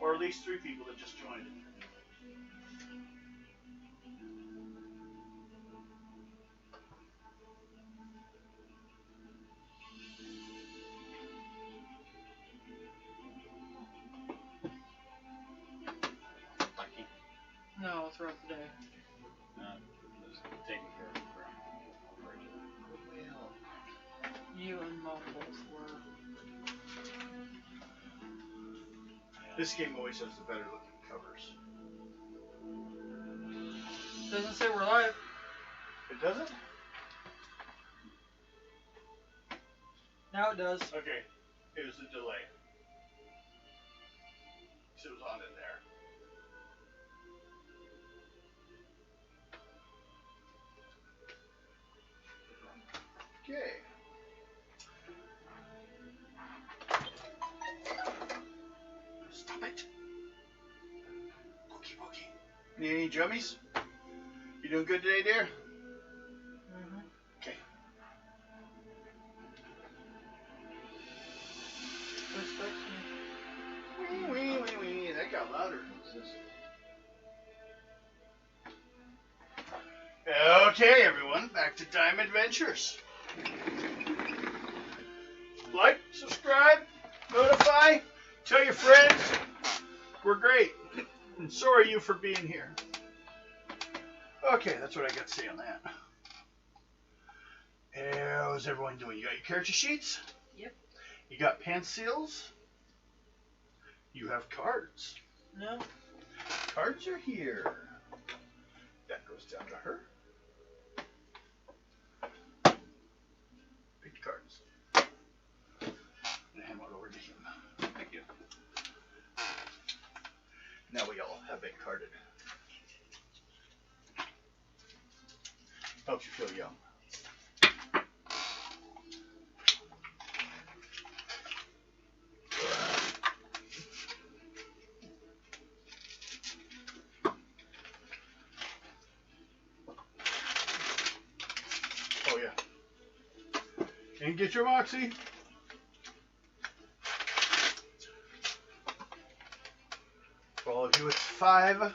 Or at least 3 people that just joined. Lucky. No, throughout the day. Just taking care of the ground. You and Mom both were. This game always has the better looking covers. Doesn't say we're live. It doesn't? Now it does. Okay. It was a delay. So it was on in there. Okay. Stop it. Bookie, bookie. Need any jummies? You doing good today, dear? Mm-hmm. Okay. Wee. That got louder. Okay, everyone. Back to Time Adventures. Like, subscribe, notify, tell your friends. We're great. And so are you for being here. Okay, that's what I got to say on that. How's everyone doing? You got your character sheets? Yep. You got pencils? You have cards. No. Cards are here. That goes down to her. Pick cards. And hand one over to him. Thank you. Now we all have been carded. Helps you feel young. Oh yeah. And get your moxie. For all of you, it's 5.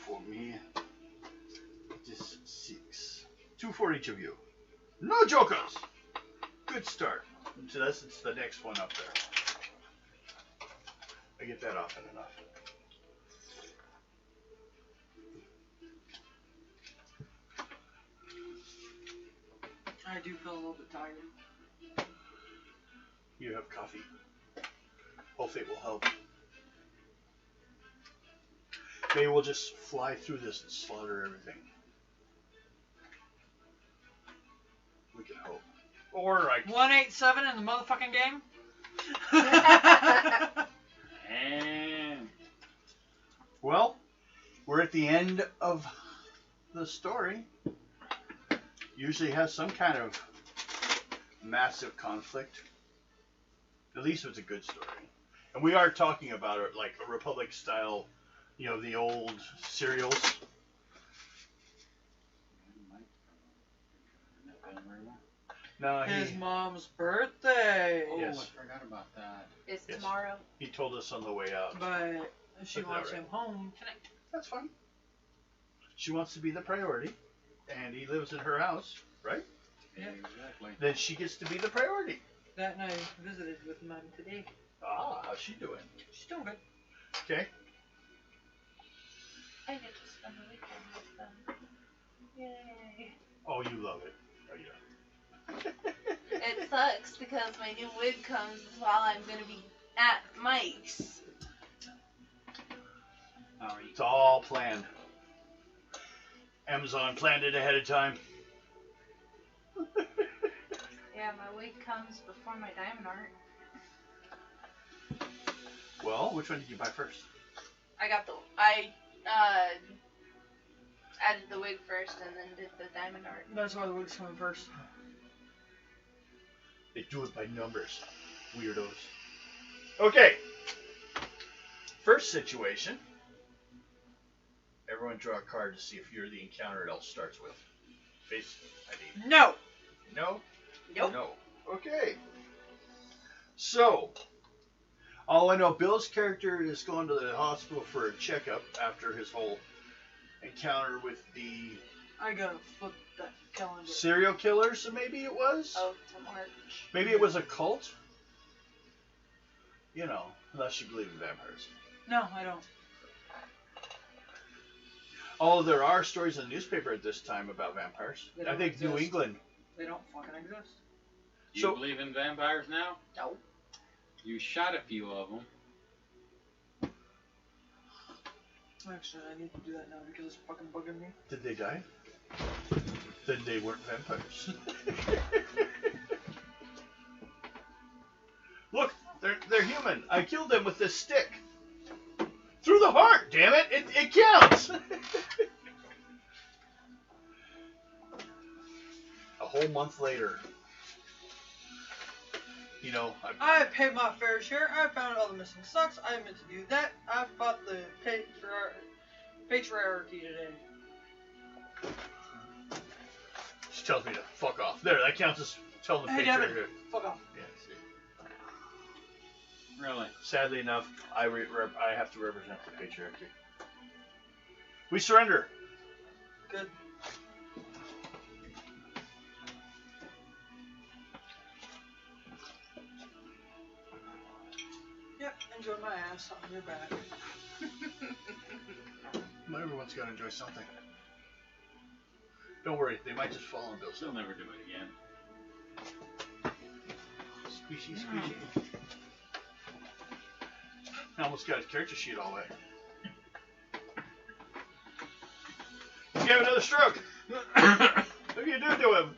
For me, it is 6. 2 for each of you. No jokers. Good start. To us, it's the next one up there. I get that often enough. I do feel a little bit tired. You have coffee. Hopefully it will help. Maybe we'll just fly through this and slaughter everything. We can hope. Or like 187 in the motherfucking game? And well, we're at the end of the story. Usually has some kind of massive conflict. At least it's a good story. And we are talking about it like a Republic style, you know, the old serials. No, His mom's birthday. Oh, Yes. I forgot about that. It's Yes. tomorrow. He told us on the way out. But she Put that wants right. him home tonight. That's fine. She wants to be the priority, and he lives in her house, right? Yeah. Exactly. Then she gets to be the priority. That night I visited with Mom today. Ah, how's she doing? She's doing good. Okay. I get to spend the weekend with them. Yay. Oh, you love it. Oh, yeah. It sucks because my new wig comes while I'm going to be at Mike's. How are you? It's all planned. Amazon planned it ahead of time. Yeah, my wig comes before my diamond art. Well, which one did you buy first? I added the wig first and then did the diamond art. That's why the wig's coming first. They do it by numbers. Weirdos. Okay. First situation. Everyone draw a card to see if you're the encounter it all starts with. Face ID. No. No? Nope. No. Okay. So, All I know, Bill's character is going to the hospital for a checkup after his whole encounter with the I gotta flip that calendar. serial killers, maybe it was? Oh, to March. Maybe it was a cult? You know, unless you believe in vampires. No, I don't. Although there are stories in the newspaper at this time about vampires. They I don't think New exist. England. They don't fucking exist. You So- believe in vampires now? No. You shot a few of them. Actually, I need to do that now because it's fucking bugging me. Did they die? Then they weren't vampires. Look, they're human. I killed them with this stick. Through the heart, damn it! It counts! A whole month later. You know, I paid my fair share. I found all the missing socks. I meant to do that. I fought the patriarchy today. she tells me to fuck off. There, that counts as telling the Hey, Devin. patriarch. Fuck off. Yeah, see. Really? Sadly enough, I have to represent the patriarchy. We surrender. Good. Yep, enjoy my ass on your back. Well, everyone's got to enjoy something. Don't worry, they might just fall on Bill's. She'll never do it again. Squishy, squishy. I almost got his character sheet all wet. You have another stroke. What are you doing to him?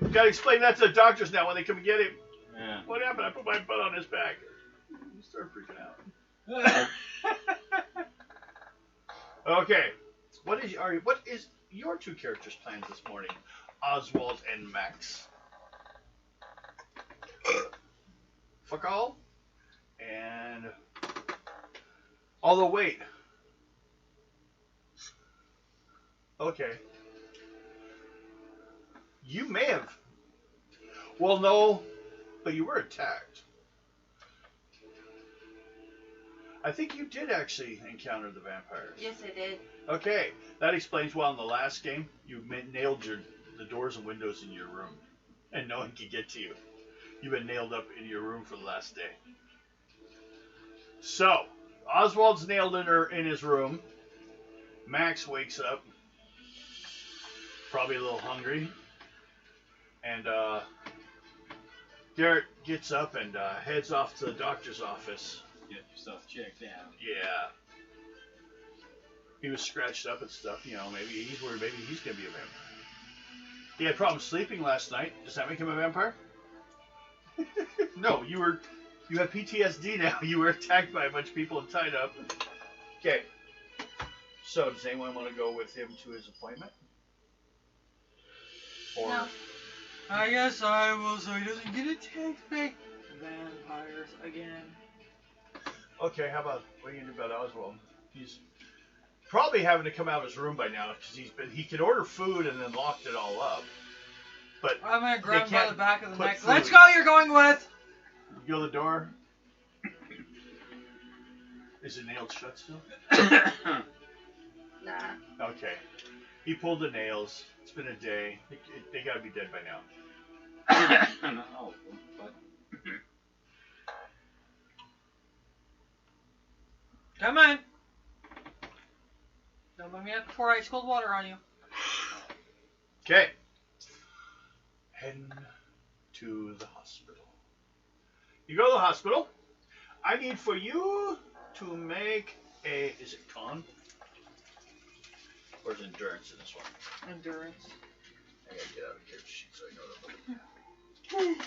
You gotta explain that to the doctors now when they come and get him. Yeah. What happened? I put my butt on his back. He started freaking out. Okay. What is your two characters' plans this morning? Oswald and Max. Fuck all. And although wait. Okay. You may have. Well, no, but you were attacked. I think you did actually encounter the vampires. Yes, I did. Okay, that explains why in the last game you nailed the doors and windows in your room, and no one could get to you. You've been nailed up in your room for the last day. So, Oswald's nailed in his room. Max wakes up, probably a little hungry, and Garrett gets up and heads off to the doctor's office. Get yourself checked out. Yeah. He was scratched up and stuff, you know, maybe he's worried maybe he's gonna be a vampire. He had problems sleeping last night. Does that make him a vampire? No, you have PTSD now. You were attacked by a bunch of people and tied up. Okay. So does anyone want to go with him to his appointment? Or No. I guess I will so he doesn't get attacked by vampires again. okay, how about what are you gonna do about Oswald? He's probably having to come out of his room by now because he could order food and then locked it all up. But I'm gonna grab him by can't the back of the put neck. food. Let's go, you're going with! you go to the door. Is it nailed shut still? Nah. Okay. He pulled the nails. It's been a day. They gotta be dead by now. No, but Come on! Don't let me have to pour ice cold water on you. Okay. Heading to the hospital. You go to the hospital. I need for you to make a. Is it con? Or is it endurance in this one? Endurance. I gotta get out of character sheet so I know that.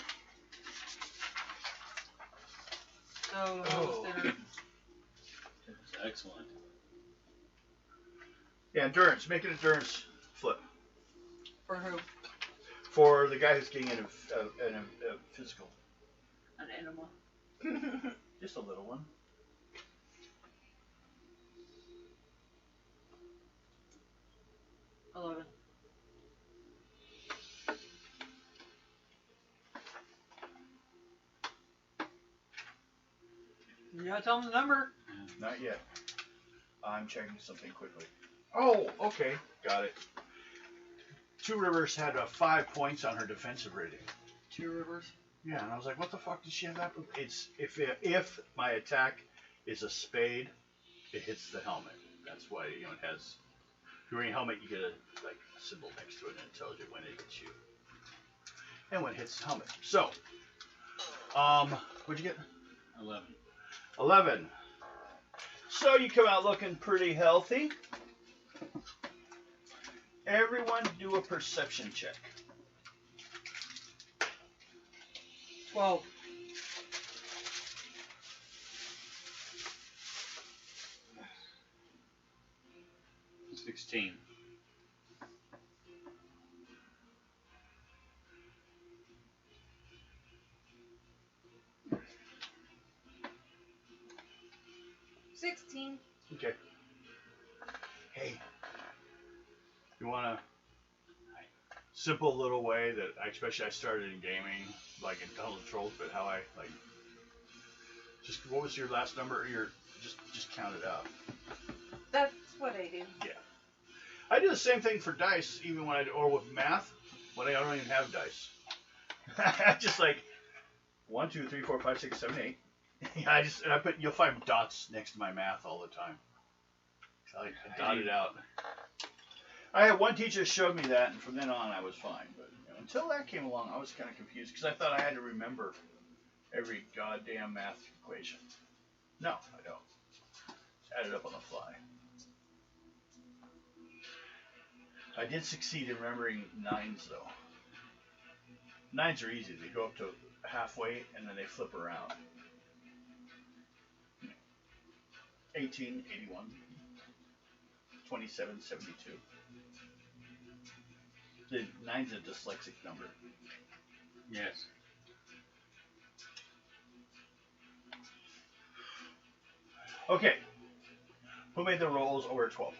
So, how was dinner? it's excellent. Yeah, endurance. Make an endurance flip. For who? For the guy who's getting in a physical. An animal. Just a little one. $11. You gotta tell them the number. Not yet. I'm checking something quickly. Oh, okay. Got it. Two Rivers had 5 points on her defensive rating. Two Rivers. Yeah, and I was like, what the fuck did she have that? It's if my attack is a spade, it hits the helmet. That's why, you know, it has. If you're wearing a helmet, you get a symbol next to it, and it tells you when it hits you and when it hits the helmet. So, what'd you get? 11. 11. So you come out looking pretty healthy. Everyone do a perception check. 12. 16. 16. Okay. Hey, you want a simple little way that especially I started in gaming, like in Untitled Trolls, but how I like just what was your last number? Just count it out. That's what I do. Yeah. I do the same thing for dice, even when or with math, when I don't even have dice. Just like 1, 2, 3, 4, 5, 6, 7, 8. I put. You'll find dots next to my math all the time. I dot it out. I had one teacher showed me that, and from then on I was fine. But you know, until that came along, I was kind of confused because I thought I had to remember every goddamn math equation. No, I don't. Just add it up on the fly. I did succeed in remembering nines, though. Nines are easy. They go up to halfway, and then they flip around. 18, 81, 27, 72. The nine's a dyslexic number. Yes. Okay. Who made the rolls over 12?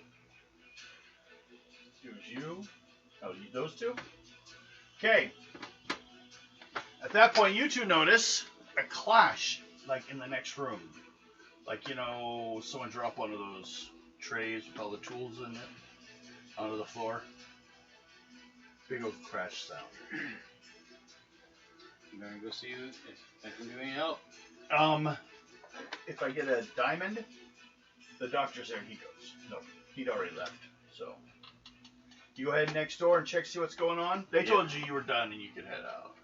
It was you. Oh, those two? Okay. At that point, you two notice a clash, like in the next room. Like, you know, someone drop one of those trays with all the tools in it onto the floor. Big old crash sound. I'm gonna go see if I can do any help. If I get a diamond, the doctor's there and he goes. No, he'd already left. So, you go ahead next door and check, see what's going on. They told you were done and you could head out.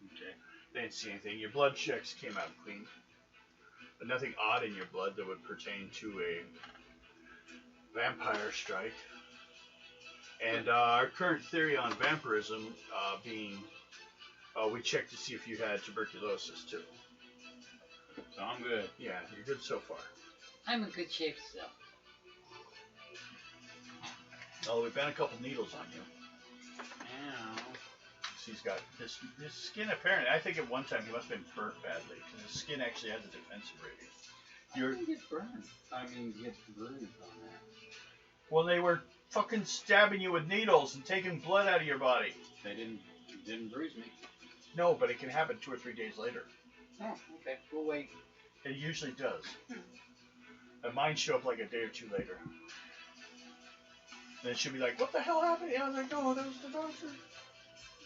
Okay. They didn't see anything. Your blood checks came out clean. But nothing odd in your blood that would pertain to a vampire strike. And our current theory on vampirism being, we checked to see if you had tuberculosis too. So I'm good. Yeah, you're good so far. I'm in good shape still. Oh, we found a couple needles on you. Ow. He's got his skin. Apparently, I think at one time he must have been burnt badly because his skin actually has a defensive rating. How did you get burned? I mean, get bruised on that. Well, they were fucking stabbing you with needles and taking blood out of your body. They didn't bruise me. No, but it can happen 2 or 3 days later. Oh, okay. We'll wait. It usually does. And mine show up like a day or two later. Then she'll be like, "What the hell happened?" I was like, "No, that was the doctor."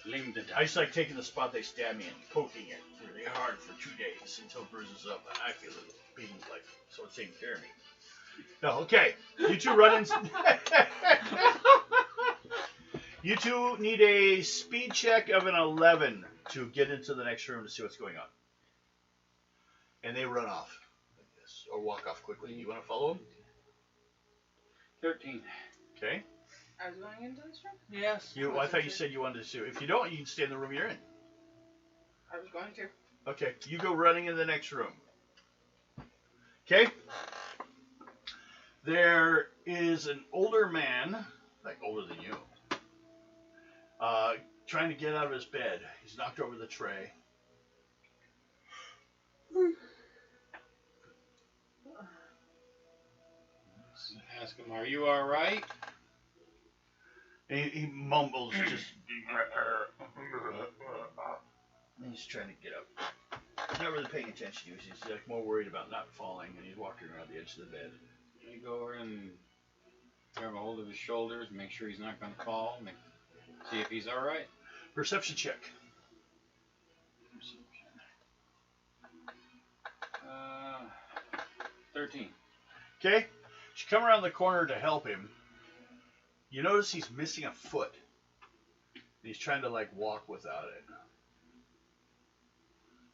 Blame the doctor. I just like taking the spot they stabbed me and poking it really hard for 2 days until it bruises up and I feel it being like, so it's taking care of me. No, okay. You two run in. You two need a speed check of an 11 to get into the next room to see what's going on. And they run off like this, or walk off quickly. You want to follow them? 13. Okay. I was going into this room? Yes. I thought you said you wanted to. If you don't, you can stay in the room you're in. I was going to. Okay, you go running in the next room. Okay? There is an older man, like older than you, trying to get out of his bed. He's knocked over the tray. Ask him, are you alright? And he mumbles just. And he's trying to get up. He's not really paying attention to you. He's like more worried about not falling, and he's walking around the edge of the bed. You go over and grab a hold of his shoulders, make sure he's not going to fall, see if he's all right. Perception check. 13. Okay. As you come around the corner to help him, you notice he's missing a foot. He's trying to like walk without it.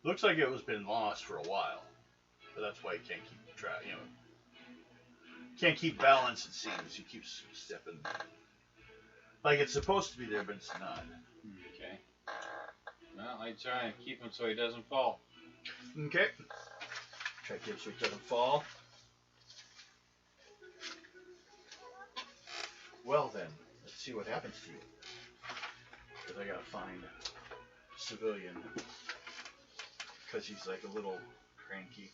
Looks like it was been lost for a while, but that's why he can't keep track. You know, can't keep balance. It seems he keeps stepping like it's supposed to be there, but it's not. Okay. Well, I try and keep him so he doesn't fall. Okay. Try to keep him so he doesn't fall. Well then, let's see what happens to you. Because I gotta find civilian. Because he's like a little cranky.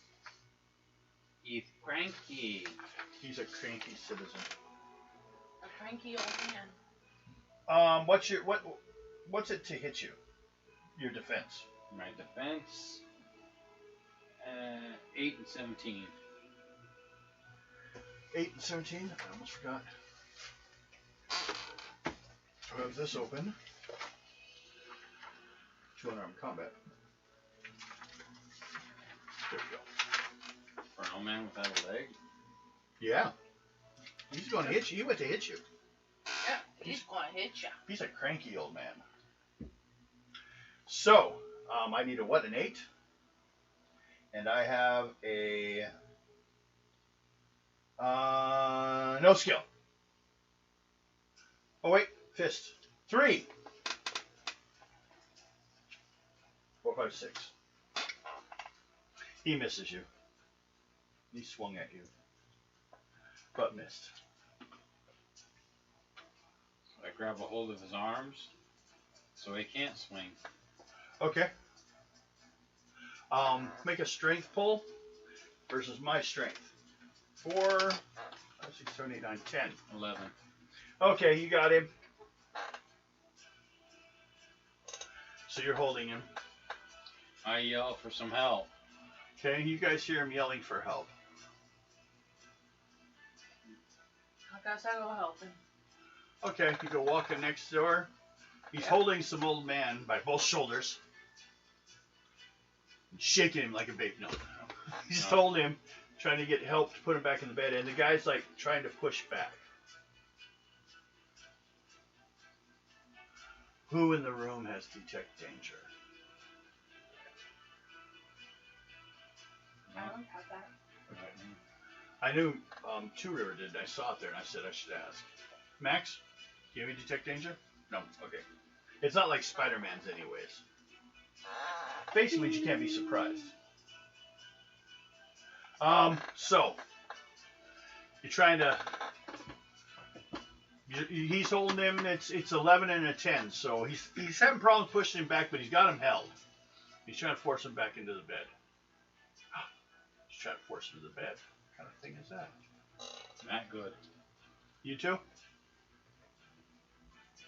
He's cranky. He's a cranky citizen. A cranky old man. What's it to hit you? Your defense. My defense. 8 and 17. 8 and 17. I almost forgot. I have this open. 2 unarmed combat. There we go. For an old man without a leg? Yeah. He's going to hit you. He went to hit you. Yeah, he's gonna hit ya. He's a cranky old man. So, I need a what? An 8? And I have a no skill. Oh wait, fist. 3. 4, 5, 6. He misses you. He swung at you, but missed. I grab a hold of his arms so he can't swing. Okay. Make a strength pull versus my strength. 4, 5, 6, 7, 8, 9, 10. 11. Okay, you got him. So you're holding him. I yell for some help. Okay, you guys hear him yelling for help. I guess I'll go help him. Okay, you go walking next door. He's holding some old man by both shoulders. And shaking him like a baby. No. He's holding him, trying to get help to put him back in the bed. And the guy's like trying to push back. Who in the room has detect danger? I don't have that. I knew Two River did. I saw it there, and I said I should ask. Max, do you have any detect danger? No. Okay. It's not like Spider-Man's, anyways. Basically, you can't be surprised. So you're trying to. He's holding him. It's 11 and a 10. So he's having problems pushing him back, but he's got him held. He's trying to force him back into the bed. He's trying to force him to the bed. What kind of thing is that? Not good. You too?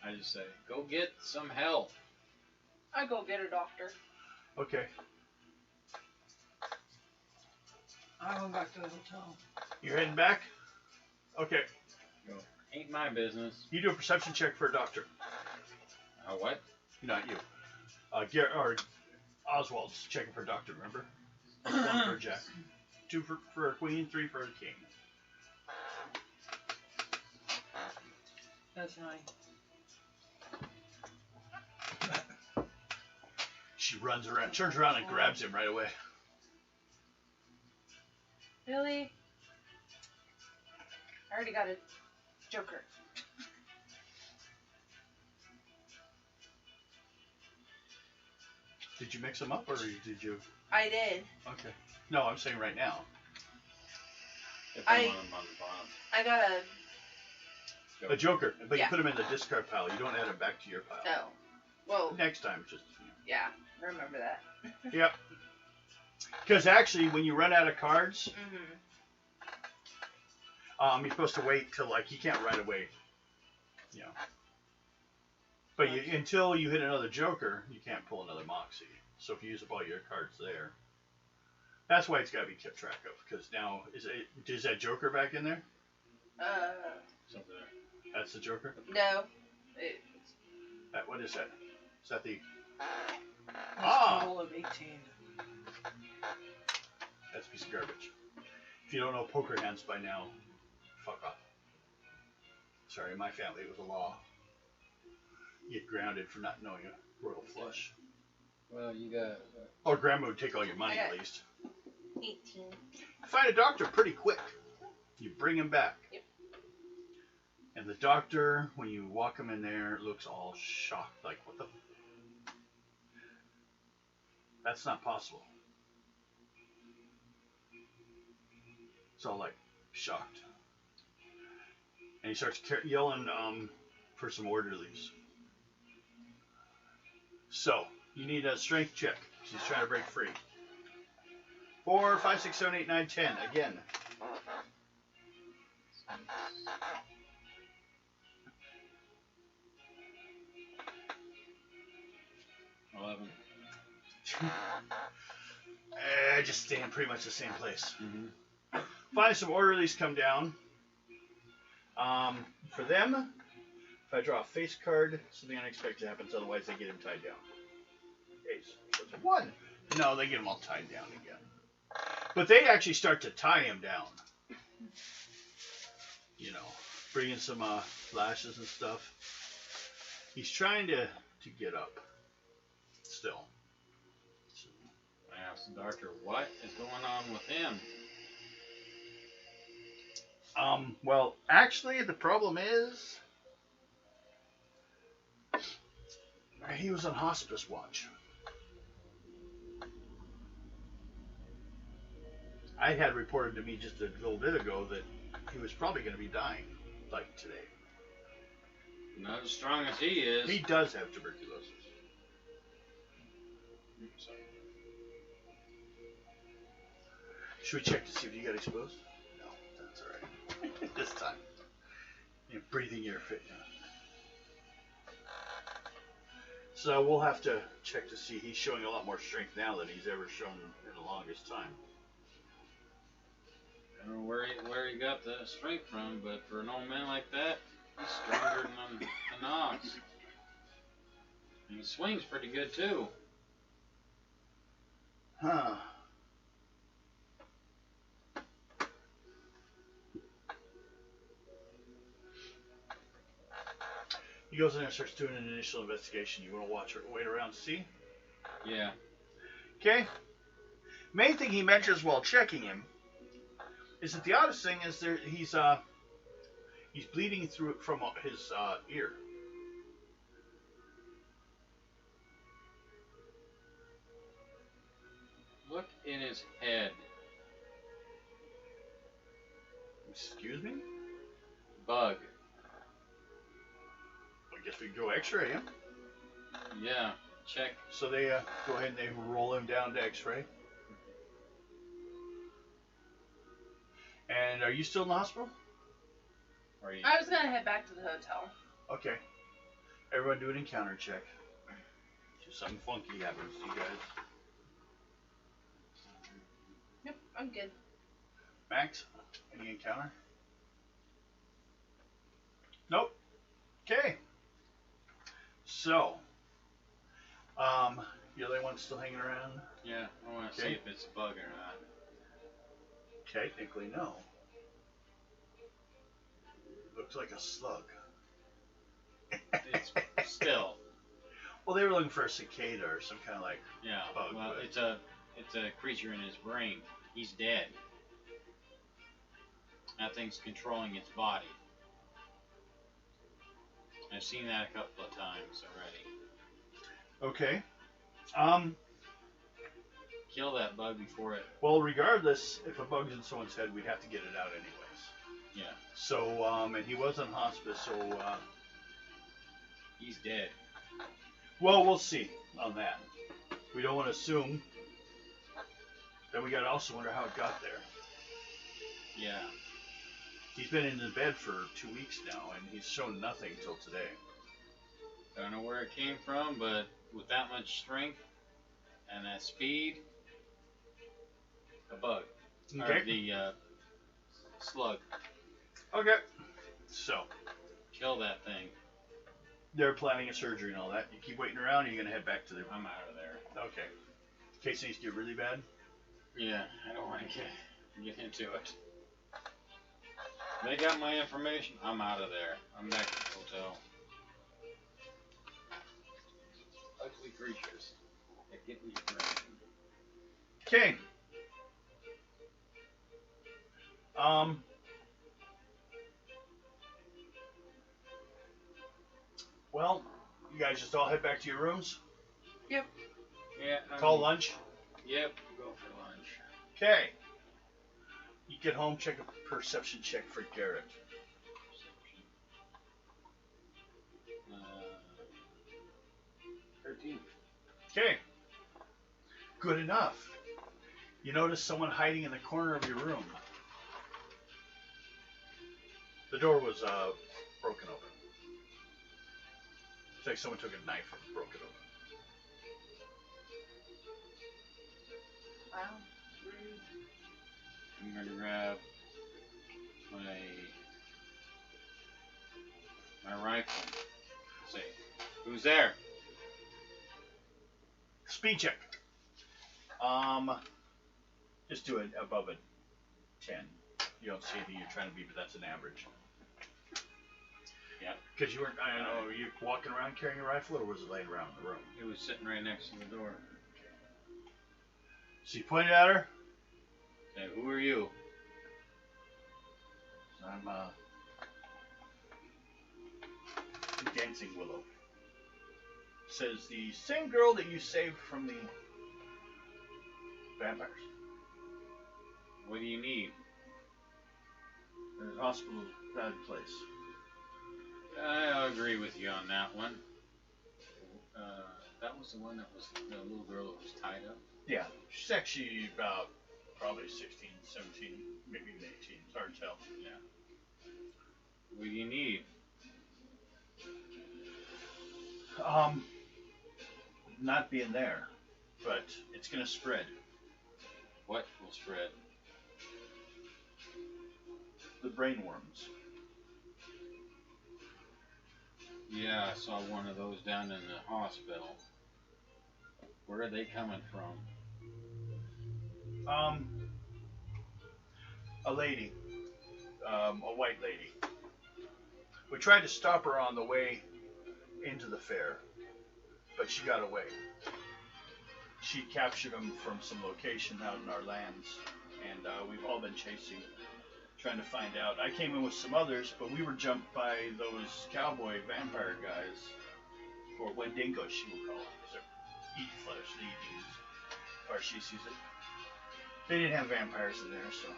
I just say, go get some help. I go get a doctor. Okay. I went back to the hotel. You're heading back? Okay. Go. Ain't my business. You do a perception check for a doctor. What? Not you. Oswald's checking for a doctor, remember? 1 for a jack. 2 for a queen, 3 for a king. That's 9. She runs around, turns around and grabs him right away. Really? I already got a Joker. Did you mix them up, or did you? I did. Okay. No, I'm saying right now. If I- I'm on the bottom. I got A Joker, but Yeah. you put them in the discard pile. You don't add them back to your pile. oh. Well, Next time, just. yeah. Remember that. Yep. Because actually, when you run out of cards, Mm-hmm. you're supposed to wait till you can't right away. You know. But until you hit another Joker, you can't pull another Moxie. So if you use up all your cards there, That's why it's got to be kept track of. Because now, is that Joker back in there? Something there. That's the Joker? No. What is that? Is that the... That's total of 18. That's a piece of garbage. If you don't know poker hands by now, fuck off. Sorry, in my family it was a law. You get grounded for not knowing a royal flush. Well, you got. Or grandma would take all your money at least. 18. Find a doctor pretty quick. You bring him back. Yep. And the doctor, when you walk him in there, looks all shocked. Like, what the... That's not possible. It's all like, shocked. And he starts yelling for some orderlies. So, you need a strength check. He's trying to break free. 4, 5, 6, 7, 8, 9, 10. Again. Just staying pretty much the same place. Mm-hmm. Finally, some orderlies come down. For them, if I draw a face card, something unexpected happens. Otherwise, they get him tied down. Ace. So it's a 1. No, they get him all tied down again. But they actually start to tie him down. You know, bring in some lashes and stuff. He's trying to get up. Still. I asked the doctor, what is going on with him? Well, actually, the problem is he was on hospice watch. I had reported to me just a little bit ago that he was probably going to be dying, like today. Not as strong as he is. He does have tuberculosis. Should we check to see if you got exposed? No, that's all right. This time. You're breathing your fit. So we'll have to check to see. He's showing a lot more strength now than he's ever shown in the longest time. I don't know where he got the strength from, but for an old man like that, he's stronger than an ox. And he swings pretty good too. Huh. He goes in there and starts doing an initial investigation. You want to wait around to see? Yeah. Okay. Main thing he mentions while checking him is that the oddest thing is he's bleeding through it from his ear. Look in his head. Excuse me? Bug. I guess we can go x-ray him. Yeah, check. So they go ahead and they roll him down to x-ray. And are you still in the hospital? Or you... I was gonna head back to the hotel. Okay. Everyone do an encounter check. Just something funky happens to you guys. Yep, I'm good. Max, any encounter? Nope. Okay. So, the other one's still hanging around? Yeah, I want to see if it's a bug or not. Technically, no. Looks like a slug. It's still. Well, they were looking for a cicada or some kind of like bug. Well, it's a creature in his brain. He's dead. That thing's controlling its body. I've seen that a couple of times already. Okay. Kill that bug before it. Well, regardless, if a bug's in someone's head, we'd have to get it out anyways. Yeah. So, and he was on hospice, so, he's dead. well, we'll see on that. We don't want to assume. Then we got to also wonder how it got there. Yeah. He's been in the bed for 2 weeks now, and he's shown nothing till today. Don't know where it came from, but with that much strength and that speed, bug. Okay. Or the slug. Okay. So, Kill that thing. they're planning a surgery and all that. You keep waiting around, or you're going to head back to the... I'm out of there. Okay. In case things get really bad. Yeah, I don't want to get into it. They got my information. I'm out of there. I'm back to the hotel. Ugly creatures that get me information. Okay. Well, you guys just all head back to your rooms. Yeah. Call lunch. Yep. Go for lunch. Okay. You get home, check a perception check for Garrett. Perception. 13. Okay. Good enough. You notice someone hiding in the corner of your room. The door was broken open. It's like someone took a knife and broke it open. Wow. I'm gonna grab my rifle. Say, who's there? Speed check. Just do it above a 10. You don't see anything you're trying to be, but that's an average. Yeah. Because you weren't, I don't know, were you walking around carrying a rifle, or was it laying around in the room? It was sitting right next to the door. So you pointed at her. Say, who are you? I'm Dancing Willow. Says the same girl that you saved from the vampires. What do you need? The hospital, bad place. I'll agree with you on that one. That was the one that was the little girl that was tied up. Yeah, she's actually about probably 16, 17, maybe even 18. It's hard to tell. Yeah. What do you need? Not being there, but it's gonna spread. What will spread? The brain worms. Yeah, I saw one of those down in the hospital. Where are they coming from? A lady, a white lady. We tried to stop her on the way into the fair, but she got away. She captured them from some location out in our lands, and we've all been chasing, trying to find out. I came in with some others, but we were jumped by those cowboy vampire guys, or Wendigos, she will call them, because they eat flesh, they eat humans, or she sees it. They didn't have vampires in there, so.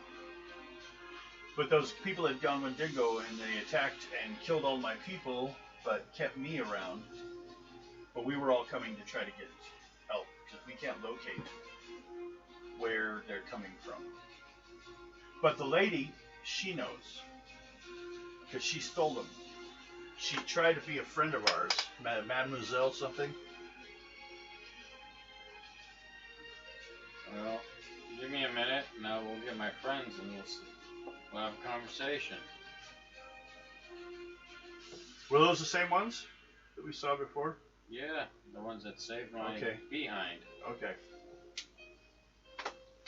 But those people had gone Wendigo, and they attacked and killed all my people, but kept me around. But we were all coming to try to get help, because we can't locate where they're coming from. But the lady, she knows, because she stole them. She tried to be a friend of ours, Mademoiselle something. Well, give me a minute, and I will get my friends, and we'll have a conversation. Were those the same ones that we saw before? Yeah, the ones that saved my behind. Okay.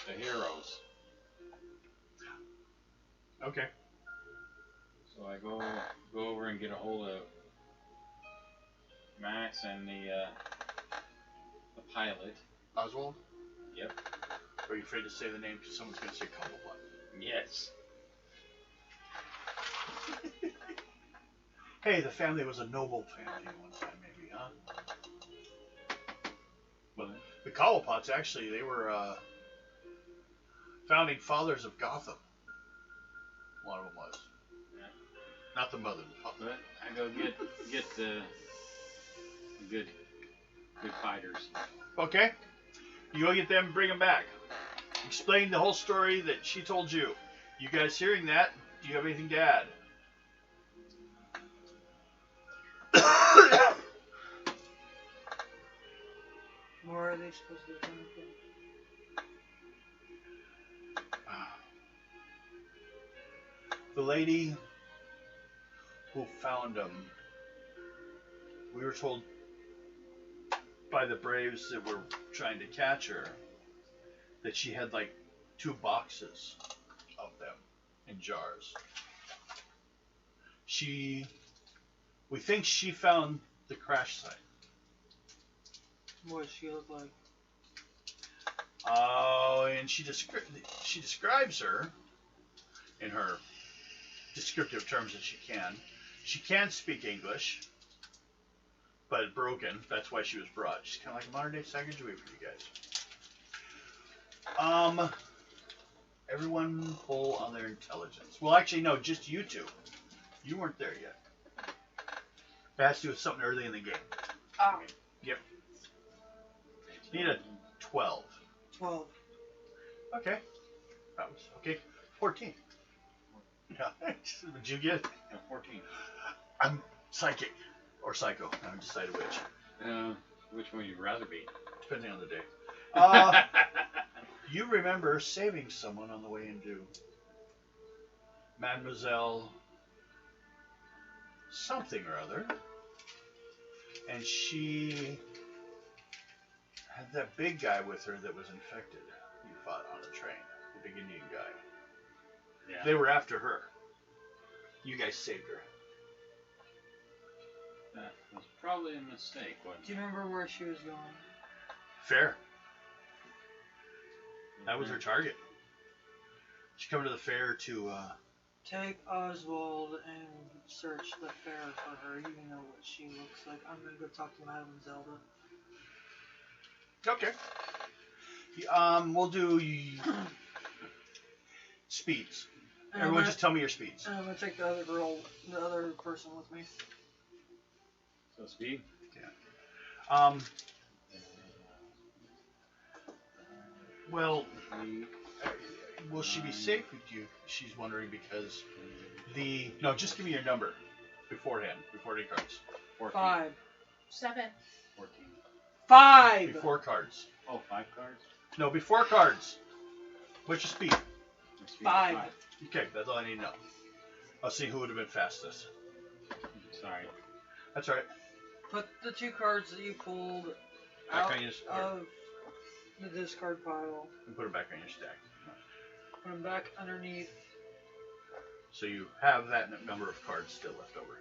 The heroes. Okay. So I go over and get a hold of Max and the pilot. Oswald? Yep. Are you afraid to say the name because someone's going to say Cobblepot? Yes. Hey, the family was a noble family at one time, maybe, huh? Well, the Cobblepots, actually, they were founding fathers of Gotham. One of them was. Yeah. Not the mother, the father. But I go get the good fighters. Okay. You go get them and bring them back. Explain the whole story that she told you. You guys hearing that, do you have anything to add? Where are they supposed to come from? the lady who found him, we were told by the Braves that were trying to catch her that she had like 2 boxes of them in jars. We think she found the crash site. What does she look like? Oh, and she describes her in her descriptive terms that she can. She can speak English, but broken. That's why she was brought. She's kind of like a modern day Sacagawea for you guys. Everyone pull on their intelligence. Well, actually, no, just you two. You weren't there yet. It has to do with something early in the game. Oh. Yep. You need a 12. 12. Okay. That was okay. 14. Yeah. What'd you get? 14. I'm psychic or psycho. I haven't decided which. Which one you'd rather be? Depending on the day. You remember saving someone on the way into Mademoiselle something or other, and she had that big guy with her that was infected. You fought on a train, the big Indian guy. Yeah. They were after her. You guys saved her. That was probably a mistake, wasn't Do you remember where she was going? Fair. That was her target. She come to the fair to Take Oswald and search the fair for her. You know what she looks like. I'm gonna go talk to Madame Zelda. Okay. We'll do speeds. And Everyone just tell me your speeds. And I'm gonna take the other girl, the other person with me. So speed? Yeah. Well, will she be safe with you? She's wondering because no, just give me your number beforehand, before any cards. 14. 5. 7. 14. 5. Before cards. Oh, 5 cards? No, before cards. What's your speed? My speed is 5. Okay, that's all I need to know. I'll see who would have been fastest. Sorry. That's all right. Put the 2 cards that you pulled Back out on your of the discard pile. and put them back on your stack. Put them back underneath. So you have that number of cards still left over.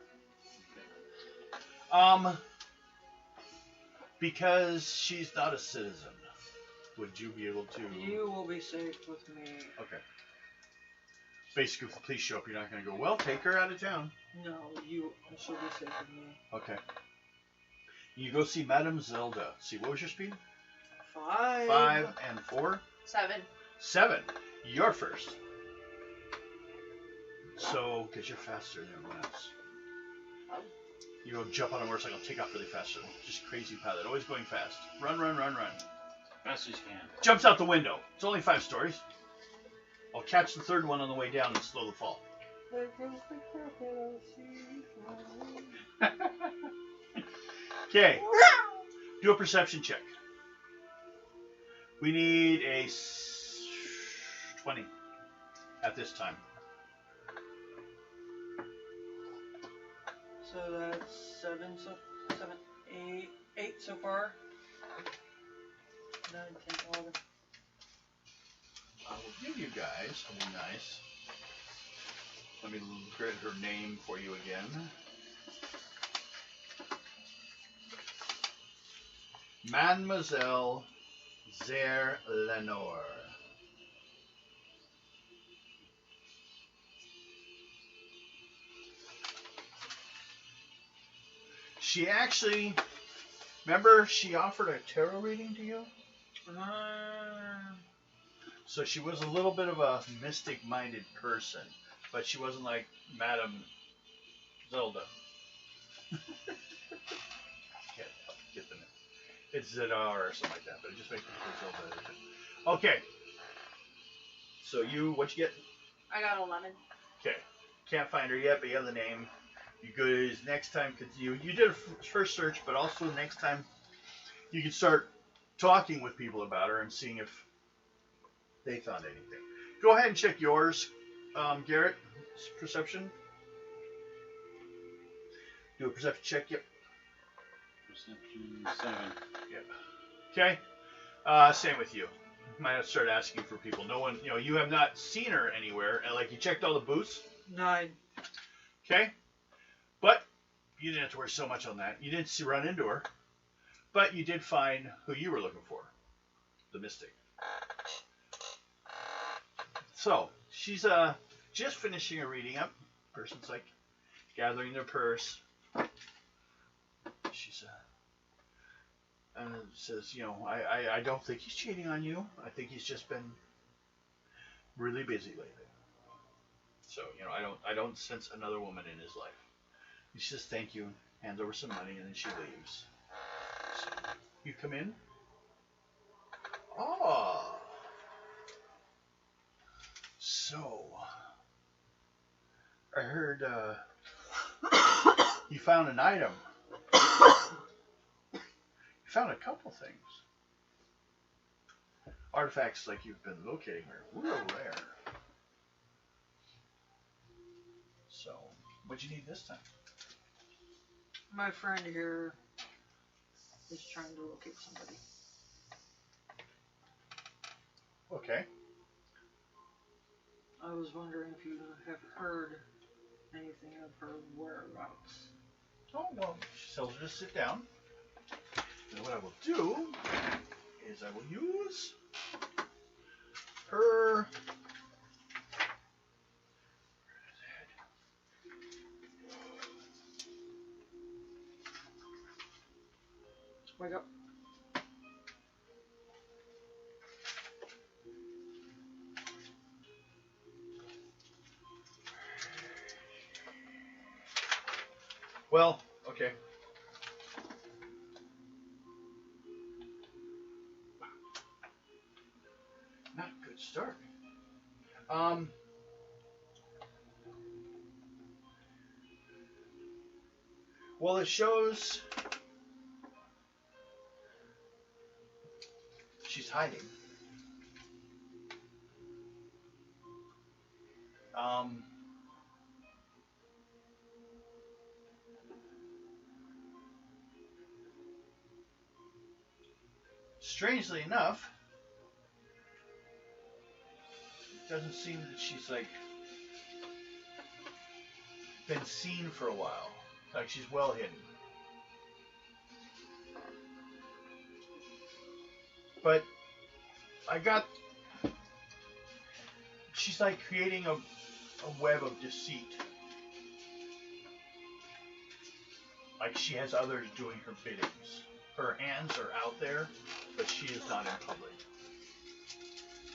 Because she's not a citizen, would you be able to? You will be safe with me. Okay. Basically, if the police show up, you're not going to go, well, take her out of town. No, she'll be safe with me. Okay. You go see Madame Zelda. See, what was your speed? 5. 5 and 4? 7. 7. You're first. So, because you're faster than everyone else. You go jump on a motorcycle, take off really fast. Just crazy pilot, always going fast. Run, run, run, run. Fast as you can. Jumps out the window. It's only 5 stories. I'll catch the 3rd one on the way down and slow the fall. Okay. Do a perception check. We need a 20 at this time. So that's 7, 8 so far. 9, 10, 11. I will give you guys something nice. Let me get her name for you again. Mademoiselle Zer Lenore. She actually, remember she offered a tarot reading to you? So she was a little bit of a mystic-minded person, but she wasn't like Madame Zelda. Get the name. It's Zedar or something like that, but it just makes me feel Zelda. Okay. So what'd you get? I got 11. Okay. Can't find her yet, but you have the name. You guys, next time, because you did a first search, but also next time you can start talking with people about her and seeing if they found anything. Go ahead and check yours. Garrett, perception. Do a perception check. Yep. Perception 7. Yep. Okay. Same with you. Might have to start asking for people. No one, you have not seen her anywhere. And like you checked all the booths. 9. Okay. But you didn't have to worry so much on that. You didn't run into her. But you did find who you were looking for. The Mystic. So, she's just finishing her reading up. Person's like gathering their purse. She's and it says, I don't think he's cheating on you. I think he's just been really busy lately. So, I don't sense another woman in his life. He says thank you, hands over some money, and then she leaves. So, you come in. Oh. So, I heard you found an item. You found a couple things. Artifacts like you've been locating are real rare. So, what'd you need this time? My friend here is trying to locate somebody. Okay. I was wondering if you have heard anything of her whereabouts. Oh, well, she tells her to sit down. And what I will do is I will use her... Wake up. Well, okay. Not a good start. Well, it shows she's hiding. Strangely enough, it doesn't seem that she's been seen for a while. Like she's well hidden. But she's like creating a web of deceit. Like she has others doing her biddings. Her hands are out there, but she is not in public.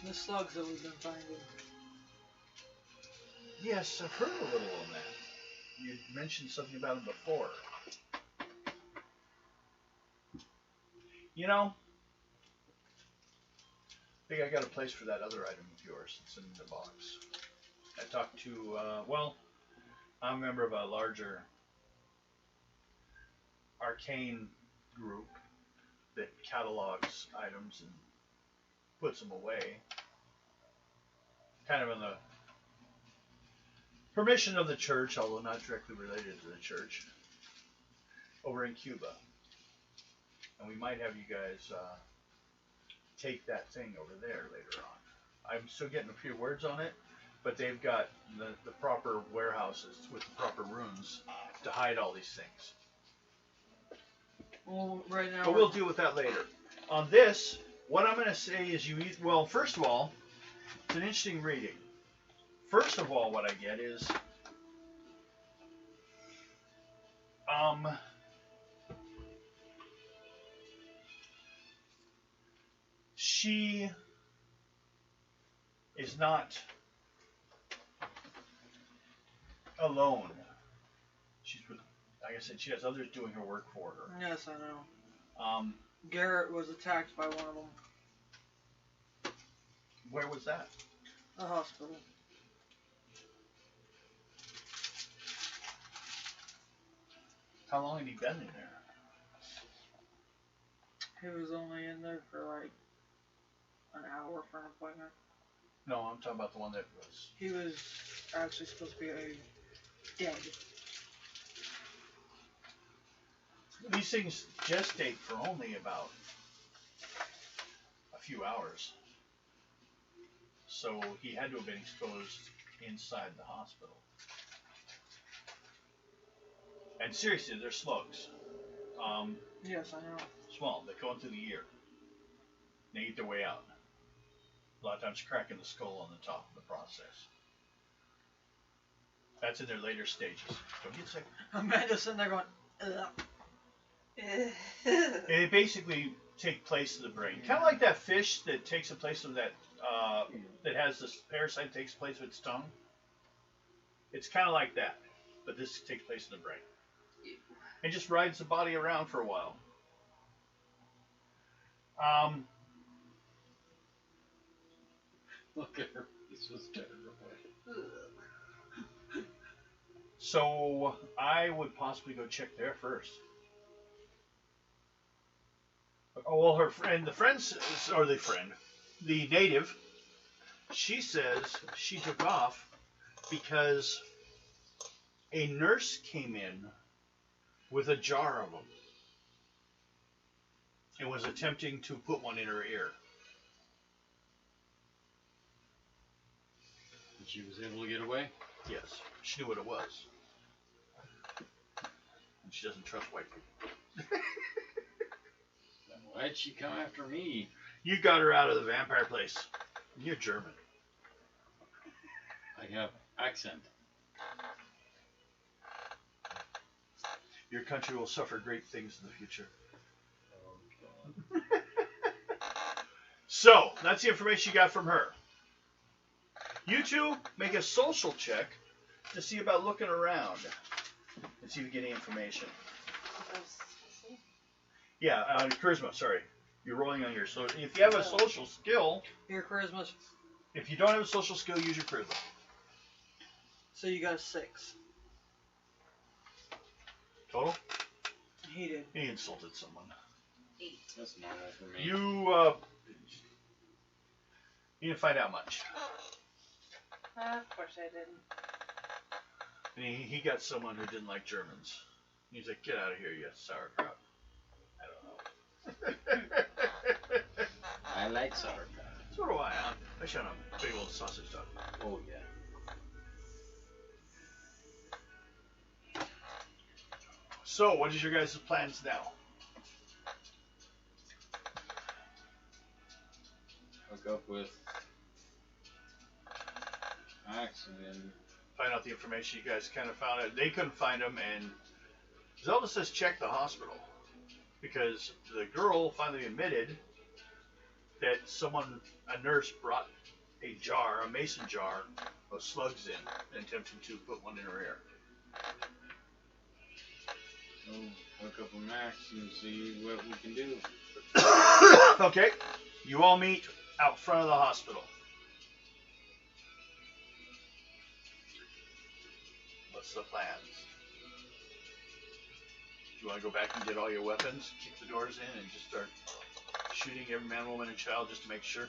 The slugs that we've been finding. Yes, I've heard a little on that. You mentioned something about them before. I think I got a place for that other item of yours. It's in the box. I talked to, I'm a member of a larger arcane group that catalogs items and puts them away. Kind of in the permission of the church, although not directly related to the church, over in Cuba. And we might have you guys take that thing over there later on. I'm still getting a few words on it, but they've got the proper warehouses with the proper rooms to hide all these things. Well, right now. But we'll deal with that later. On this, what I'm going to say is first of all, it's an interesting reading. First of all, what I get is, she is not alone. She's with, like I said, she has others doing her work for her. Yes, I know. Garrett was attacked by one of them. Where was that? The hospital. How long had he been in there? He was only in there for like an hour for an appointment. No, I'm talking about the one that was. He was actually supposed to be dead. These things gestate for only about a few hours. So he had to have been exposed inside the hospital. And seriously, they're slugs. Yes, I know. Small. They go into the ear. They eat their way out. A lot of times cracking the skull on the top of the process. That's in their later stages. Don't get sick. Amanda's sitting there going, ugh. They basically take place of the brain. Kind of like that fish that takes the place of that, that has this parasite takes place of its tongue. It's kind of like that. But this takes place in the brain. And just rides the body around for a while. Look at her. This was terrible. So I would possibly go check there first. Oh, well, her friend, the native, she says she took off because a nurse came in with a jar of them and was attempting to put one in her ear. And she was able to get away? Yes, she knew what it was. And she doesn't trust white people. Why'd she come after me? You got her out of the vampire place. You're German. I have accent. Your country will suffer great things in the future. Oh, God. So, that's the information you got from her. You two make a social check to see about looking around and see if you get any information. Yeah, charisma, sorry. You're rolling on your social. If you have a social skill, Your charisma's, if you don't have a social skill, use your charisma. so you got a 6. Total? He did. He insulted someone. 8. That's normal for me. You didn't find out much. Of course I didn't. And he got someone who didn't like Germans. He's like, get out of here, you sauerkraut. I don't know. I like sauerkraut. So do I. I shot a big old sausage dog. Oh, yeah. So, what is your guys' plans now? Hook up with Max and then Find out the information you guys kind of found out. They couldn't find him, and Zelda says check the hospital. Because the girl finally admitted that a nurse brought a mason jar of slugs in and attempted to put one in her ear. so hook up with Max and see what we can do. Okay, you all meet out front of the hospital. What's the plans? Do you want to go back and get all your weapons, kick the doors in, and just start shooting every man, woman, and child just to make sure?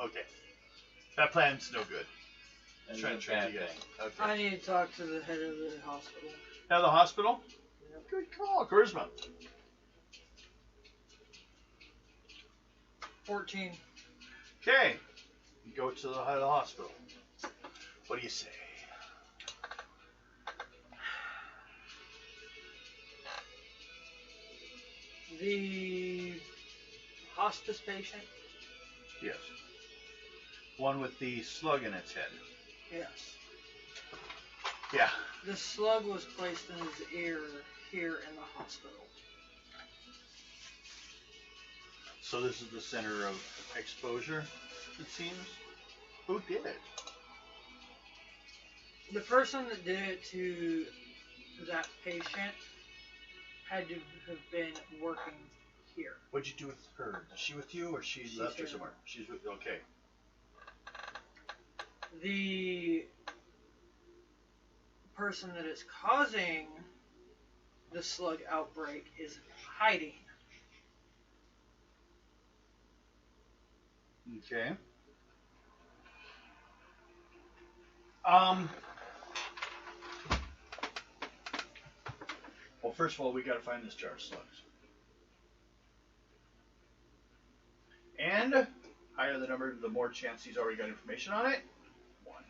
Okay. That plan's no good. That's Trying a to trick bad you guys. thing. Okay. I need to talk to the head of the hospital. Now the hospital? Yep. Good call. Charisma. 14. Okay. You go to the head of the hospital. What do you say? The hospice patient? Yes. One with the slug in its head. Yes. Yeah. The slug was placed in his ear here in the hospital. So this is the center of exposure, it seems. Who did it? The person that did it to that patient had to have been working here. What'd you do with her? Is she with you, or she She's left her here. somewhere? She's with. Okay. The person that is causing the slug outbreak is hiding. Okay. Well, first of all, we got to find this jar of slugs. And higher the number, the more chance he's already got information on it. 1.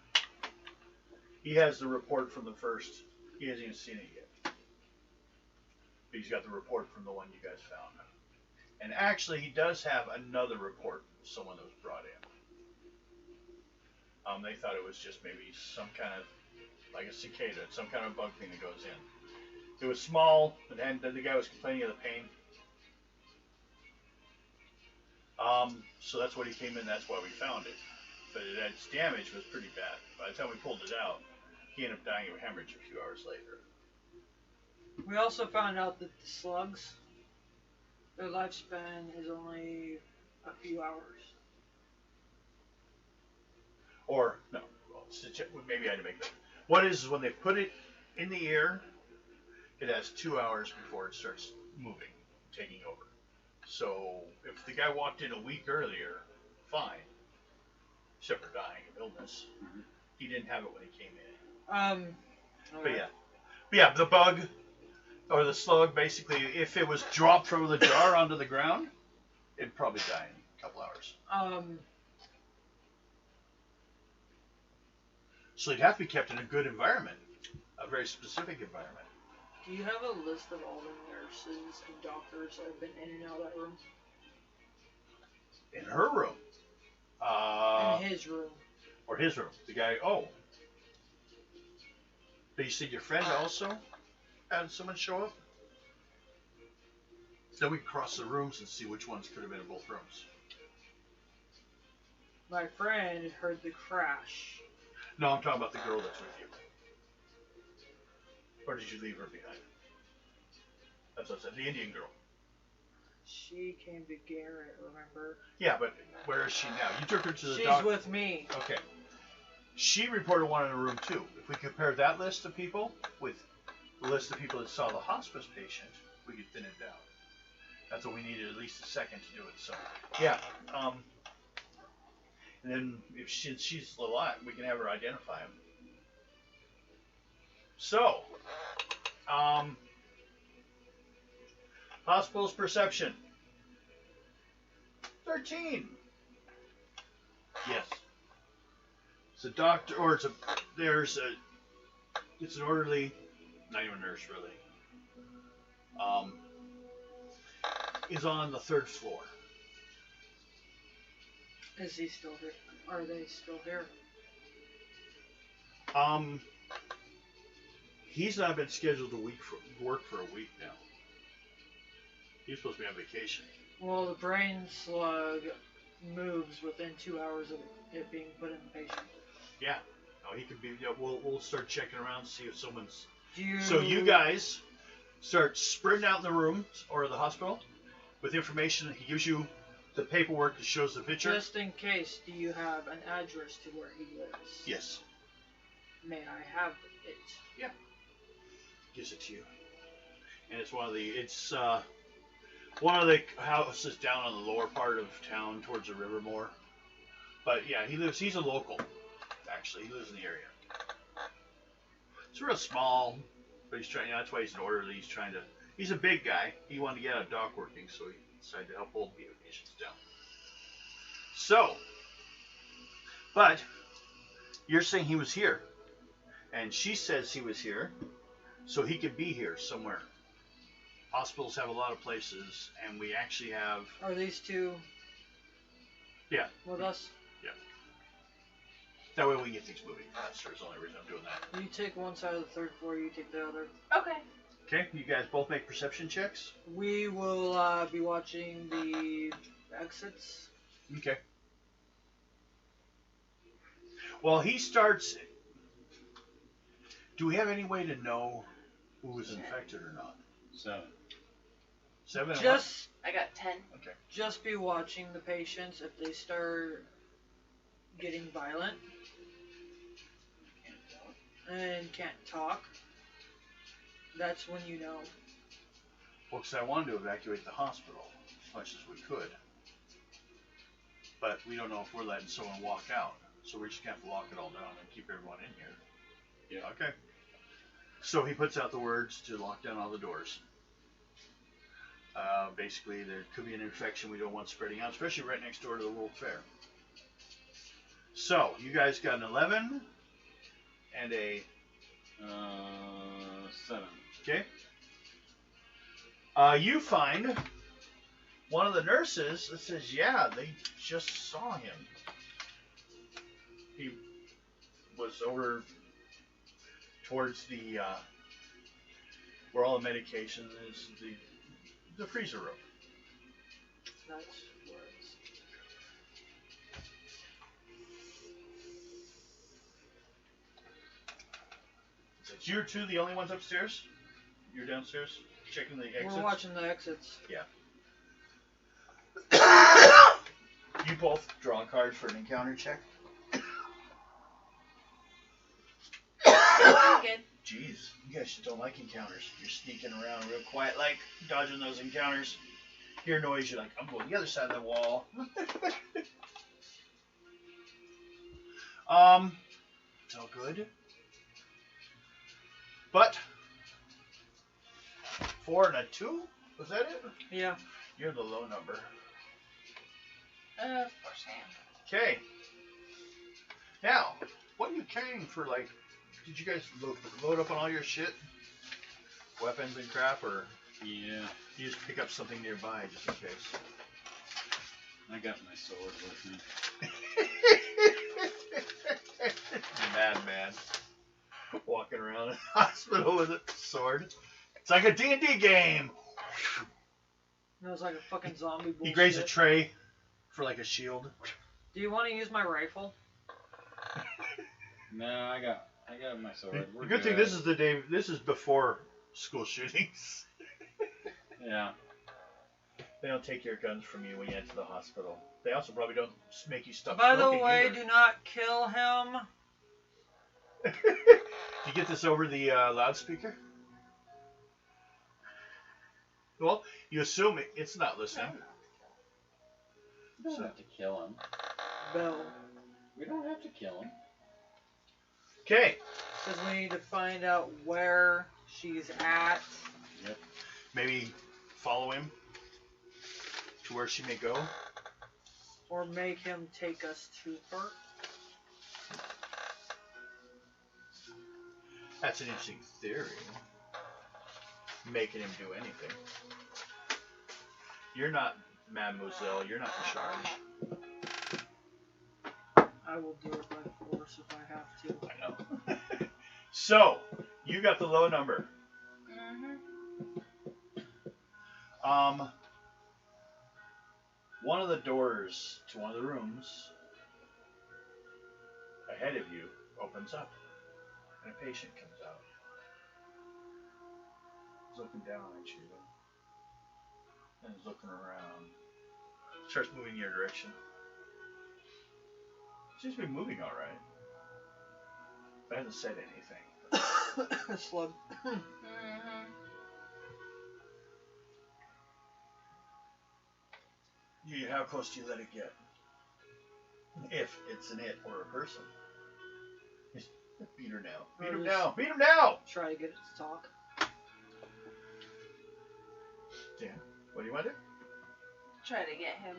He has the report from the first. He hasn't even seen it yet. But he's got the report from the one you guys found. And actually, he does have another report of someone that was brought in. They thought it was just maybe some kind of, like a cicada, some kind of bug thing that goes in. It was small, and the guy was complaining of the pain. So that's what he came in, that's why we found it. But its damage was pretty bad. By the time we pulled it out, he ended up dying of a hemorrhage a few hours later. We also found out that the slugs, their lifespan is only a few hours. Or, no, well, maybe I had to make that. What is when they put it in the air, it has 2 hours before it starts moving, taking over. So, if the guy walked in a week earlier, fine. Except for dying of illness. Mm-hmm. He didn't have it when he came in. Okay. But yeah, the bug, or the slug, basically, if it was dropped from the jar onto the ground, it'd probably die in a couple hours. So it'd have to be kept in a good environment, a very specific environment. Do you have a list of all the nurses and doctors that have been in and out of that room? In her room. In his room. Or his room. The guy, But you said your friend also had someone show up? Then we can cross the rooms and see which ones could have been in both rooms. My friend heard the crash. No, I'm talking about the girl that's with you. Or did you leave her behind? That's what I said. The Indian girl. She came to Garrett, remember? Yeah, but where is she now? You took her to the She's doctor. with me. Okay. She reported one in a room too. If we compare that list of people with the list of people that saw the hospice patient, we could thin it down. That's what we needed, at least a second to do it. So, yeah. And then if she's alive, we can have her identify him. So, hospital's perception. 13. Yes. It's a doctor, or it's an orderly, not even a nurse really. Is on the 3rd floor. Is he still here? Are they still here? He's not been scheduled to work for a week now. He's supposed to be on vacation. Well, the brain slug moves within 2 hours of it being put in the patient. Yeah. No, he could be. Yeah, we'll start checking around, see if someone's. You... So you guys start sprinting out in the room or the hospital with information. He gives you the paperwork that shows the picture. Just in case, do you have an address to where he lives? Yes. May I have it? Yeah. Gives it to you. And it's one of the houses down on the lower part of town towards the river more. But yeah, he's a local, actually. He lives in the area. It's real small, but he's trying, that's why he's an orderly. He's a big guy. He wanted to get out of dock working, so he decided to help hold the patients down. So, but you're saying he was here, and she says he was here, so he could be here somewhere. Hospitals have a lot of places, and we actually have. Are these two? Yeah. With us? Yeah. That way we can get things moving faster. Is the only reason I'm doing that. You take one side of the 3rd floor, you take the other. Okay. Okay, you guys both make perception checks. We will be watching the exits. Okay. Well, he starts. Do we have any way to know who was infected or not? 7. 7. And Just I got 10. what? Okay. Just be watching the patients. If they start getting violent and can't talk, that's when you know. Well, because I wanted to evacuate the hospital as much as we could. But we don't know if we're letting someone walk out. So we're just going to have to lock it all down and keep everyone in here. Yeah. Okay. So he puts out the words to lock down all the doors. Basically, there could be an infection we don't want spreading out, especially right next door to the World Fair. So, you guys got an 11 and a 7. Okay. You find one of the nurses that says, yeah, they just saw him. He was over towards the, where all the medication is, the freezer room. That's where it's... So it's you two the only ones upstairs? You're downstairs checking the exits? We're watching the exits. Yeah. You both draw a card for an encounter check. Good. Jeez, you guys just don't like encounters. You're sneaking around real quiet, like dodging those encounters. Hear noise, you're like, I'm going the other side of the wall. It's all good. But 4 and a 2? Was that it? Yeah. You're the low number. Of course I am. Okay. Now, what are you carrying for, like, did you guys load up on all your shit? Weapons and crap, or Yeah. you just pick up something nearby just in case? I got my sword with me. Madman. Walking around a hospital with a sword. It's like a D&D game. It was like a fucking zombie bullshit. He grabs a tray for like a shield. Do you want to use my rifle? No, I got my sword. The good thing, this is the day. This is before school shootings. Yeah. They don't take your guns from you when you enter the hospital. They also probably don't make you stop By the smoking way, either. do not kill him. Did you get this over the loudspeaker? Well, you assume it's not listening. We don't have to kill him. Bell. We don't have to kill him. Okay. Because we need to find out where she's at. Yep. Maybe follow him to where she may go. Or make him take us to her. That's an interesting theory. Making him do anything. You're not Mademoiselle. You're not in charge. I will do it by force if I have to. I know. So, you got the low number. One of the doors to one of the rooms ahead of you opens up, and a patient comes out. He's looking down at you, and he's looking around. Starts moving in your direction. Seems to be moving all right, but hasn't said anything. Slug. How close do you let it get? If it's an it or a person. Beat her now. Beat him now. Beat him now! Try to get it to talk. Yeah. What do you want to do? Try to get him.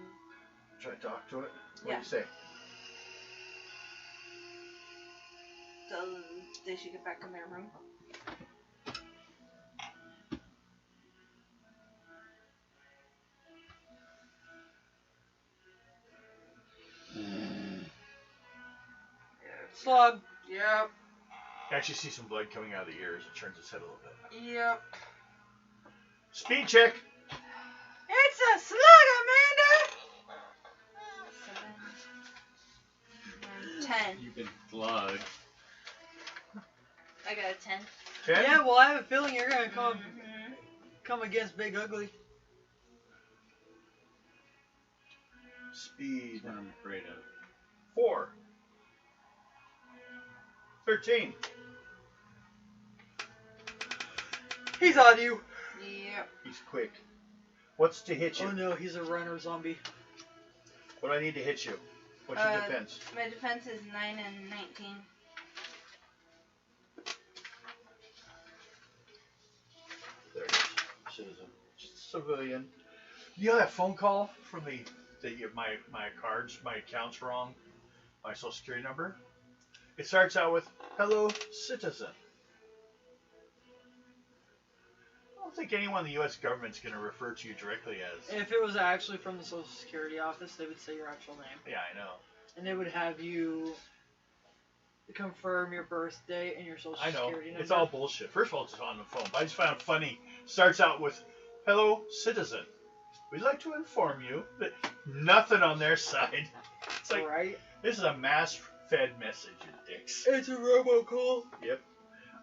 Try to talk to it? What Yeah. do you say? So they should get back in their room. Slug. Yep. You actually see some blood coming out of the ears. It turns its head a little bit. Yep. Speed check! It's a slug, Amanda! 7, 10. You've been slugged. I got a 10. 10? Yeah, well, I have a feeling you're gonna come against Big Ugly. Speed. That's what I'm afraid of. 4. 13. He's on you. Yep. He's quick. What's to hit you? Oh no, he's a runner zombie. What do I need to hit you? What's your defense? My defense is 9 and 19. There it is. Citizen. Just civilian. You know that phone call from my cards, my account's wrong, my social security number? It starts out with, hello, citizen. I don't think anyone in the U.S. government's going to refer to you directly as... If it was actually from the Social Security office, they would say your actual name. Yeah, I know. And they would have you confirm your birthday and your Social Security number. It's all bullshit. First of all, it's on the phone. But I just found it funny. Starts out with, hello, citizen. We'd like to inform you that nothing on their side. It's like, right? This is a mass-fed message, you dicks. It's a robocall. Yep.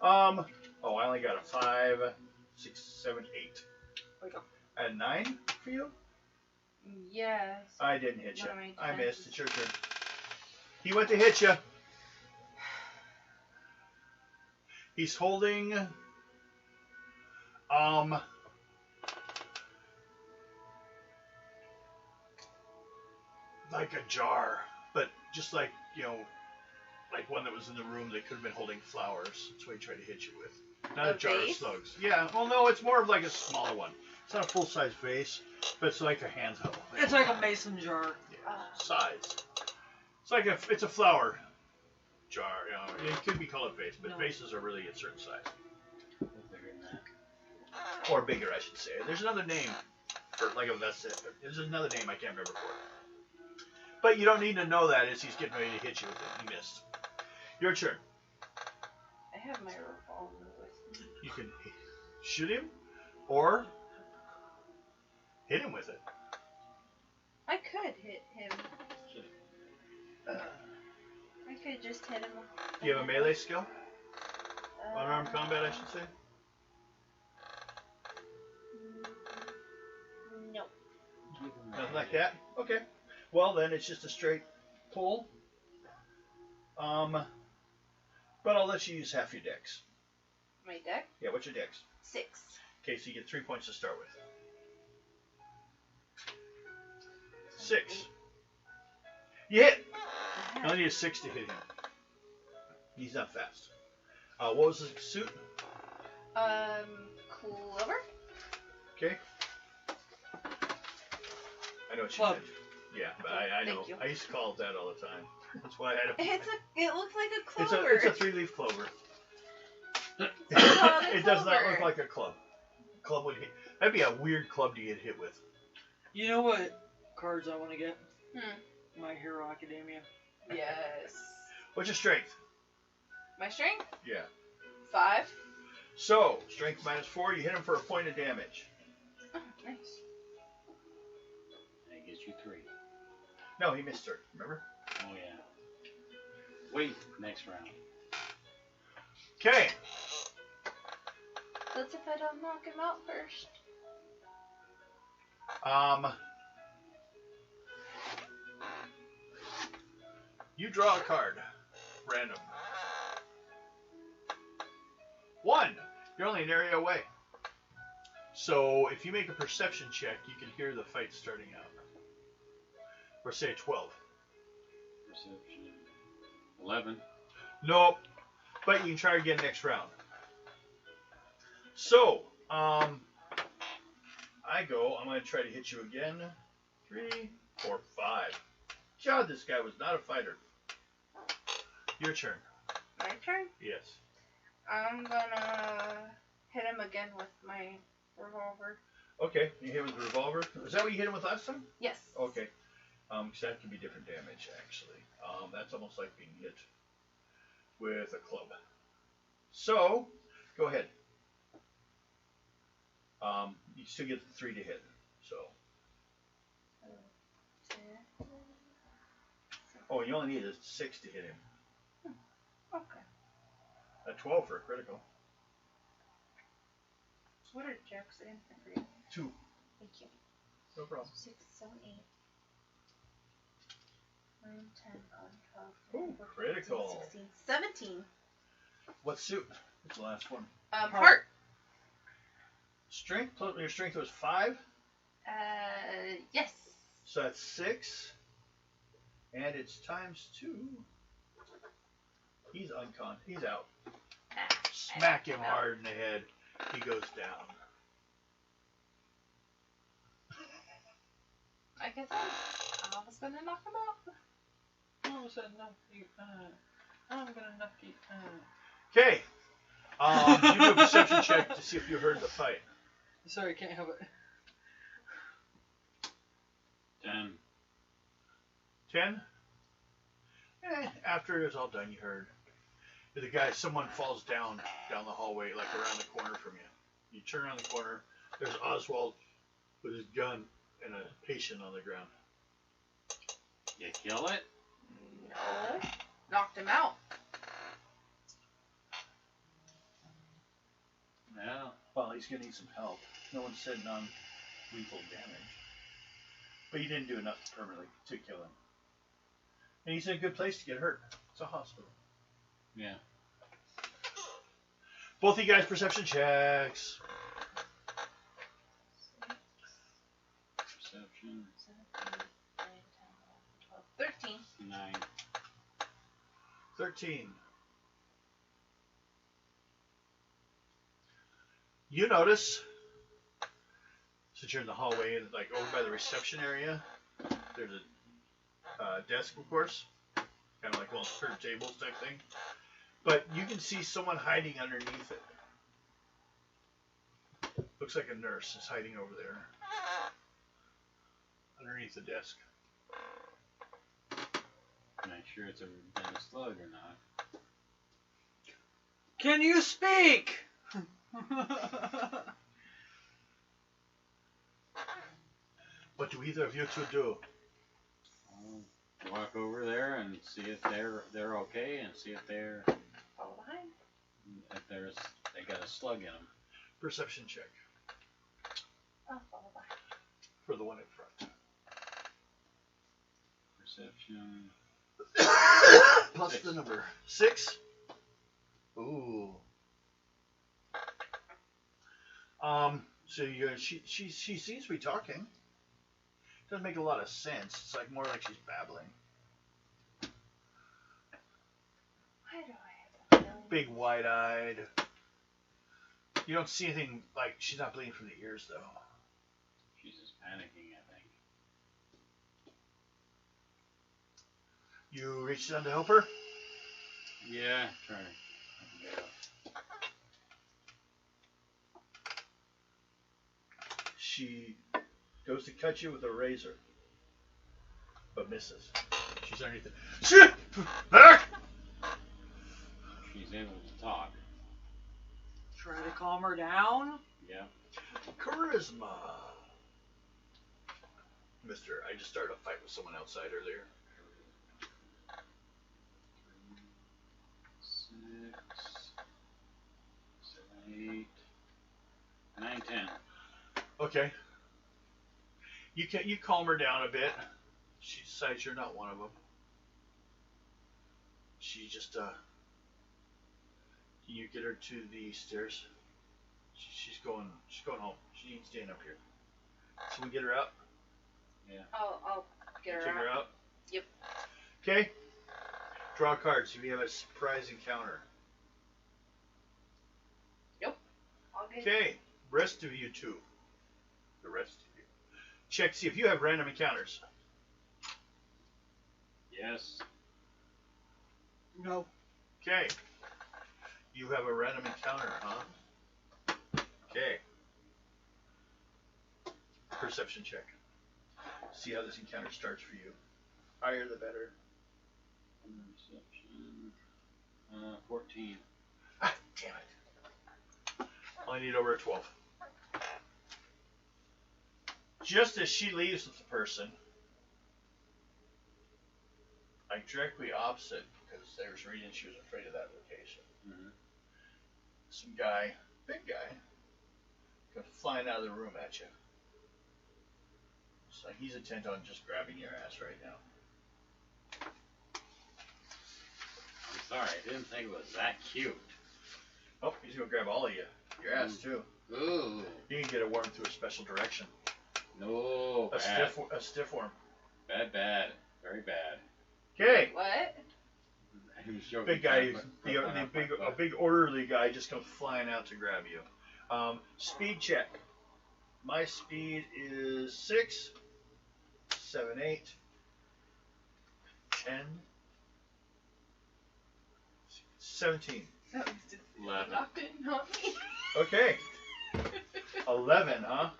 I only got a 5, 6, 7, 8. Like And 9 for you? Yes. I didn't hit you. One of my I defenses. missed. It's your turn. He went to hit you. He's holding like a jar, but just like, like one that was in the room that could have been holding flowers. That's what he tried to hit you with. Not a jar of vase? slugs. Yeah, well, no, it's more of like a smaller one. It's not a full-size vase, but it's like a handheld. it's like a mason jar. Yeah, size. It's like it's a flower jar. It could be called a vase, but vases are really a certain size. Bigger than that. Or bigger, I should say. There's another name for like a vase. There's another name I can't remember for it. But you don't need to know that as he's getting ready to hit you with it. You missed. Your turn. I have my revolver with me. You can shoot him or hit him with it. I could hit him. I could just hit him. Do you have a melee skill? Unarmed combat, I should say. No. Nothing like that? Okay. Well, then it's just a straight pull. But I'll let you use half your dex. My deck? Yeah, what's your dex? 6. Okay, so you get 3 points to start with. 6. You hit! You only need a 6 to hit him. He's not fast. What was the suit? Clover? Okay. I know what you Club. meant. Yeah, but I know. Thank you. I used to call it that all the time. That's why I had a... It looks like a It's clover. a 3-leaf clover. not a It does not clover. look like a club. Club would hit. That'd be a weird club to get hit with. You know what cards I want to get? Hmm. My Hero Academia. Yes. What's your strength? My strength? Yeah. 5. So, strength -4, you hit him for a point of damage. Oh, nice. That gets you 3. No, he missed her, remember? Oh yeah. Wait, next round. Okay. That's if I don't knock him out first. You draw a card. Random. 1. You're only an area away. So, if you make a perception check, you can hear the fight starting out. Or say 12. Perception. 11. Nope. But you can try again next round. So, I go. I'm going to try to hit you again. 3, 4, 5. God, this guy was not a fighter. Your turn. My turn? Yes. I'm gonna hit him again with my revolver. Okay, you hit him with the revolver. Is that what you hit him with last time? Yes. Okay. Because that can be different damage, actually. That's almost like being hit with a club. So, go ahead. You still get the 3 to hit. So. Oh, you only need a 6 to hit him. Okay. A 12 for a critical. What did Jack say? I forget. 2. Thank you. No problem. 6, 7, 8. 9, 10, 11, 12, 13, Ooh, critical. 14, 16, 17. What suit? It's the last one. Heart. Strength. Your strength was 5. Yes. So that's 6. And it's ×2. He's He's out. Smack him hard in the head. He goes down. I guess I was gonna knock him out. I was gonna knock you out. I'm gonna knock you out. Okay. You do a perception check to see if you heard the fight. Sorry, can't help it. 10. 10? After it was all done, you heard someone falls down the hallway, like around the corner from you. You turn around the corner, there's Oswald with his gun and a patient on the ground. You kill it? No. Knocked him out. Yeah. Well, he's going to need some help. No one said non-lethal damage. But you didn't do enough permanently to kill him. And he's in a good place to get hurt. It's a hospital. Yeah. Both of you guys, perception checks. Perception. 13. 9. 13. You notice, since you're in the hallway and like over by the reception area, there's a desk, of course, kind of like one of those curved tables type thing. But you can see someone hiding underneath it. Looks like a nurse is hiding over there, underneath the desk. Not sure it's been a slug or not. Can you speak? What do either of you two do? I'll walk over there and see if they're okay, and see if they're Follow behind. they got a slug in them. Perception check I'll follow behind. for the one in front. Perception. Plus 6. the number 6. Ooh. So she seems to be talking. Doesn't make a lot of sense. It's like more like she's babbling. Why do I have a feeling? Big wide-eyed. You don't see anything like she's not bleeding from the ears though. She's just panicking, I think. You reach down to help her? Yeah, try to get up. She goes to cut you with a razor, but misses. She's underneath it. Shit! Back! She's able to talk. Try to calm her down. Yeah. Charisma. Mister, I just started a fight with someone outside earlier. 6, 7, 8, 9, 10. Okay. You calm her down a bit. She decides you're not one of them. She just can you get her to the stairs? She's going home. She ain't staying up here. So we get her up. Yeah. I'll get her Take her out. out. Yep. Okay. Draw cards. We have a surprise encounter. I'll get Okay. Rest of you two. The rest of you. Check see if you have random encounters. Yes. No. Okay. You have a random encounter, huh? Okay. Perception check. See how this encounter starts for you. Higher the better. Perception. 14. Ah, damn it. I need over a 12. Just as she leaves with the person, like directly opposite, because there was reading she was afraid of that location. Mm-hmm. Some guy, big guy, comes flying out of the room at you. So he's intent on just grabbing your ass right now. I'm sorry, I didn't think it was that cute. Oh, he's gonna grab all of you. Your ass too. Ooh. You can get a worm through a special direction. No, A bad. stiff worm. Bad, bad. Very bad. Okay. What? He was joking. Big guy, but- a big orderly guy just comes flying out to grab you. Speed check. My speed is 6, 7, 8, 10, 17. That was just 11. Doctor, not me. Okay. 11, huh?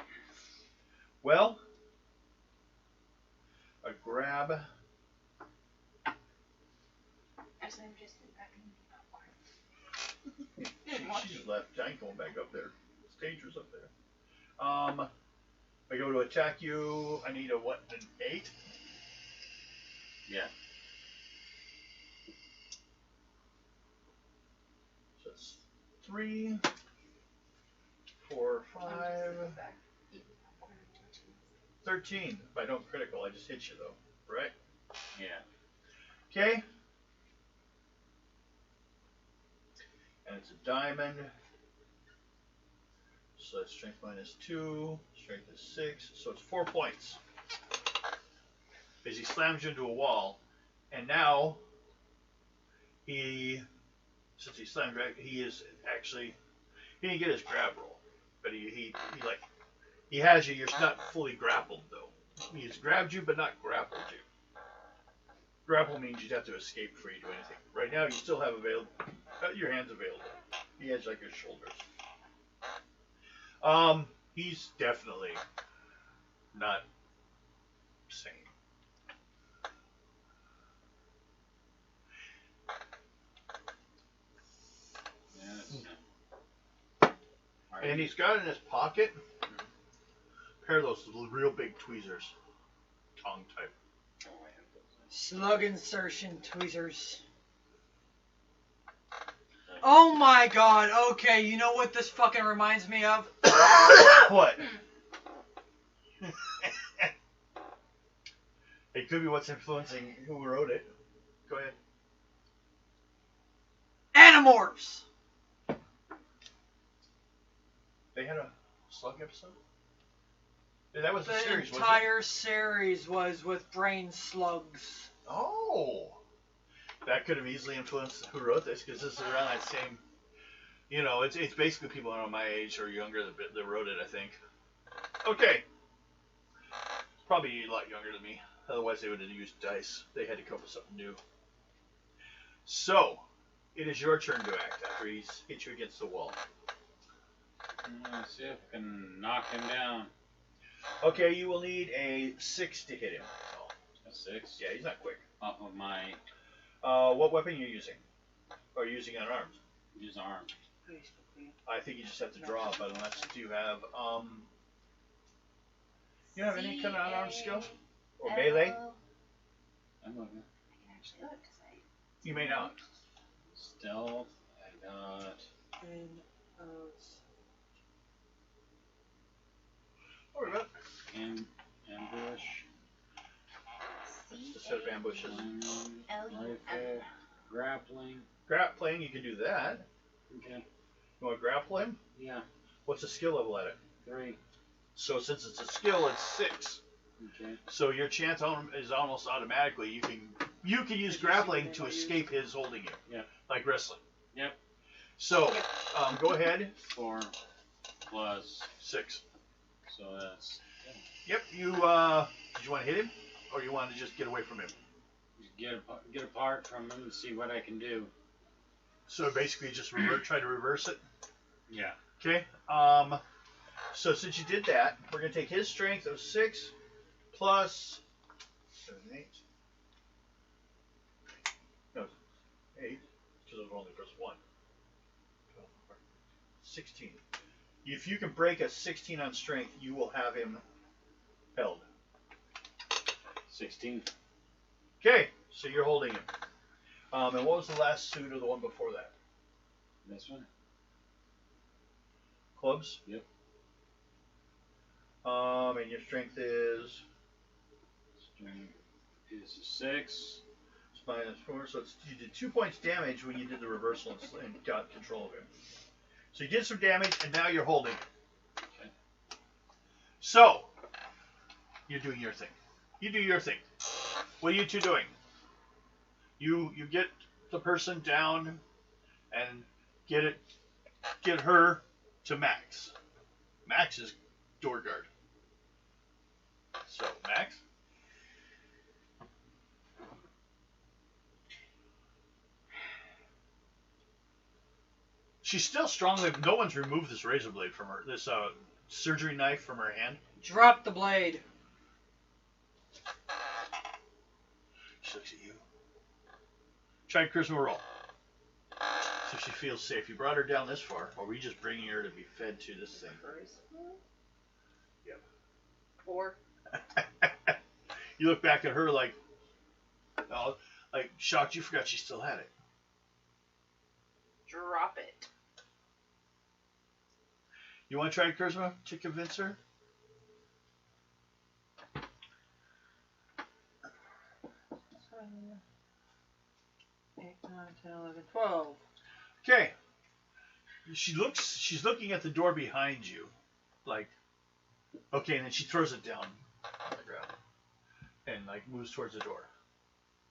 Well, a grab. Actually, I'm just packing popcorn. She just left. I ain't going back up there. It's dangerous up there. I go to attack you. I need a what? An 8? Yeah. So it's 3, 4, 5, 13. If I don't critical, I just hit you though, right? Yeah. Okay. And it's a diamond. So that's strength minus 2. Strength is 6. So it's 4 points. As he slams you into a wall. And now, since he slammed you, he is actually, he didn't get his grab roll. But he has you. You're not fully grappled though. He's grabbed you, but not grappled you. Grapple means you'd have to escape before you do anything. Right now, you still have your hands available. He has like your shoulders. He's definitely not sane. Yeah. And he's got in his pocket a pair of those real big tweezers, tongue type. Slug insertion tweezers. Oh my god, okay, you know what this fucking reminds me of? What? It could be what's influencing who wrote it. Go ahead. Animorphs! They had a Slug episode? Yeah, that was the The series, wasn't it? entire series was with brain slugs. Oh! That could have easily influenced who wrote this, because this is around that same... You know, it's basically people around my age or younger that wrote it, I think. Okay. Probably a lot younger than me. Otherwise, they would have used dice. They had to come up with something new. So, it is your turn to act after he's hit you against the wall. Let's see if I can knock him down. Okay, you will need a 6 to hit him. A 6? Yeah, he's not quick. Off of my What weapon are you using? Or are you using unarmed? his arm. Basically. I think you just have to draw, but unless you have, you have any kind of unarmed skill? Or melee? I'm looking. I can actually look, 'cause I... You may not. Stealth. I got. And, Don't worry about it. Ambush. Just set up ambushes. Rifle. Grappling. Grappling, you can do that. Okay. You want to grapple him? Yeah. What's the skill level at it? 3. So since it's a skill, it's 6. Okay. So your chance on him is almost automatically. You can use grappling to escape his holding you. Yeah. Like wrestling. Yep. So, go ahead. 4 plus. 6. So that's. Yep. Did you want to hit him, or you want to just get away from him? Get apart from him and see what I can do. So basically, just try to reverse it. Yeah. Okay. So since you did that, we're gonna take his strength of 6 plus 7, 8. No, 8 because it was only plus 1. 16. If you can break a 16 on strength, you will have him held. 16. Okay, so you're holding him. And what was the last suit or the one before that? This one? Clubs? Yep. And your strength is Strength is a 6. it's minus 4, so you did 2 points damage when you did the reversal and got control of him. So you did some damage, and now you're holding him. Okay. So, you're doing your thing. You do your thing. What are you two doing? You get the person down and get her to Max. Max is door guard. So Max. She's still strongly. No one's removed this razor blade from her. This surgery knife from her hand. Drop the blade. She looks at you. Try charisma roll. So she feels safe. You brought her down this far, or were you just bringing her to be fed to this thing? Yep. 4. You look back at her like, oh, like shocked. You forgot she still had it. Drop it. You want to try charisma to convince her? Seven, 8, 9, 10, 11, 12. Okay. She's looking at the door behind you, like, okay, and then she throws it down on the ground and like moves towards the door,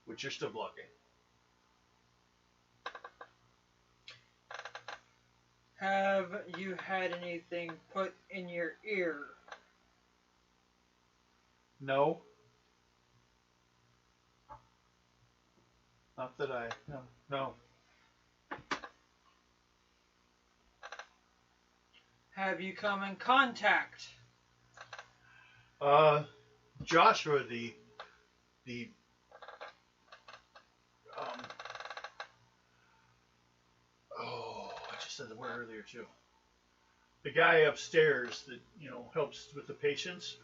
which you're still blocking. Have you had anything put in your ear? No. Not that no. Have you come in contact? Joshua, I just said the word earlier too. The guy upstairs that helps with the patients.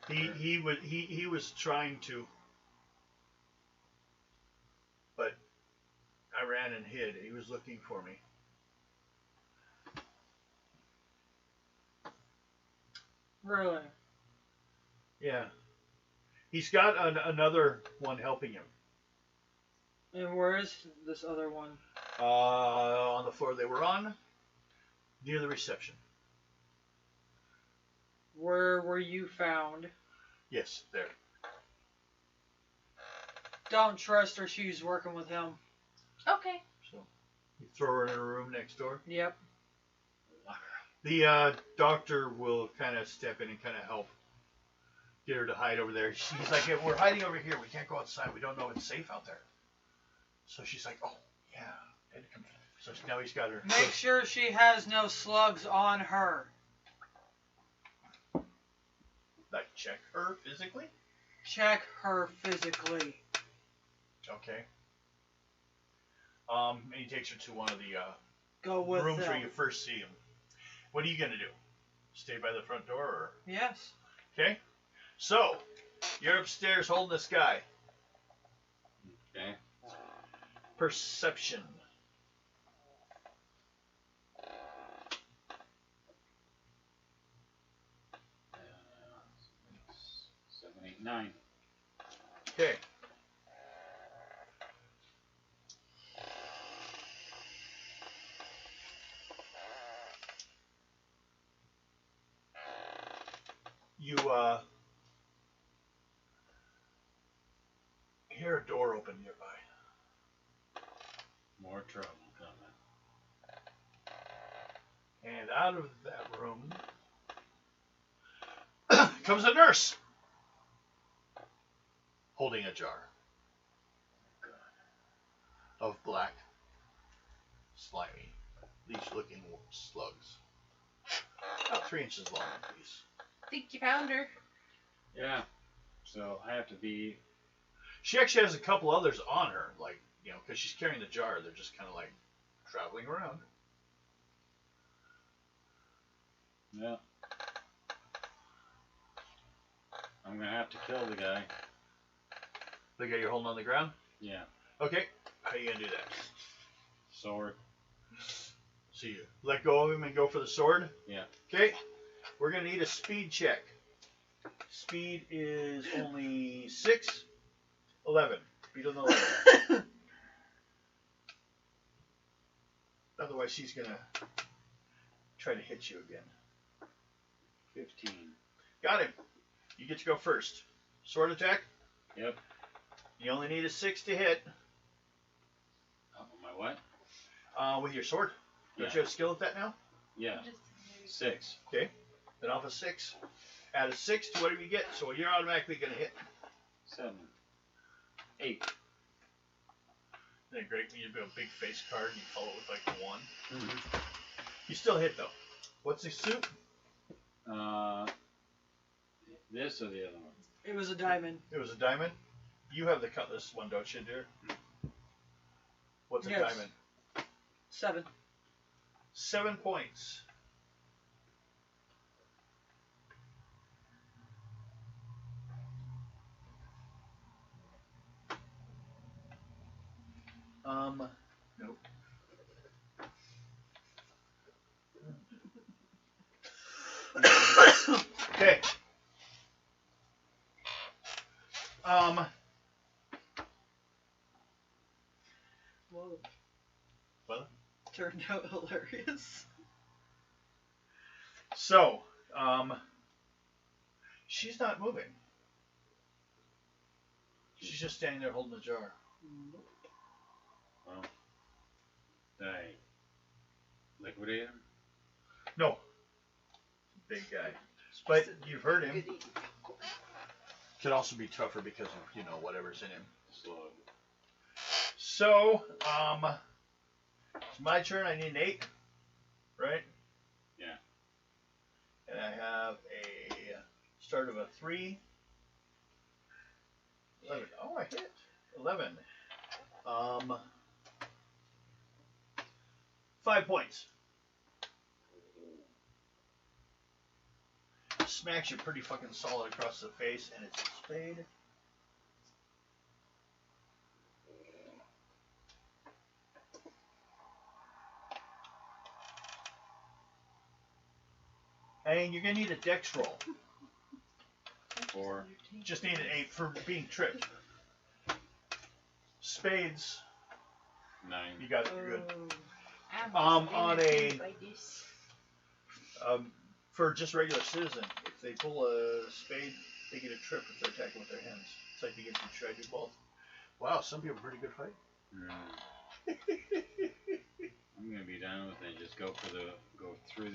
He was trying to, but I ran and hid. He was looking for me. Really? Yeah. He's got another one helping him. And where is this other one? On the floor they were on, near the reception. Where were you found? Yes, there. Don't trust her. She's working with him. Okay. So you throw her in a room next door. Yep. The doctor will kind of step in and kind of help get her to hide over there. She's like, we're hiding over here. We can't go outside. We don't know it's safe out there. So she's like, oh, yeah. So now he's got her. Make sure she has no slugs on her. Like, check her physically? Check her physically. Okay. And he takes her to one of the Go with rooms them. where you first see him. What are you going to do? Stay by the front door? Or? Yes. Okay. So, you're upstairs holding this guy. Okay. Perception. 7, 8, 9. Okay. You hear a door open nearby. More trouble coming. And out of that room comes a nurse holding a jar of black, slimy, leech-looking slugs. About 3 inches long, please. Think you found her. Yeah. So I have to be. She actually has a couple others on her, like, because she's carrying the jar. They're just kind of like traveling around. Yeah. I'm gonna have to kill the guy. The guy you're holding on the ground? Yeah. Okay. How are you gonna do that? Sword. So you let go of him and go for the sword? Yeah. Okay. We're gonna need a speed check. Speed is only 6. 11. Speed on the 11. Otherwise, she's gonna try to hit you again. 15. Got him. You get to go first. Sword attack. Yep. You only need a 6 to hit. With your sword. Don't Yeah. you have skill at that now? Yeah. Just 6. Okay. Then off a 6. Add a 6 to whatever you get, so you're automatically going to hit. 7. 8. Isn't it great when you do a big face card and you follow it with like a 1? Mm-hmm. You still hit though. What's the suit? This or the other one? It was a diamond. It was a diamond. You have the cutlass one, don't you, dear? What's a Yes. diamond? 7. 7 points. Nope. Okay. Whoa. Well. Turned out hilarious. So, she's not moving. She's just standing there holding the jar. Well, did I liquidate him? No. Big guy. But you've heard him. Could also be tougher because of, you know, whatever's in him. Slug. So, it's my turn. I need an 8. Right? Yeah. And I have a start of a 3. 11. Oh, I hit. 11. 5 points. Smacks you pretty fucking solid across the face, and it's a spade. And you're gonna need a dex roll. 4. Just need an 8 for being tripped. Spades, 9. you got it. You're good. I'm On a for just regular citizen, if they pull a spade, they get a trip if they're attacking with their hands. It's like they get to try to do both. Wow, some people are pretty good fight. I'm gonna be done with it. Just go through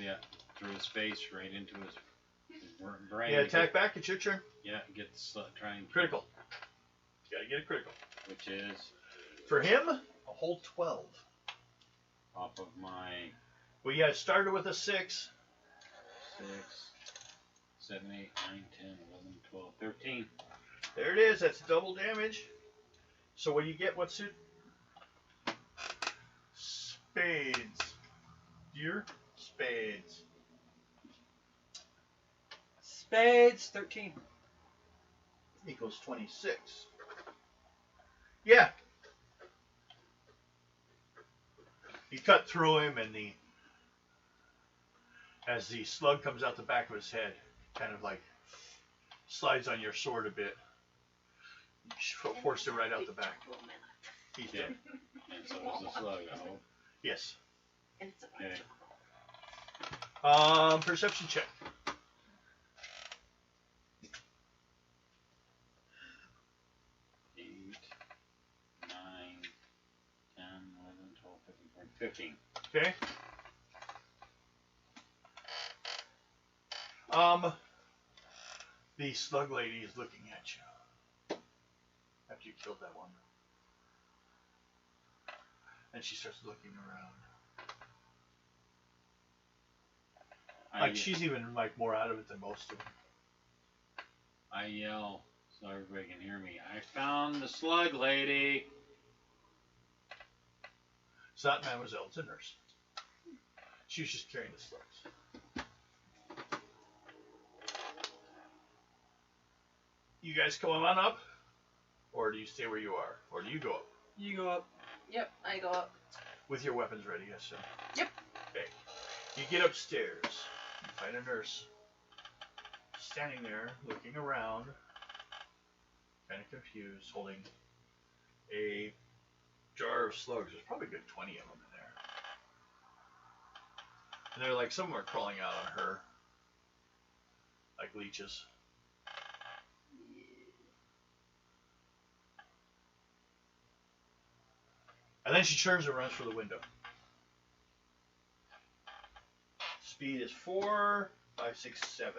his face right into his brain. Yeah, attack back. It's your turn. Yeah, try and Critical. You gotta get a critical. which is For him, a whole 12. off of my Well, yeah, it started with a 6. 6, 7, 8, 9, 10, 11, 12, 13. There it is. That's double damage. So what do you get? What suit? Spades. Dear? Spades. Spades, 13. Equals 26. Yeah. You cut through him, and as the slug comes out the back of his head, kind of like slides on your sword a bit. You forced it right out the back. He's Yeah. dead. And so is the slug, I hope. Yes. Okay. Perception check. Eight, 9, 10, 11, 12, 13, 14, 15. Okay. The slug lady is looking at you after you killed that one, and she starts looking around. Like she's even like more out of it than most of them. I yell so everybody can hear me. I found the slug lady. It's not Mademoiselle, it's a nurse. She was just carrying the slugs. You guys come on up, or do you stay where you are, or do you go up? You go up. Yep, I go up. With your weapons ready, yes, sir. Yep. Okay. You get upstairs. You find a nurse standing there, looking around, kind of confused, holding a jar of slugs. There's probably a good 20 of them in there. And they're like, some are crawling out on her, like leeches. And then she turns and runs for the window. speed is 4, 5, 6, 7.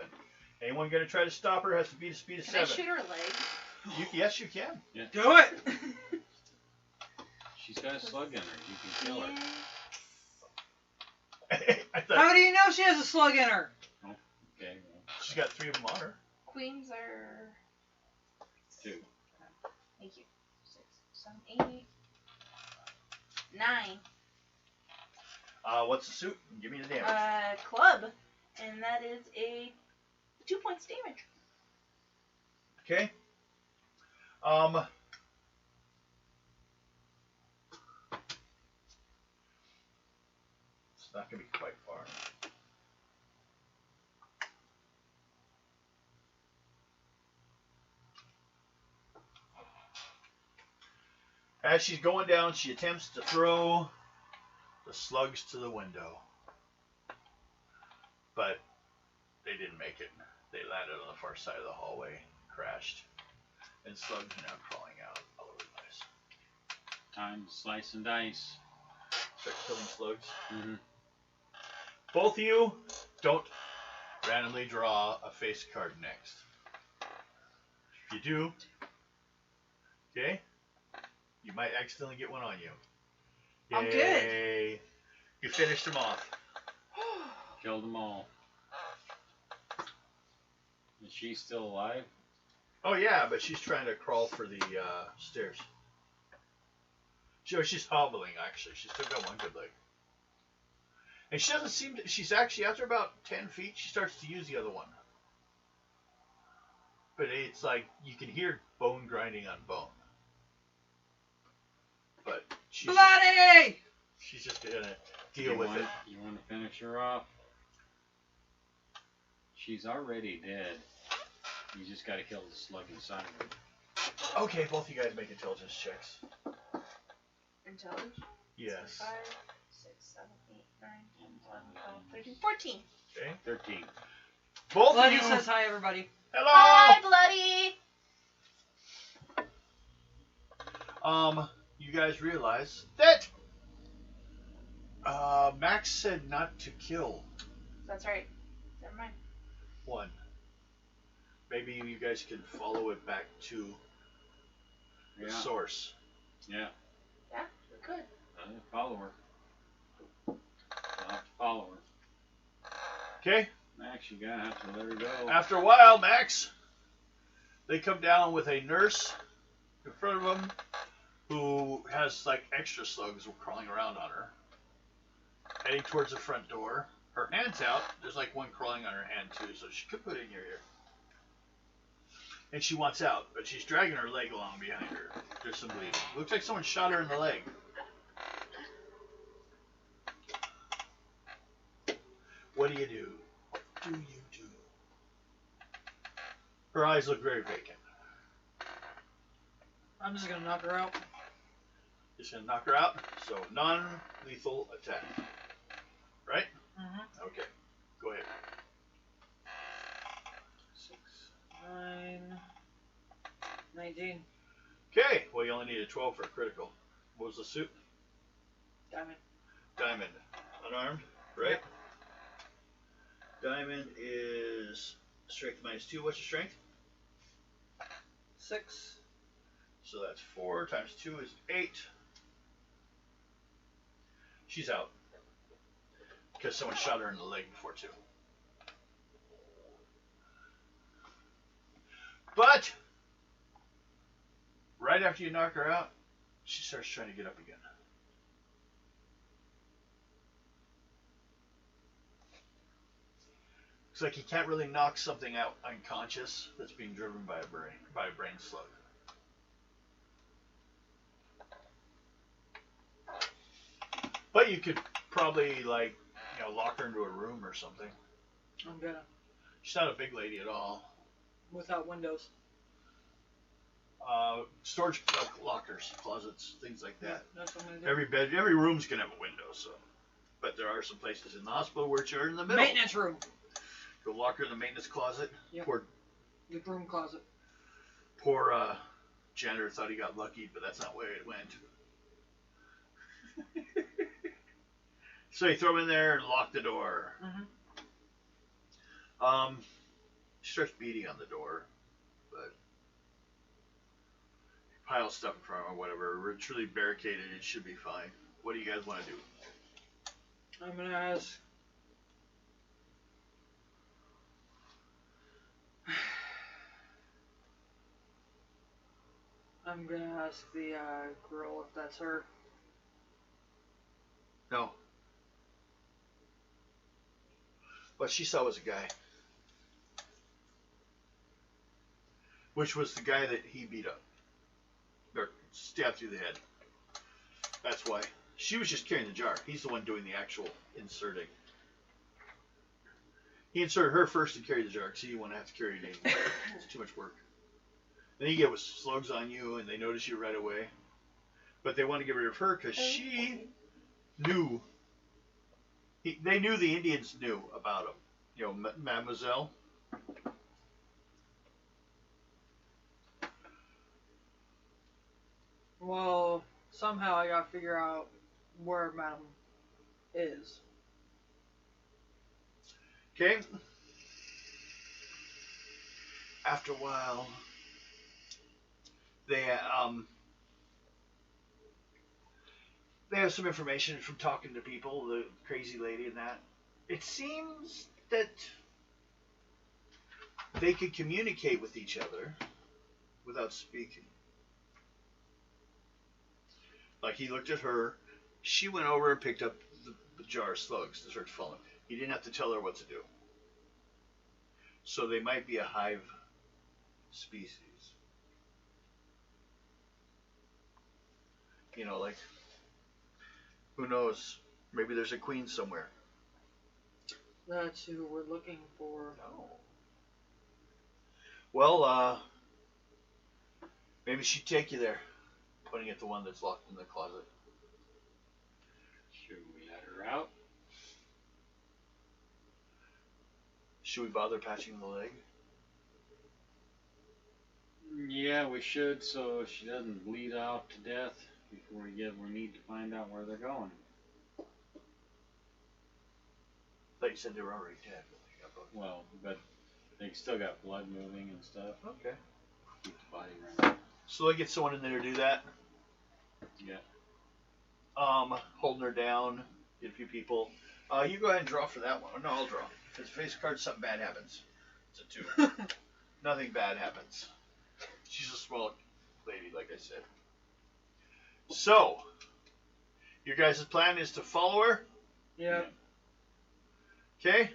Anyone gonna try to stop her has to beat a speed of Can 7. I shoot her leg? Yes, you can. Do it! She's got a slug in her. You can kill her. I thought How do you know she has a slug in her? Okay, well, she's got 3 of them on her. Queens are 2. thank you. 6, 7, 8, 9. What's the suit? Give me the damage. Club, and that is a 2 points damage. Okay. It's not gonna be quite far. As she's going down, she attempts to throw the slugs to the window. But they didn't make it. They landed on the far side of the hallway, crashed, and slugs are now crawling out all over the place. Time to slice and dice. Start killing slugs. Mm-hmm. Both of you don't randomly draw a face card next. If you do, okay, you might accidentally get one on you. I'm good. Yay. You finished them off. Killed them all. Is she still alive? Oh yeah, but she's trying to crawl for the stairs. She's hobbling actually. She's still got one good leg. And she doesn't seem to, she's actually, after about 10 feet, she starts to use the other one. But it's like, you can hear bone grinding on bone. But she's Bloody! she's just gonna deal with it. You want to finish her off? She's already dead. You just got to kill the slug inside of her. Okay, both of you guys make intelligence checks. Intelligence? Yes. 5, 6, 7, 8, 9, 10, 11, 12, 13, 14. Okay. 13. Both Bloody of you. says hi, everybody. Hello. Hi, Bloody! You guys realize that Max said not to kill That's right. Never mind. one. Maybe you guys can follow it back to the Yeah. source. Yeah. Yeah, we could. Follow her. I'll have to follow her. Okay? Max, you gotta have to let her go. After a while, Max, they come down with a nurse in front of them who has like extra slugs crawling around on her. Heading towards the front door. Her hand's out. There's like one crawling on her hand too, so she could put it in your ear. And she wants out, but she's dragging her leg along behind her. There's some bleeding. Looks like someone shot her in the leg. What do you do? What do you do? Her eyes look very vacant. I'm just gonna knock her out. Just gonna knock her out. So non-lethal attack. Right? Mm-hmm. Okay. Go ahead. 6, 9, 19. Okay. Well, you only need a 12 for a critical. What was the suit? Diamond. Diamond. Unarmed, right? Diamond is strength -2. What's your strength? 6. So that's 4 times 2 is 8. She's out. Because someone shot her in the leg before, too. But, right after you knock her out, she starts trying to get up again. Looks like you can't really knock something out unconscious that's being driven by a brain slug. But you could probably, like, lock her into a room or something. I'm gonna. She's not a big lady at all. Without windows. Storage lockers, closets, things like that. That's what I'm gonna do. Every room's gonna have a window, so. But there are some places in the hospital where you're in the middle. Maintenance room. Go lock her in the maintenance closet. Yep. Poor The broom closet. janitor thought he got lucky, but that's not where it went. So you throw him in there and lock the door. Mm-hmm. She starts beating on the door, but pile stuff in front or whatever. We're truly barricaded. It should be fine. What do you guys want to do? I'm gonna ask. I'm gonna ask the girl if that's her. No. What she saw was a guy. Which was the guy that he beat up. Or stabbed through the head. That's why. She was just carrying the jar. He's the one doing the actual inserting. He inserted her first and carried the jar because he didn't want to have to carry it anymore. It's too much work. Then you get with slugs on you and they notice you right away. But they want to get rid of her because she knew. They knew the Indians knew about him. You know, Mademoiselle. Well, somehow I gotta figure out where Madam is. Okay. After a while, they have some information from talking to people, the crazy lady and that. It seems that they could communicate with each other without speaking. Like he looked at her, she went over and picked up the jar of slugs to start following. He didn't have to tell her what to do. So they might be a hive species. You know, like, who knows? Maybe there's a queen somewhere. That's who we're looking for. No. Well, maybe she'd take you there. Pointing at the one that's locked in the closet. Should we let her out? Should we bother patching the leg? Yeah, we should, so she doesn't bleed out to death before we need to find out where they're going. Like you said, they were already dead. Well, but they still got blood moving and stuff. Okay. Keep the body running. So I get someone in there to do that. Yeah. Holding her down. Get a few people. You go ahead and draw for that one. No, I'll draw. If face card, something bad happens. It's a 2. Nothing bad happens. She's a small lady, like I said. So, your guys' plan is to follow her? Yeah. Okay?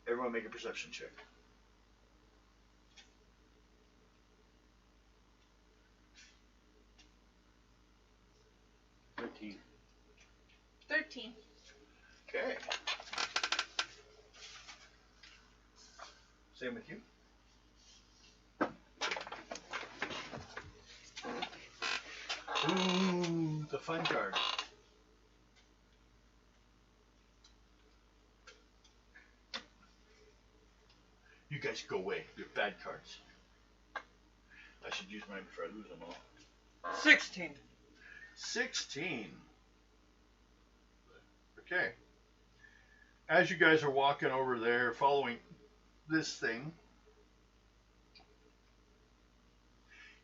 Everyone make a perception check. $13. 13. Okay. Same with you. Ooh, the fun card. You guys go away. You're bad cards. I should use mine before I lose them all. 16. 16. Okay. As you guys are walking over there, following this thing,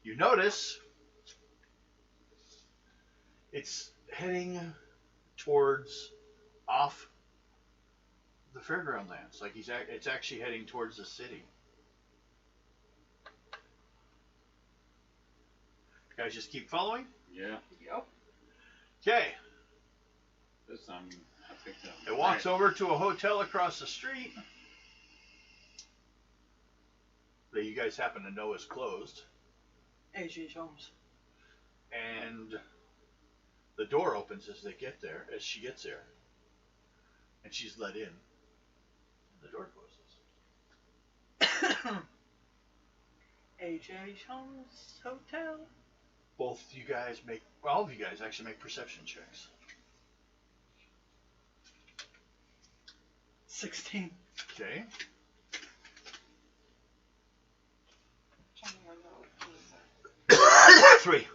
you notice it's heading towards off the fairground lands. Like it's actually heading towards the city. You guys just keep following? Yeah. Yep. Okay. This time I picked up. It walks over to a hotel across the street that you guys happen to know is closed. H.H. Holmes. And the door opens as she gets there. And she's let in. And the door closes. H.H. Holmes Hotel. All of you guys actually make perception checks. 16. Okay. Trying to remember what these are. 3.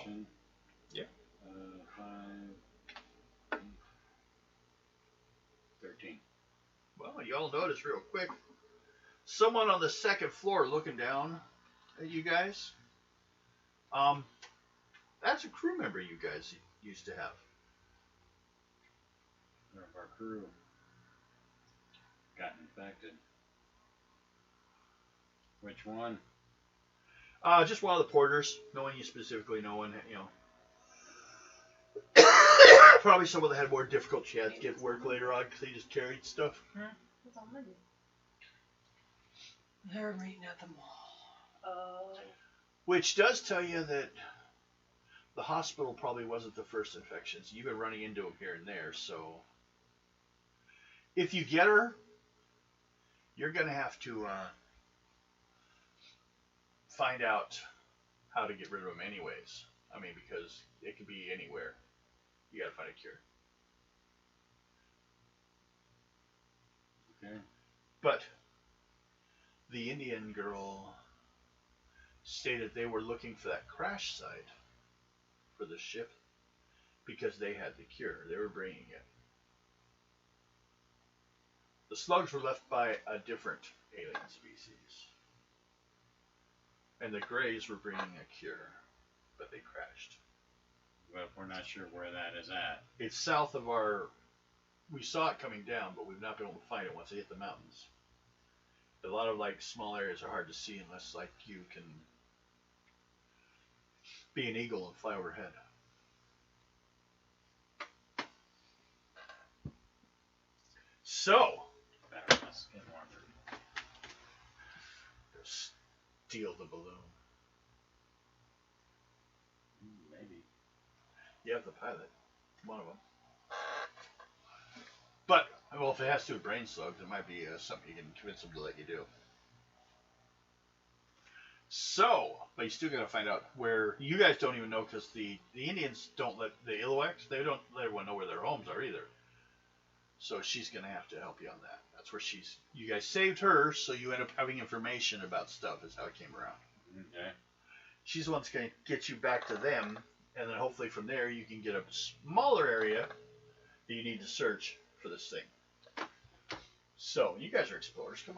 Perception. Yeah. 5, 13. Well, y'all notice real quick. Someone on the second floor looking down at you guys. That's a crew member you guys used to have. One of our crew got infected. Which one? Just one of the porters. Knowing you specifically, no one, probably someone that had more difficult. She had to get work later on because they just carried stuff. What's on my dude? They're meeting at the mall. Oh. Which does tell you that the hospital probably wasn't the first infections. You've been running into them here and there, so if you get her, you're going to have to find out how to get rid of them anyways. I mean, because it could be anywhere. You got to find a cure. Okay. But the Indian girl stated they were looking for that crash site for the ship because they had the cure. They were bringing it. The slugs were left by a different alien species. And the Greys were bringing a cure, but they crashed. But we're not sure where that is at. It's south of our... We saw it coming down, but we've not been able to find it once they hit the mountains. A lot of small areas are hard to see unless you can be an eagle and fly overhead. So, Better not skinwalker. steal the balloon. Maybe. You have the pilot, one of them. But, well, if it has to do with brain slugs, it might be something you can convince them to let you do. So, but you still got to find out where, you guys don't even know because the Indians don't let, the Iloaks, they don't let everyone know where their homes are either. So she's going to have to help you on that. That's where you guys saved her, so you end up having information about stuff is how it came around. Okay. She's the one that's going to get you back to them, and then hopefully from there you can get a smaller area that you need to search for this thing. So, you guys are explorers, come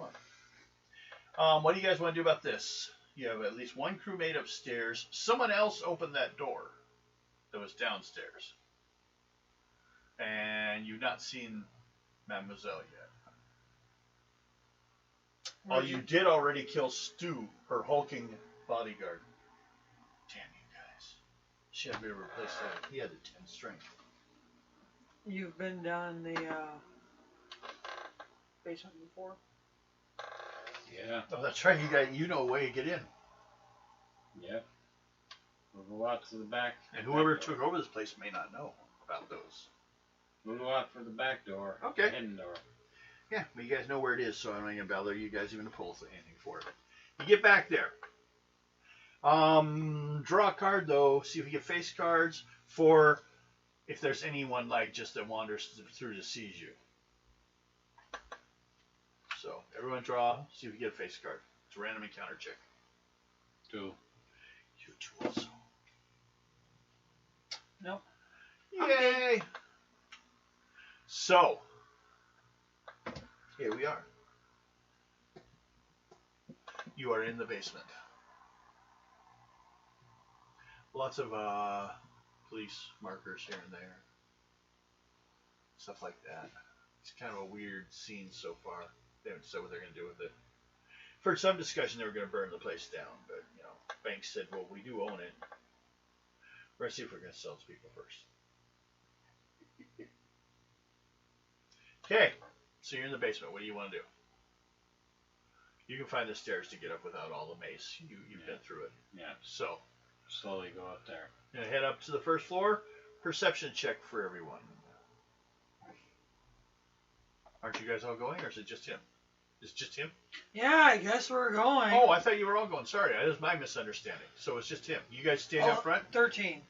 on. What do you guys want to do about this? You have at least one crewmate upstairs. Someone else opened that door that was downstairs. And you've not seen Mademoiselle yet. Oh, you did already kill Stu, her hulking bodyguard. Damn you guys. She had to be replaced. He had a 10 strength. You've been down in the basement before? Yeah. Oh, that's right. You know a way to get in. Yep. We'll go out to the back. And whoever took over this place may not know about those. We'll go out for the back door. Okay. The hidden door. Yeah, well, you guys know where it is, so I'm not going to bother you guys even to pull anything for it. You get back there. Draw a card, though. See if you get face cards for if there's anyone just that wanders through to sees you. So, everyone draw. See if you get a face card. It's a random encounter check. 2. You two also. Nope. Yay! So, here we are. You are in the basement. Lots of police markers here and there. Stuff like that. It's kind of a weird scene so far. They haven't said what they're going to do with it. For some discussion, they were going to burn the place down, but, Banks said, well, we do own it. We're going to see if we're going to sell it to people first. Okay, so you're in the basement. What do you want to do? You can find the stairs to get up without all the mace. You've been through it. Yeah. So, slowly go up there. Gonna head up to the first floor. Perception check for everyone. Aren't you guys all going, or is it just him? Is it just him? Yeah, I guess we're going. Oh, I thought you were all going. Sorry, that was my misunderstanding. So it's just him. You guys stand up front? 13.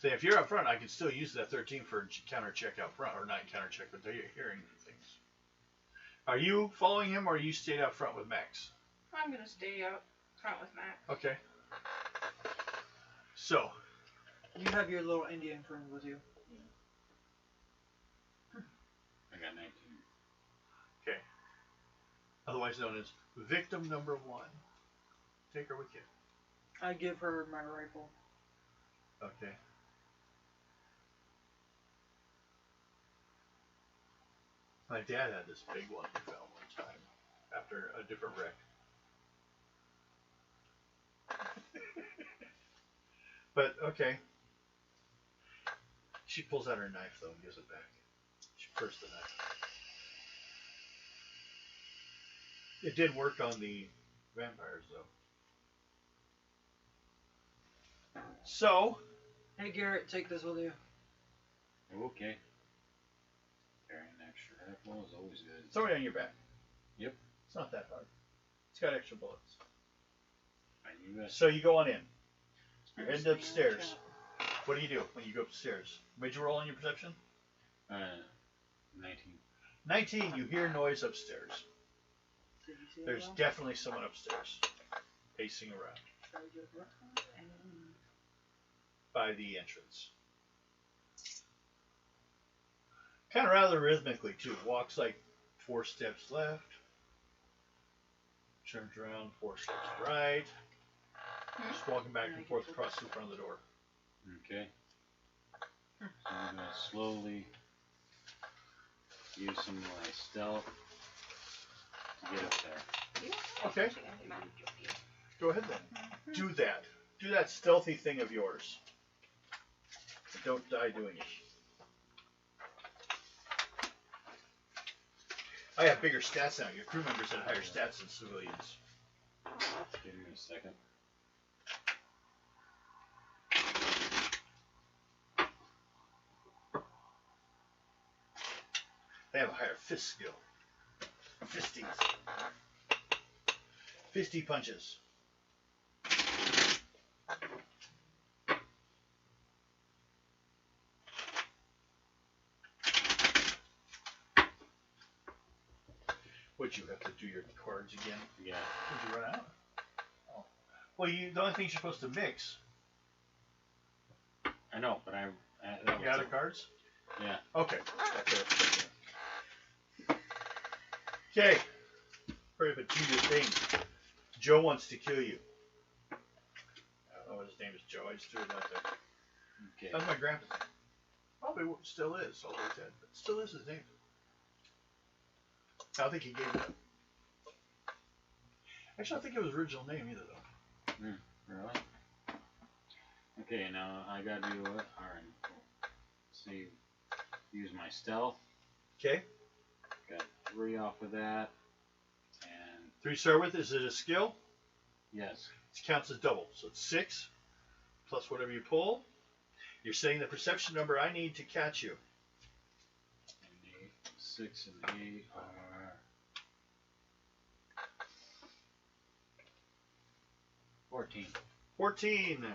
So if you're up front, I can still use that 13 for counter check out front, or not counter check, but hearing things. Are you following him, or are you staying out front with Max? I'm gonna stay out Front with Mac. Okay. So, You have your little Indian friend with you. I got 19. okay. Otherwise known as victim number 1. Take her with you. I give her my rifle. Okay. My dad had this big one he found one time after a different wreck. But, okay. She pulls out her knife, though, and gives it back. She first the knife. It did work on the vampires, though. So, Hey Garrett, take this with you. Okay. Carrying an extra rifle is always good. throw it on your back. Yep. It's not that hard. It's got extra bullets. I knew that. So you go on in. You're heading upstairs. What do you do when you go upstairs? What'd you roll on your perception? 19. 19, you hear noise upstairs. Did you see There's that? definitely someone upstairs. Pacing around by the entrance. Kind of rather rhythmically, too. Walks like 4 steps left. Turns around 4 steps right. Just walking back and forth across the front of the door. Okay. So I'm going to slowly use some of my stealth to get up there. Okay. Go ahead then. Do that. Do that stealthy thing of yours. But don't die doing it. I have bigger stats now. Your crew members have higher stats than civilians. Give me a second. They have a higher fist skill. Fisties. Fisty punches. Would you have to do your cards again? Yeah. Would you run out? Oh. Well, the only things you're supposed to mix. I know, but that You out of cards? Yeah. Okay. That's it. Okay. Hurry up and do your thing. Joe wants to kill you. I don't know what his name is, Joe. I just threw it out there. Okay. That's my grandpa's name. Probably still is, although he's dead, but still is his name. I don't think he gave it up. Actually, I don't think it was his original name either, though. Really? Okay, now I gotta do what? Alright. See, use my stealth. Okay. Got 3 off of that. And 3 to start with. Is it a skill? yes. It counts as double. So it's 6 plus whatever you pull. You're saying the perception number I need to catch you. And 6 and 8 are 14. 14.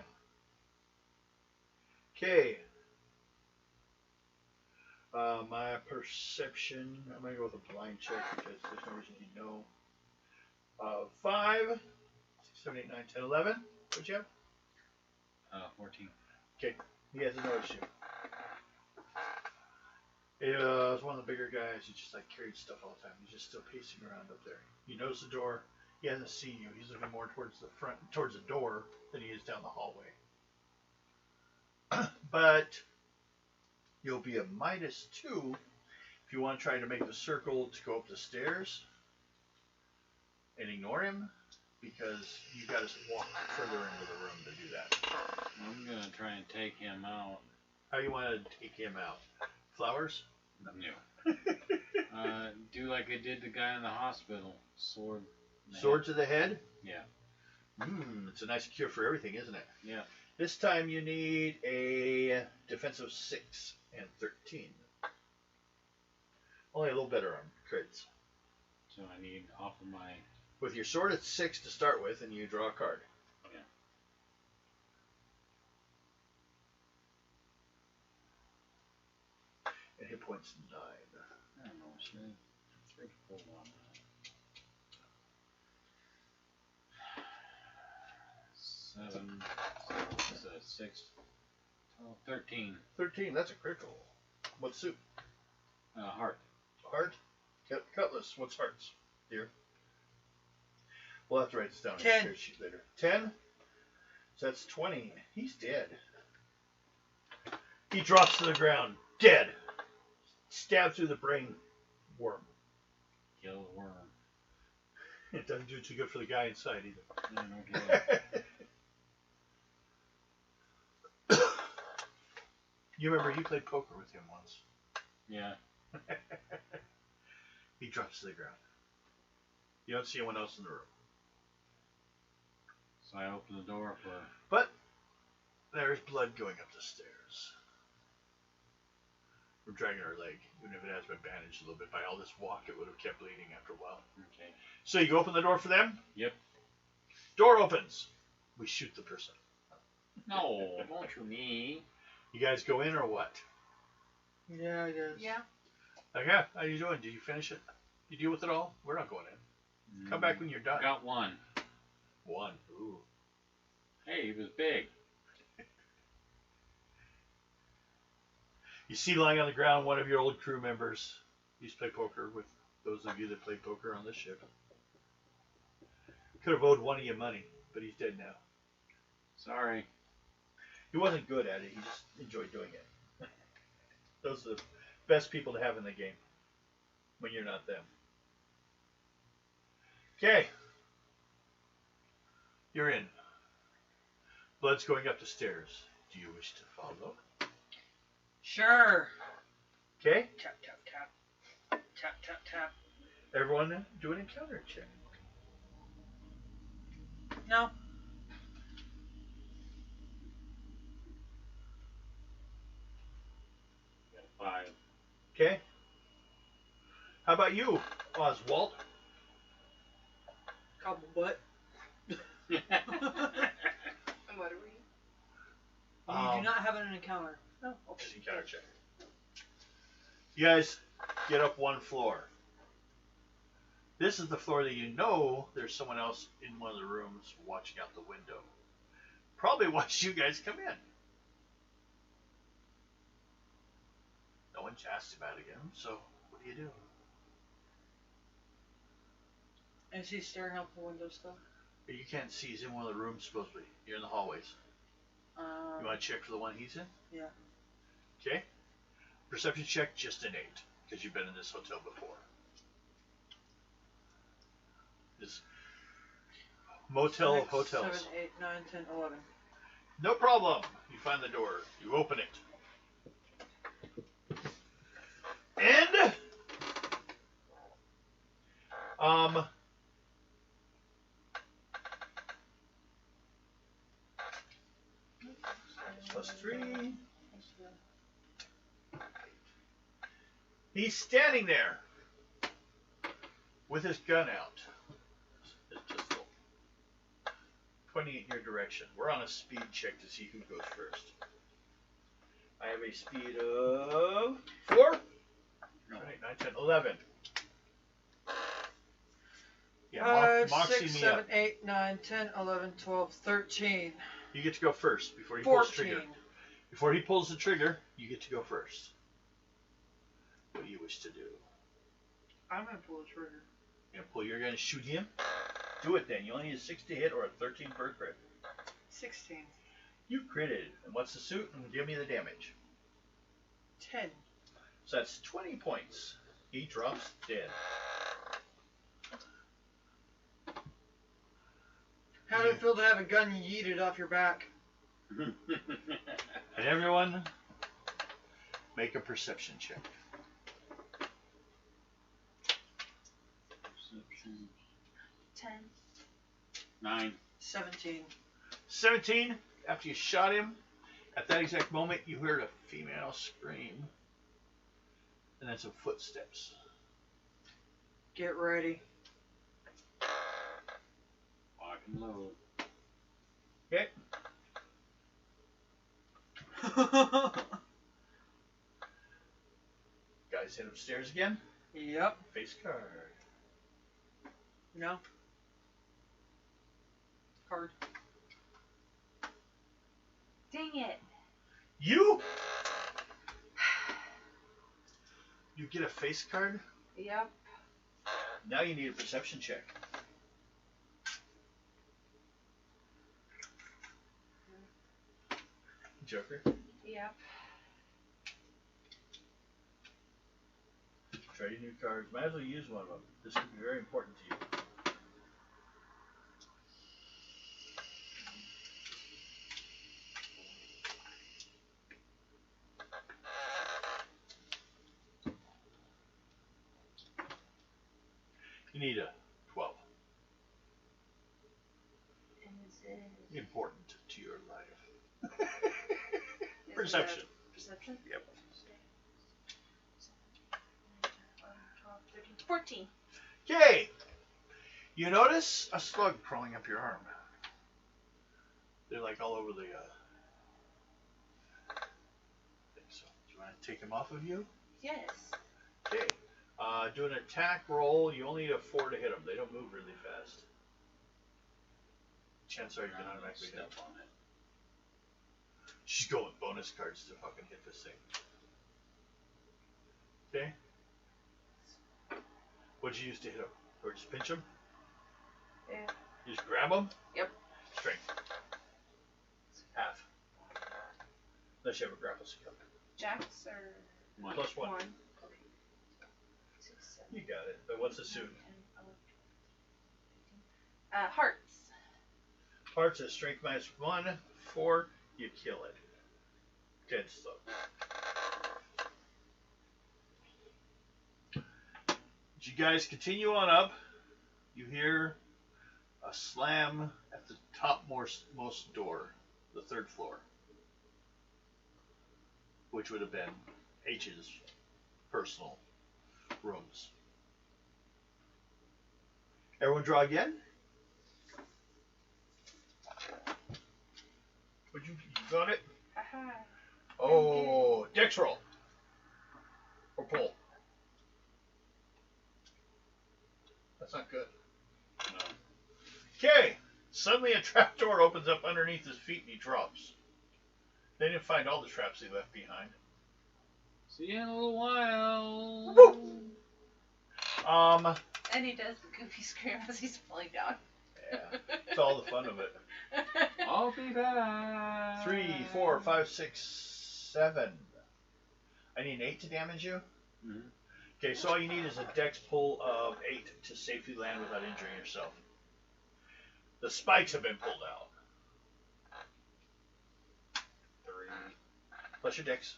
Okay. My perception, I'm going to go with a blind check because there's no reason you know. 5, 6, 7, 8, 9, 10, 11. What'd you have? 14. Okay. He hasn't noticed you. It's one of the bigger guys. He just like carried stuff all the time. He's just still pacing around up there. He knows the door. He hasn't seen you. He's looking more towards the front, towards the door than he is down the hallway. But you'll be a -2 if you want to try to make the circle to go up the stairs and ignore him, because you got to walk further into the room to do that. I'm gonna try and take him out. How you want to take him out? Flowers? No. Do like I did the guy in the hospital. Sword. in the Sword to the head? head. It's a nice cure for everything, isn't it? Yeah. Yeah. This time you need a defensive 6 and 13. Only a little better on crits. So I need off of my. With your sword, it's 6 to start with, and you draw a card. Yeah. And hit points 9. I don't know. Should I pull on that? 6, 12, 13. 13. That's a critical. What suit? Heart. Heart. Cutlass. What's hearts? Here. We'll have to write this down on 10. the character sheet later. 10. So that's 20. He's dead. He drops to the ground. Dead. Stabbed through the brain worm. Kill the worm. It doesn't do too good for the guy inside either. Yeah, no kidding. You remember you played poker with him once. Yeah. He drops to the ground. You don't see anyone else in the room. So I open the door for... But there's blood going up the stairs. We're dragging her leg. Even if it has been bandaged a little bit by all this walk, it would have kept bleeding after a while. Okay. So you go open the door for them? Yep. Door opens. We shoot the person. No, don't shoot me. You guys go in or what? Yeah, I guess. Yeah. Okay, how you doing? Did you finish it? You deal with it all? We're not going in. Come back when you're done. Got one. One. Ooh. Hey, he was big. You see lying on the ground one of your old crew members. He used to play poker with those of you that played poker on this ship. Could have owed one of you money, but he's dead now. Sorry. He wasn't good at it. He just enjoyed doing it. Those are the best people to have in the game when you're not them. Okay. You're in. Blood's going up the stairs. Do you wish to follow? Sure. Okay. Tap, tap, tap. Tap, tap, tap. Everyone do an encounter check. No. Got 5. Okay. How about you, Oswald? Cobble butt. And what are we? You do not have an encounter. No. Okay. Just encounter check. You guys get up one floor. This is the floor that you know there's someone else in one of the rooms watching out the window. Probably watched you guys come in. No one's asked about it again, so what do you do? Is he staring out the window still? You can't see. He's in one of the rooms, supposedly. You're in the hallways. You want to check for the one he's in? Yeah. Okay. Perception check, just an 8, because you've been in this hotel before. This motel of 6, hotels. 7, 8, 9, 10, 11. No problem. You find the door. You open it. And +3. He's standing there with his gun out, his pistol, pointing in your direction. We're on a speed check to see who goes first. I have a speed of 4. No. 8, 9, 10, 11. Yeah, 5, Moxie 6, me 7, up. 8, 9, 10, 11, 12, 13. You get to go first before he pulls the 14. trigger. Before he pulls the trigger, you get to go first. What do you wish to do? I'm going to pull the trigger. You're going to shoot him? Do it then. You only need a 6 to hit or a 13 for a crit. 16. You critted. And what's the suit? And give me the damage. 10. So that's 20 points. He drops dead. How did it feel to have a gun yeeted off your back? And everyone, make a perception check. 10. 9. 17. 17, after you shot him, at that exact moment, you heard a female scream. And then some footsteps. Get ready. Lock and load. Okay. Guys head upstairs again. Yep. Face card. No. Card. Ding. it. You get a face card. Yep. Now you need a perception check. Joker. Yep. Try your new cards. Might as well use one of them. This could be very important to you. You need a 12. And this is Important to your life. Perception. Perception? Yep. 12, 13, 14. Okay. You notice a slug crawling up your arm. They're like all over the thing. So, do you want to take them off of you? Yes. Okay. Do an attack roll. You only need a 4 to hit them. They don't move really fast. Chances are you can automatically hit step on it. She's going bonus cards to fucking hit this thing. Okay. What'd you use to hit them? Or just pinch them? Yeah. You just grab them? Yep. Strength. Half. Unless you have a grapple skill. Jacks or One. Plus 1. Okay. 6, 7, You got it. But what's the suit? 10, 11, 15. Hearts. Hearts is strength minus 1. 4. You kill it. Dead slow. As you guys continue on up, you hear a slam at the topmost door, the 3rd floor, which would have been H's personal rooms. Everyone draw again? Would you got it? Haha. Oh, dex roll. Or pull. That's not good. No. Okay. Suddenly a trapdoor opens up underneath his feet and he drops. They didn't find all the traps he left behind. See you in a little while. Woo! And he does the goofy scream as he's falling down. Yeah. It's all the fun of it. I'll be back. 3, 4, 5, 6, 7. I need an 8 to damage you? Mm-hmm. Okay, so all you need is a dex pull of 8 to safely land without injuring yourself. The spikes have been pulled out. 3. Plus your dex.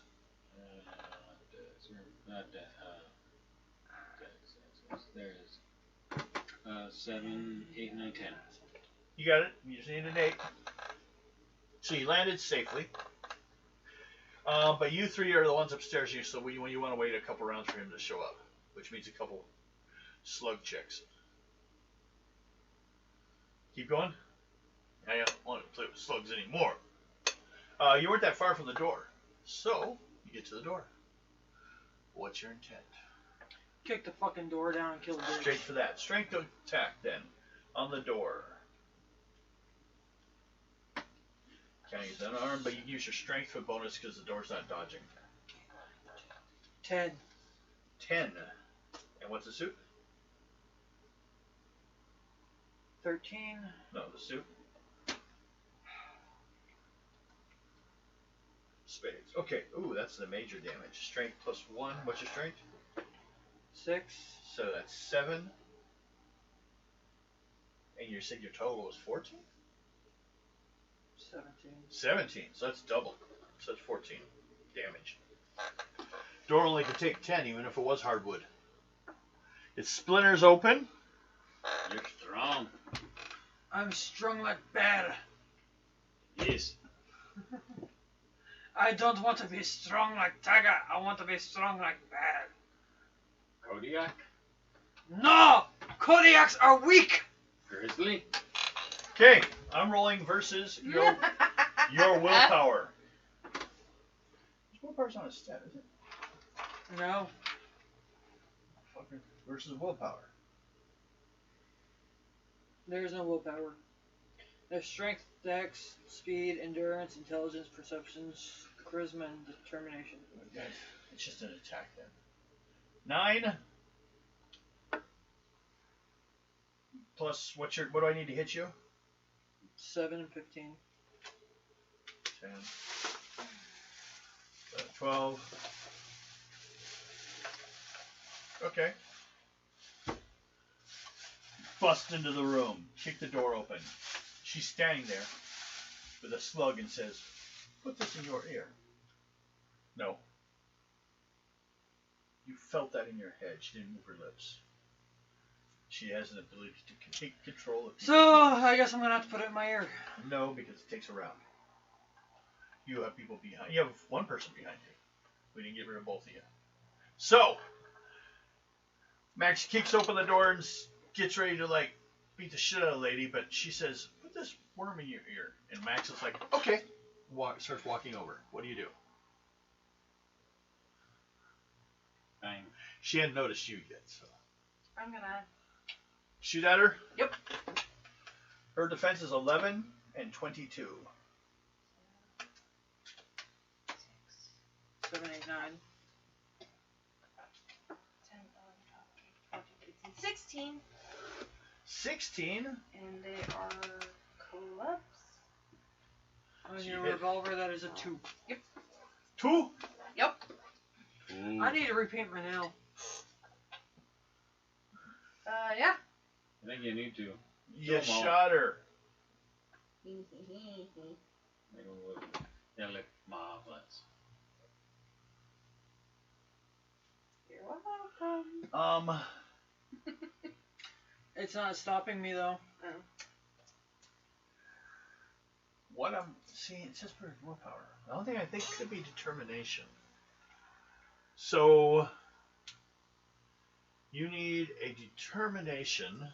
There's 7, 8, 9, 10. You got it. You just need an 8. So you landed safely. But you 3 are the ones upstairs here, so when you want to wait a couple rounds for him to show up, which means a couple slug checks. Keep going. I don't want to play with slugs anymore. You weren't that far from the door, so you get to the door. What's your intent? Kick the fucking door down and kill the bitch. Straight for that. Strength attack then on the door. Can't use unarmed, but you can use your strength for bonus because the door's not dodging. 10. 10. And what's the suit? 13. No, the suit. Spades. Okay. Ooh, that's the major damage. Strength plus 1. What's your strength? 6. So that's 7. And you said your total was 14? 17. 17. So that's double. So that's 14 damage. Door only could take 10 even if it was hardwood. It splinters open. You're strong. I'm strong like bear. Yes. I don't want to be strong like Tiger. I want to be strong like bear. Kodiak. No! Kodiaks are weak! Grizzly. Okay, I'm rolling versus your willpower. Willpower's not a stat, is it? No. Fucker. Versus willpower. There's no willpower. Their strength, dex, speed, endurance, intelligence, perceptions, charisma, and determination. Okay. It's just an attack then. 9. Plus, what do I need to hit you? 7 and 15. 10. 12. Okay. Bust into the room. Kick the door open. She's standing there with a slug and says, "Put this in your ear." No. You felt that in your head. She didn't move her lips. She has an ability to take control of people. So, I guess I'm going to have to put it in my ear. No, because it takes a round. You have people behind. You have one person behind you. We didn't get rid of both of you. So, Max kicks open the door and gets ready to, like, beat the shit out of the lady, but she says, "Put this worm in your ear." And Max is like, "Okay." Starts walking over. What do you do? Bang. She hadn't noticed you yet, so. I'm gonna. Shoot at her? Yep. Her defense is 11 and 22. 7, 8, 9. 10, 11, 12, 13, 14, 15, 16. 16? And they are clubs. On She your hit. revolver, that is a 2. 2? Yep. Ooh. I need to repaint my nail. Yeah. I think you need to. You Come on. shot her. They look marvelous. You're welcome. It's not stopping me, though. What I'm seeing, it says for willpower. The only thing I think could be determination. So, you need a determination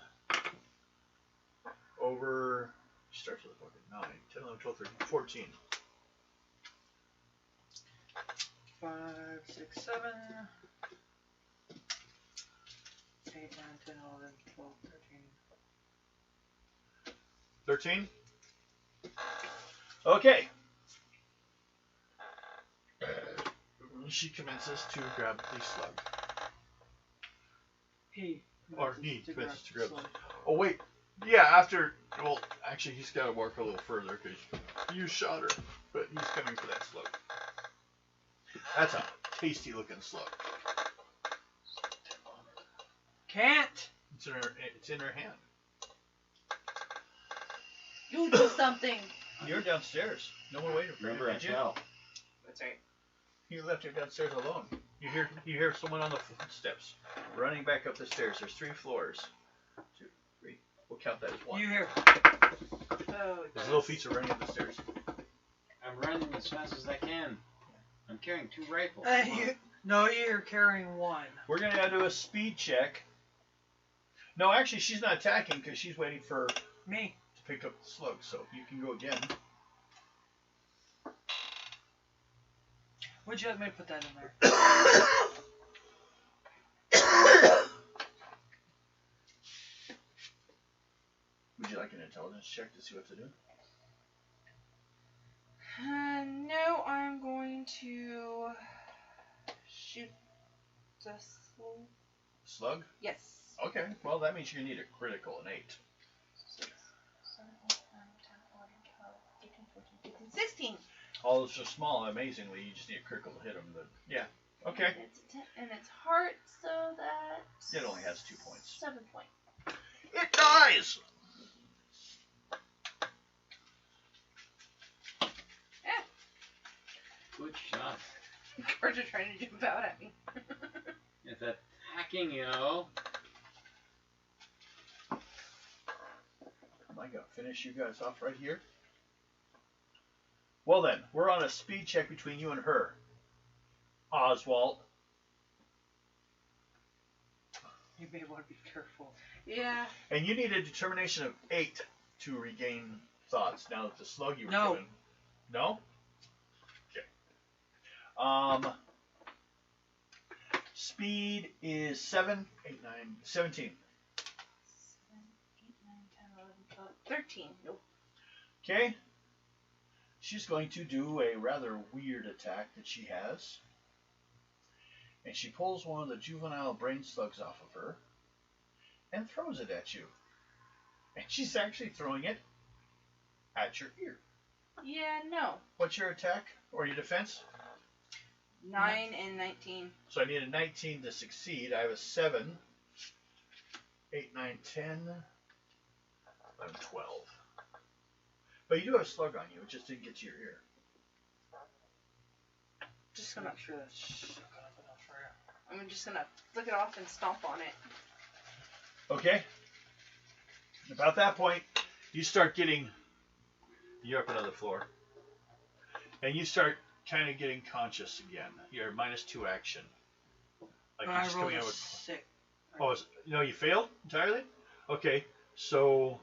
over, starts with a fucking 9, 10, 11, 12, 13, 14. 5, 6, 7. 8, 9, 10, 11, 12, 13. 13? Okay. She commences to grab the slug. He. Or he commences to grab the slug. slug. Oh, wait. Yeah, after. Well, actually, he's got to walk a little further because you shot her. But he's coming for that slug. That's a tasty looking slug. Can't! It's in her hand. You do something. You're downstairs. No one waited for Remember, I you. fell. That's right. You left her downstairs alone. You hear someone on the steps running back up the stairs. There's 3 floors. 2, 3. We'll count that as 1. You here. Oh, His little feet are running up the stairs. I'm running as fast as I can. I'm carrying 2 rifles. No, you're carrying 1. We're going to do a speed check. No, actually, she's not attacking because she's waiting for Me. to pick up the slug. So you can go again. Would you let me put that in there? Would you like an intelligence check to see what to do? No, I'm going to shoot the Slug? Yes. Okay. Well, that means you're going to need a critical, an 8. 6, 7, 8, 9, 10, 11, 12, 13, 14, 15, 16. All those are small. Amazingly, you just need a critical to hit them. But yeah. Okay. And it's, and it's heart, so that. It only has 2 points. 7 points. It dies! Good shot. Cards are trying to jump out at me. It's attacking, you know. Am I going to finish you guys off right here? Well then, we're on a speed check between you and her. Oswald. You may want to be careful. Yeah. And you need a determination of 8 to regain thoughts. Now that the slug you were No. given. No? Okay. Speed is 7, 8, 9, 17. 7, 8, 9, 10, 11, 12, 13. Nope. Okay. She's going to do a rather weird attack that she has. And she pulls one of the juvenile brain slugs off of her and throws it at you. And she's actually throwing it at your ear. Yeah, no. What's your attack or your defense? 9 and 19. So I need a 19 to succeed. I have a 7, 8, 9, 10, 11, 12. But you do have a slug on you. It just didn't get to your ear. Just gonna make sure that's shook up enough for you. I'm just gonna flick it off and stomp on it. Okay. About that point, you start getting... You're up another floor. And you start kind of getting conscious again. You're -2 action. Like you're I just rolled coming a out with... 6. Oh, no, you failed entirely? Okay, so...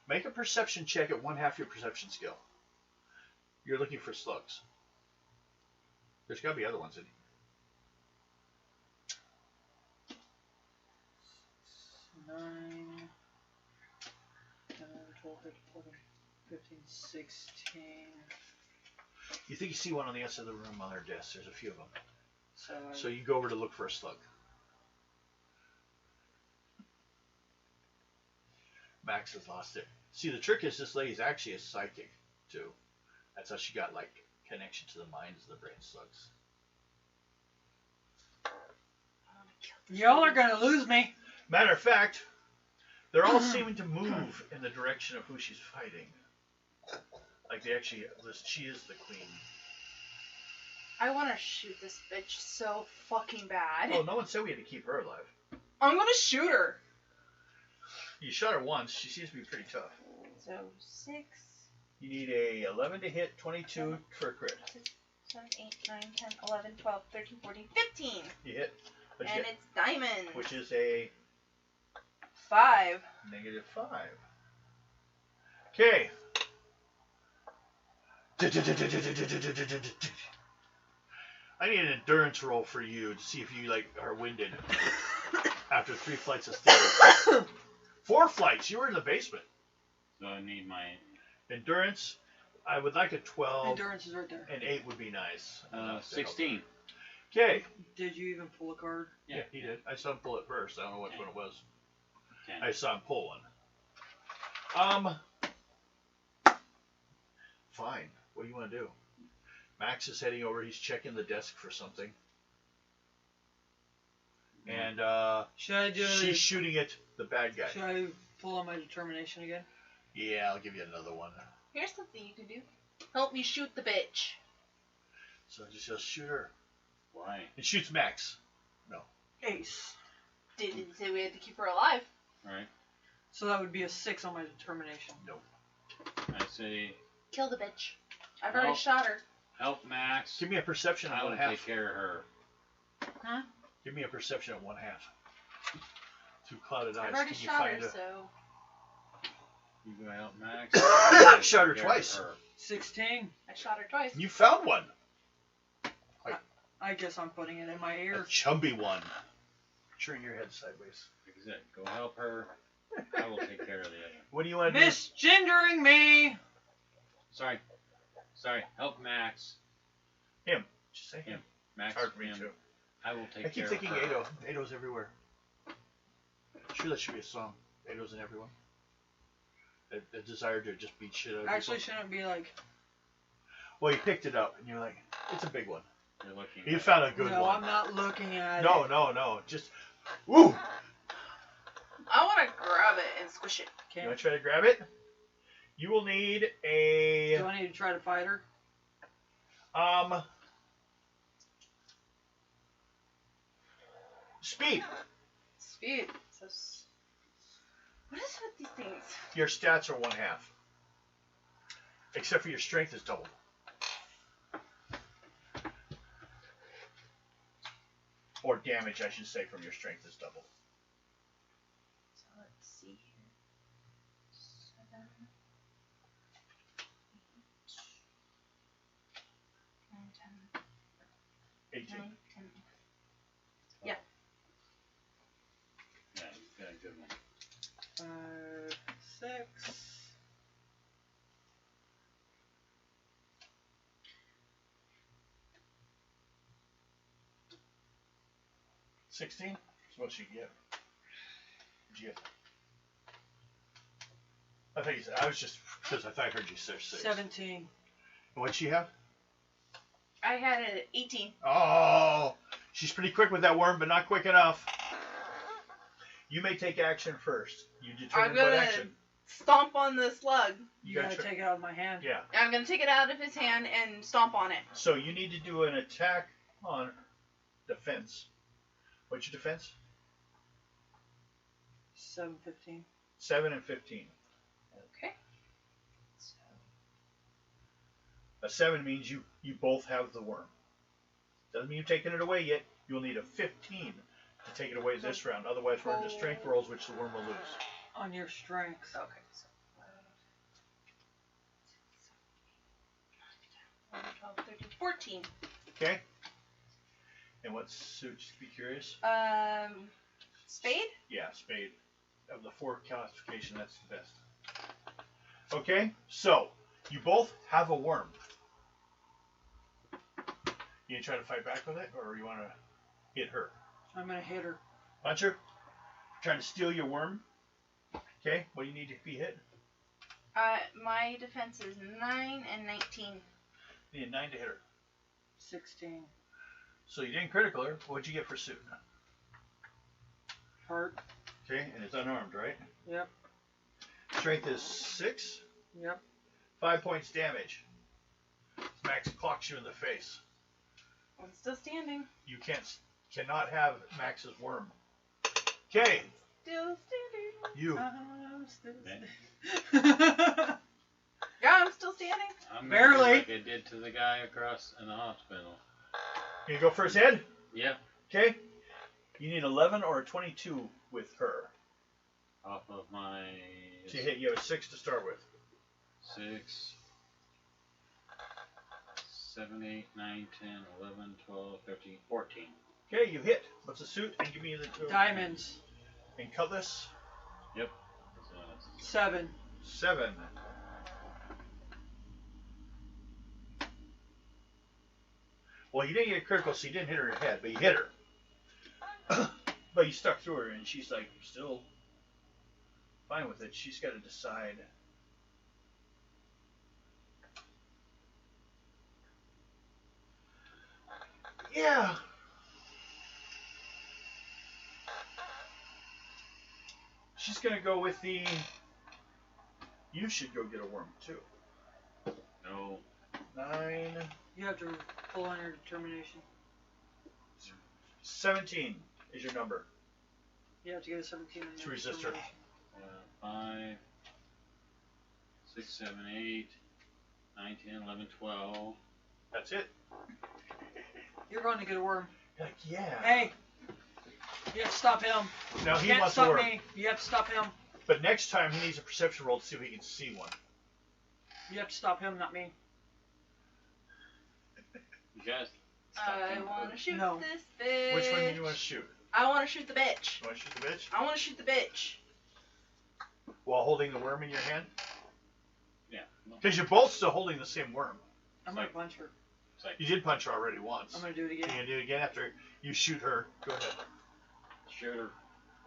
Make a perception check at 1/2 your perception skill. You're looking for slugs. There's got to be other ones in here. 9, 10, 12, 13, 14, 15, 16. You think you see one on the outside of the room on their desk. There's a few of them. So, So you go over to look for a slug. Max has lost it. See, the trick is this lady's actually a psychic, too. That's how she got, like, connection to the minds of the brain slugs. y'all are gonna lose me. Matter of fact, they're all seeming to move in the direction of who she's fighting. Like, they actually, she is the queen. I want to shoot this bitch so fucking bad. Oh, no one said we had to keep her alive. I'm gonna shoot her. You shot her once. She seems to be pretty tough. So 6, You need a 11 to hit, 22 for a crit. 7, 8, 9, 10, 11, 12, 13, 14, 15. You hit. What'd you And get? it's diamond. Which is a 5. -5. Okay. I need an endurance roll for you to see if you like are winded after 3 flights of stairs. 4 flights. You were in the basement. So I need my Endurance. I would like a 12. Endurance is right there. And 8 would be nice. 16. Okay. Did you even pull a card? Yeah, he did. I saw him pull it first. I don't know which one it was. 10. I saw him pull one. Fine. What do you want to do? Max is heading over. He's checking the desk for something. And Should I do? she's shooting at the bad guy. Should I pull on my determination again? Yeah, I'll give you another one. Here's something you can do. Help me shoot the bitch. So just shoot her. Why? It shoots Max. Ace. Didn't say we had to keep her alive. Right. So that would be a 6 on my determination. No. I say, Kill the bitch. I've already Nope. shot her. help Max. Give me a perception I at will 1/2. take care of her. Huh? Give me a perception at 1/2. Through clouded eyes, I've already can you shot find her, a... so. You go help Max. Shot her Take care of twice. her. 16. I shot her twice. You found one. I guess I'm putting it in my A ear. chubby one. Turn your head sideways. Like I said, go help her. I will take care of the other. What do you want to do? Misgendering me! Sorry. Help Max. Just say him. Max. Hard for me him. too. I will take I keep care thinking of her. Ado. Ado's everywhere. Sure, that should be a song. Ado's in everyone. The desire to just beat shit out of Actually, people. shouldn't it be like. Well, you picked it up and you're like, it's a big one. You're looking. You at found a good No, one. I'm not looking at it. No. Just, woo! I want to grab it and squish it. You Okay. want to try to grab it? You will need a Do I need to try to fight her? speed. Speed. So. What is with these things? Your stats are 1/2, except for your strength is doubled. Or damage, I should say, from your strength is doubled. So let's see here. 7, 8, 9, 10, 18. 9, 10. Yeah. Yeah, you got a good one. 16? That's what she get. What'd you get? I think you said, I was just, because I thought I heard you say 6. 17. And what'd she have? I had it at 18. Oh, she's pretty quick with that worm, but not quick enough. You may take action first. You determine I'm what gonna action. stomp on the slug. You gotta take it out of my hand. Yeah. I'm gonna take it out of his hand and stomp on it. So you need to do an attack on defense. What's your defense? 7, 15. 7 and 15. Okay. A 7 means you both have the worm. Doesn't mean you've taken it away yet. You'll need a 15 to take it away this round. Otherwise, we're into strength rolls, which the worm will lose. On your strength. Okay. So 12, 13, 14. Okay. And what suit? Just be curious. Spade? Yeah, spade. Of the 4 classification, that's the best. Okay, so you both have a worm. You gonna try to fight back with it, or you want to hit her? I'm gonna hit her. Punch her? Trying to steal your worm? Okay, what do you need to be hit? My defense is 9 and 19. You need 9 to hit her. 16. So you didn't critical her. What'd you get for suit? Heart. Okay, and it's unarmed, right? Yep. Strength is 6. Yep. 5 points damage. Max clocks you in the face. I'm still standing. You cannot have Max's worm. Okay. Still standing. You. I'm still Yeah, I'm still standing. I'm Barely. gonna do like I did to the guy across in the hospital. You go first head? Yep. Okay. You need 11 or a 22 with her. Off of my To hit, you have a 6 to start with. 6, 7, 8, 9, 10, 11, 12, 13, 14. Okay, you hit. What's the suit? And give me the Diamonds. And cutlass? Yep. So that's 7. 7. Well, you didn't get a critical, so you didn't hit her in the head, but you hit her. But you stuck through her, and she's like still fine with it. She's got to decide. Yeah. She's gonna go with the. You should go get a worm too. no. 9, You have to pull on your determination. 17 is your number. You have to get a 17 on To your resist her. determination. 5, 6, 7, 8, 9, 10, 11, 12. That's it. You're going to get a worm. You're like, yeah. Hey! You have to stop him. Now You he can't wants stop a worm. me. You have to stop him. But next time he needs a perception roll to see if he can see one. You have to stop him, not me. You guys. I want to shoot No. this bitch. Which one do you want to shoot? I want to shoot the bitch. You want to shoot the bitch? I want to shoot the bitch. While holding the worm in your hand? Yeah. Because you're both still holding the same worm. I'm going to punch her. It's like You did punch her already once. I'm going to do it You're again. going to do it again after you shoot her. Go ahead. shoot her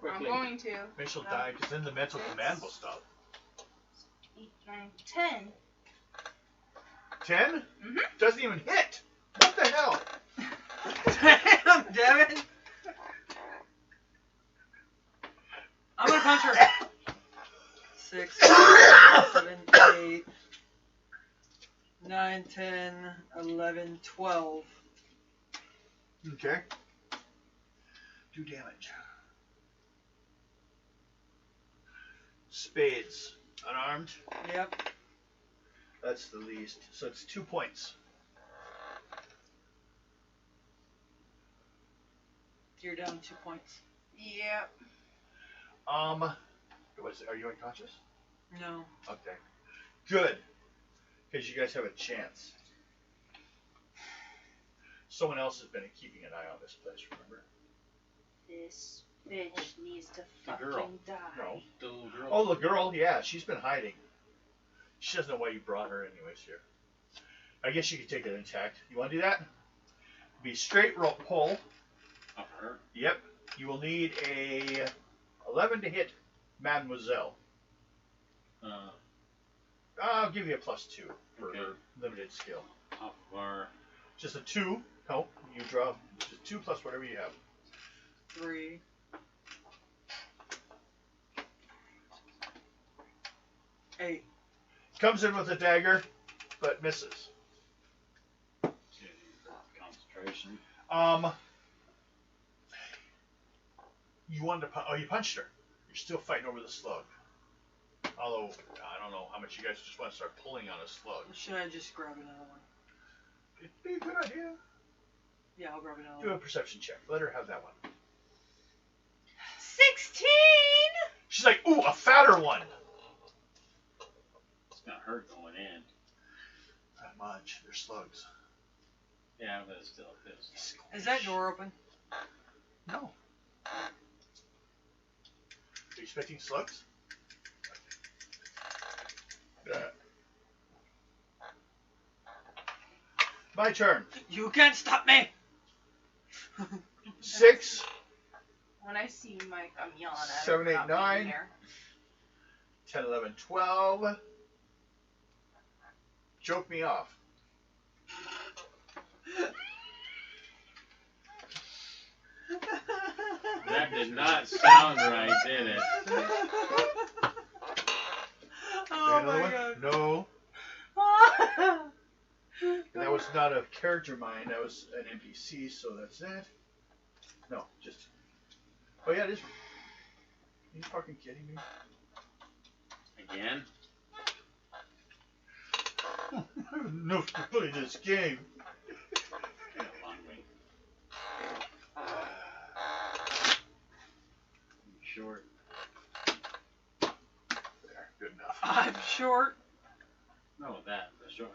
I'm quickly. going to. Maybe she'll die because then the mental command will stop. 8, 9, 10. 10? Mhm. Doesn't even hit. What the hell? Damn, Devin! I'm going to punch her. 6, 7, 8, 9, 10, 11, 12. Okay. Do damage. Spades. Unarmed. Yep. That's the least. So it's 2 points. You're down 2 points. Yep. Are you unconscious? No. Okay. Good. Because you guys have a chance. Someone else has been keeping an eye on this place, remember? This bitch needs to The fucking girl. die. No. The little girl. Oh, the girl, yeah, she's been hiding. She doesn't know why you brought her anyways here. I guess you could take an attack. You want to do that? Be straight roll pull. Up her. Yep. You will need a 11 to hit Mademoiselle. I'll give you a +2 for Okay. her limited skill. Off of our. Just a 2. No, you draw just 2 plus whatever you have. 3. 8. Comes in with a dagger, but misses. Concentration. You wanted to you punched her. You're still fighting over the slug. Although, I don't know how much you guys just want to start pulling on a slug. Should I just grab another one? It'd be a good idea. Yeah, I'll grab another Do a one. perception check. Let her have that one. 16! She's like, ooh, a fatter one. It's gonna hurt going in. Not much. They're slugs. Yeah, but it's still a bit. Is that door open? No. Are you expecting slugs? My turn. You can't stop me! 6. When I see Mike, I'm yelling at him. 7, for 8, not being 9. here. 10, 11, 12. Joke me off. That did not sound right, did it? Oh Another my one? god. No. That was not a character mine. That was an NPC, so that's it. No, just. Oh, yeah, it is. Are you fucking kidding me? Again? I have enough to play this game. Got a long way. Short. There, good enough. I'm short. No, that. The short.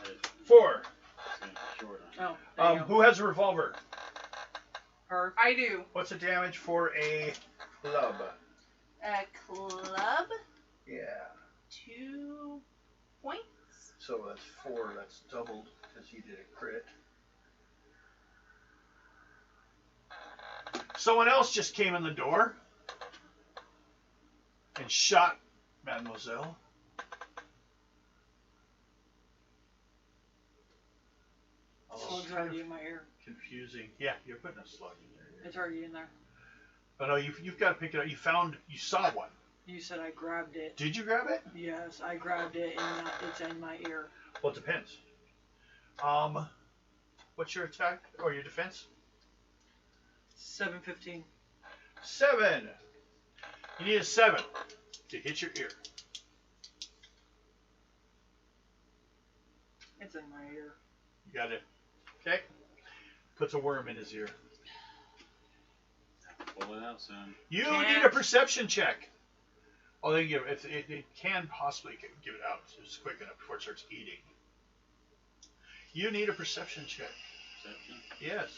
4. Short on. Oh, there you go. Who has a revolver? Her. I do. What's the damage for a club? A club, Yeah. 2 points. So that's 4. That's doubled because he did a crit. Someone else just came in the door and shot Mademoiselle. Slug's already in my ear. Confusing. Yeah, you're putting a slug in there. It's already in there. Oh no, you've got to pick it up. You saw one. You said I grabbed it. Did you grab it? Yes, I grabbed it and it's in my ear. Well, it depends. What's your attack or your defense? 7:15. 7. You need a 7 to hit your ear. It's in my ear. You got it. Okay. Puts a worm in his ear. Pull it out, son. You Can't. need a perception check. Oh, they give it can possibly give it out just quick enough before it starts eating. You need a perception check. Perception. Yes.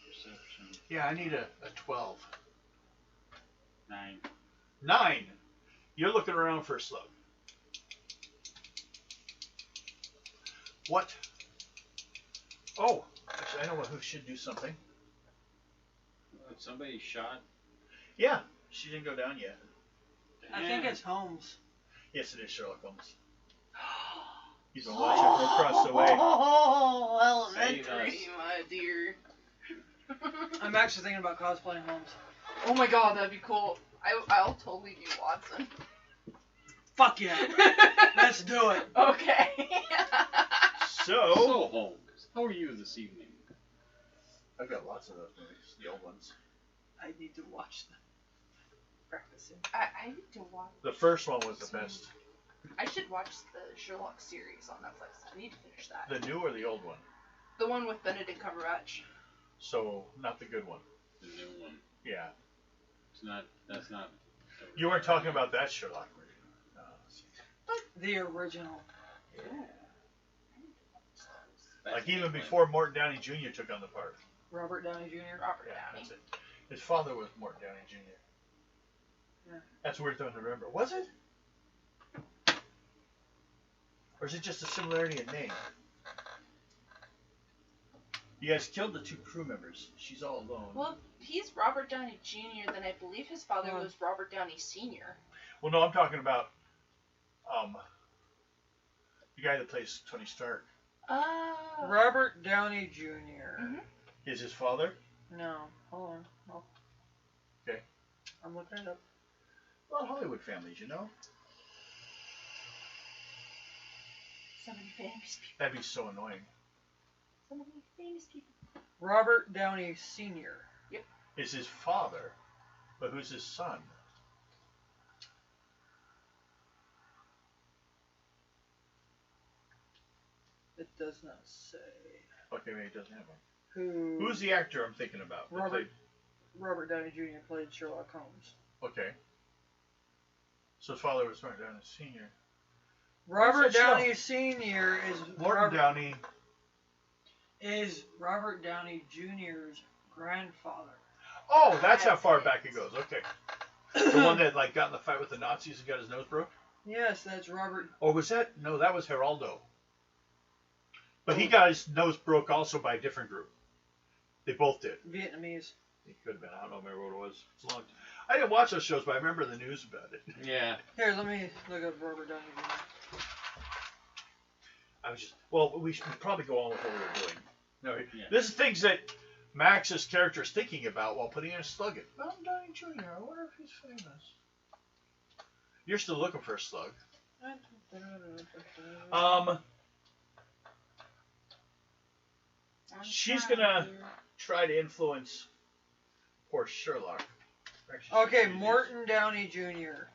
Perception. Yeah, I need a 12. 9. 9. You're looking around for a slug. What? Oh, actually, I know who should do something. Somebody shot. Yeah, she didn't go down yet. I think it's Holmes. Yes, it is Sherlock Holmes. He's been watching her across the way. Oh, Save elementary, us. my dear. I'm actually thinking about cosplaying Holmes. Oh my god, that'd be cool. I'll totally do Watson. Fuck yeah. Let's do it. Okay. So, So, Holmes, how are you this evening? I've got lots of those movies, the old ones. I need to watch them. Practicing. I need to watch. The first one was the best. I should watch the Sherlock series on Netflix. I need to finish that. The new or the old one? The one with Benedict Cumberbatch. So, not the good one. The new one. Yeah. It's not. That's not. You weren't talking about that Sherlock, were you? The original. Yeah. That's Like even the before Morton Downey Jr. took on the part. Robert Downey Jr. Robert Yeah, Downey. that's it. His father was Morton Downey Jr. Yeah. That's a weird thing to remember. Was it? Or is it just a similarity in name? He has killed the 2 crew members. She's all alone. Well, if he's Robert Downey Jr., then I believe his father was Robert Downey Sr. Well, no, I'm talking about the guy that plays Tony Stark. Robert Downey Jr. Mm-hmm. Is his father? No, hold on. Oh. Okay. I'm looking it up. Well, Hollywood families, you know? So many famous people. That'd be so annoying. So many famous people. Robert Downey Sr. Yep. Is his father, but who's his son? It does not say. Okay, maybe it doesn't have one. Who? Who's the actor I'm thinking about? that Robert Downey Jr. played Sherlock Holmes. played- Okay. So his father was Robert Downey Sr. Robert What's that Downey Sr. is Morton Downey. is Robert Downey Jr.'s grandfather. Oh, that's how far back it goes. Okay. The one that like got in the fight with the Nazis and got his nose broke? Yes, that's Robert. Or was that? No, that was Geraldo. But he got his nose broke also by a different group. They both did. Vietnamese. It could have been. I don't remember what it was. It's long. I didn't watch those shows, but I remember the news about it. Yeah. Here, let me look up Robert Downey Jr. I was just. Well, we should probably go on with what we were doing. No, Yeah. this is things that Max's character is thinking about while putting in a slug in. Well, I'm Downey Jr. I wonder if he's famous. You're still looking for a slug. She's gonna try to influence poor Sherlock. Actually, Okay, she's- Morton Downey Jr.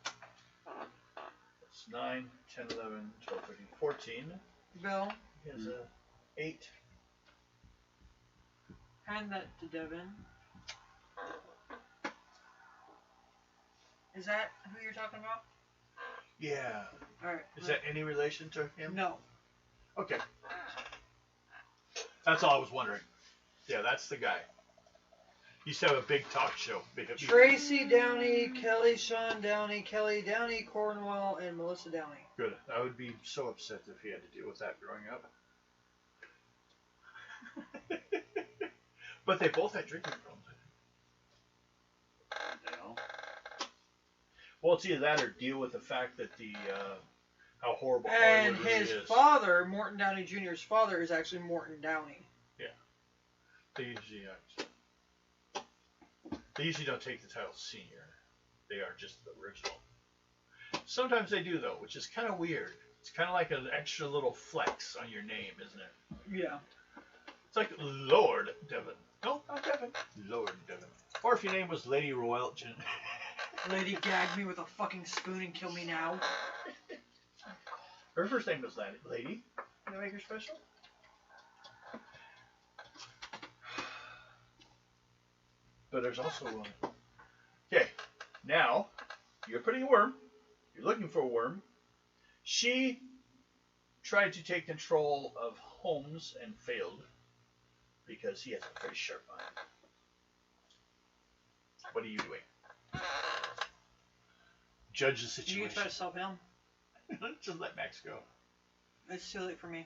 It's 9, 10, 11, 12, 13, 14. Bill, He has a 8. hand that to Devin. Is that who you're talking about? Yeah. Alright. Is that any relation to him? No. Okay. That's all I was wondering. Yeah, that's the guy. He used to have a big talk show. Tracy Downey, Kelly Sean Downey, Kelly Downey, Cornwell, and Melissa Downey. Good. I would be so upset if he had to deal with that growing up. But they both had drinking problems, I think. You know. Well, it's either that or deal with the fact that the how horrible And Hollywood really his is. father, Morton Downey Jr.'s father, is actually Morton Downey. They usually don't take the title senior. They are just the original. Sometimes they do though, which is kind of weird. It's kind of like an extra little flex on your name, isn't it? Yeah. It's like Lord Devon. No, not Devon. Lord Devon. Or if your name was Lady Royal. Lady gagged me with a fucking spoon and kill me now. Her first name was Lady. Did I make her special? But there's also one. Okay, now you're putting a worm. You're looking for a worm. She tried to take control of Holmes and failed because he has a very sharp mind. What are you doing? Judge the You situation. can try to stop him. Just let Max go. It's too late for me.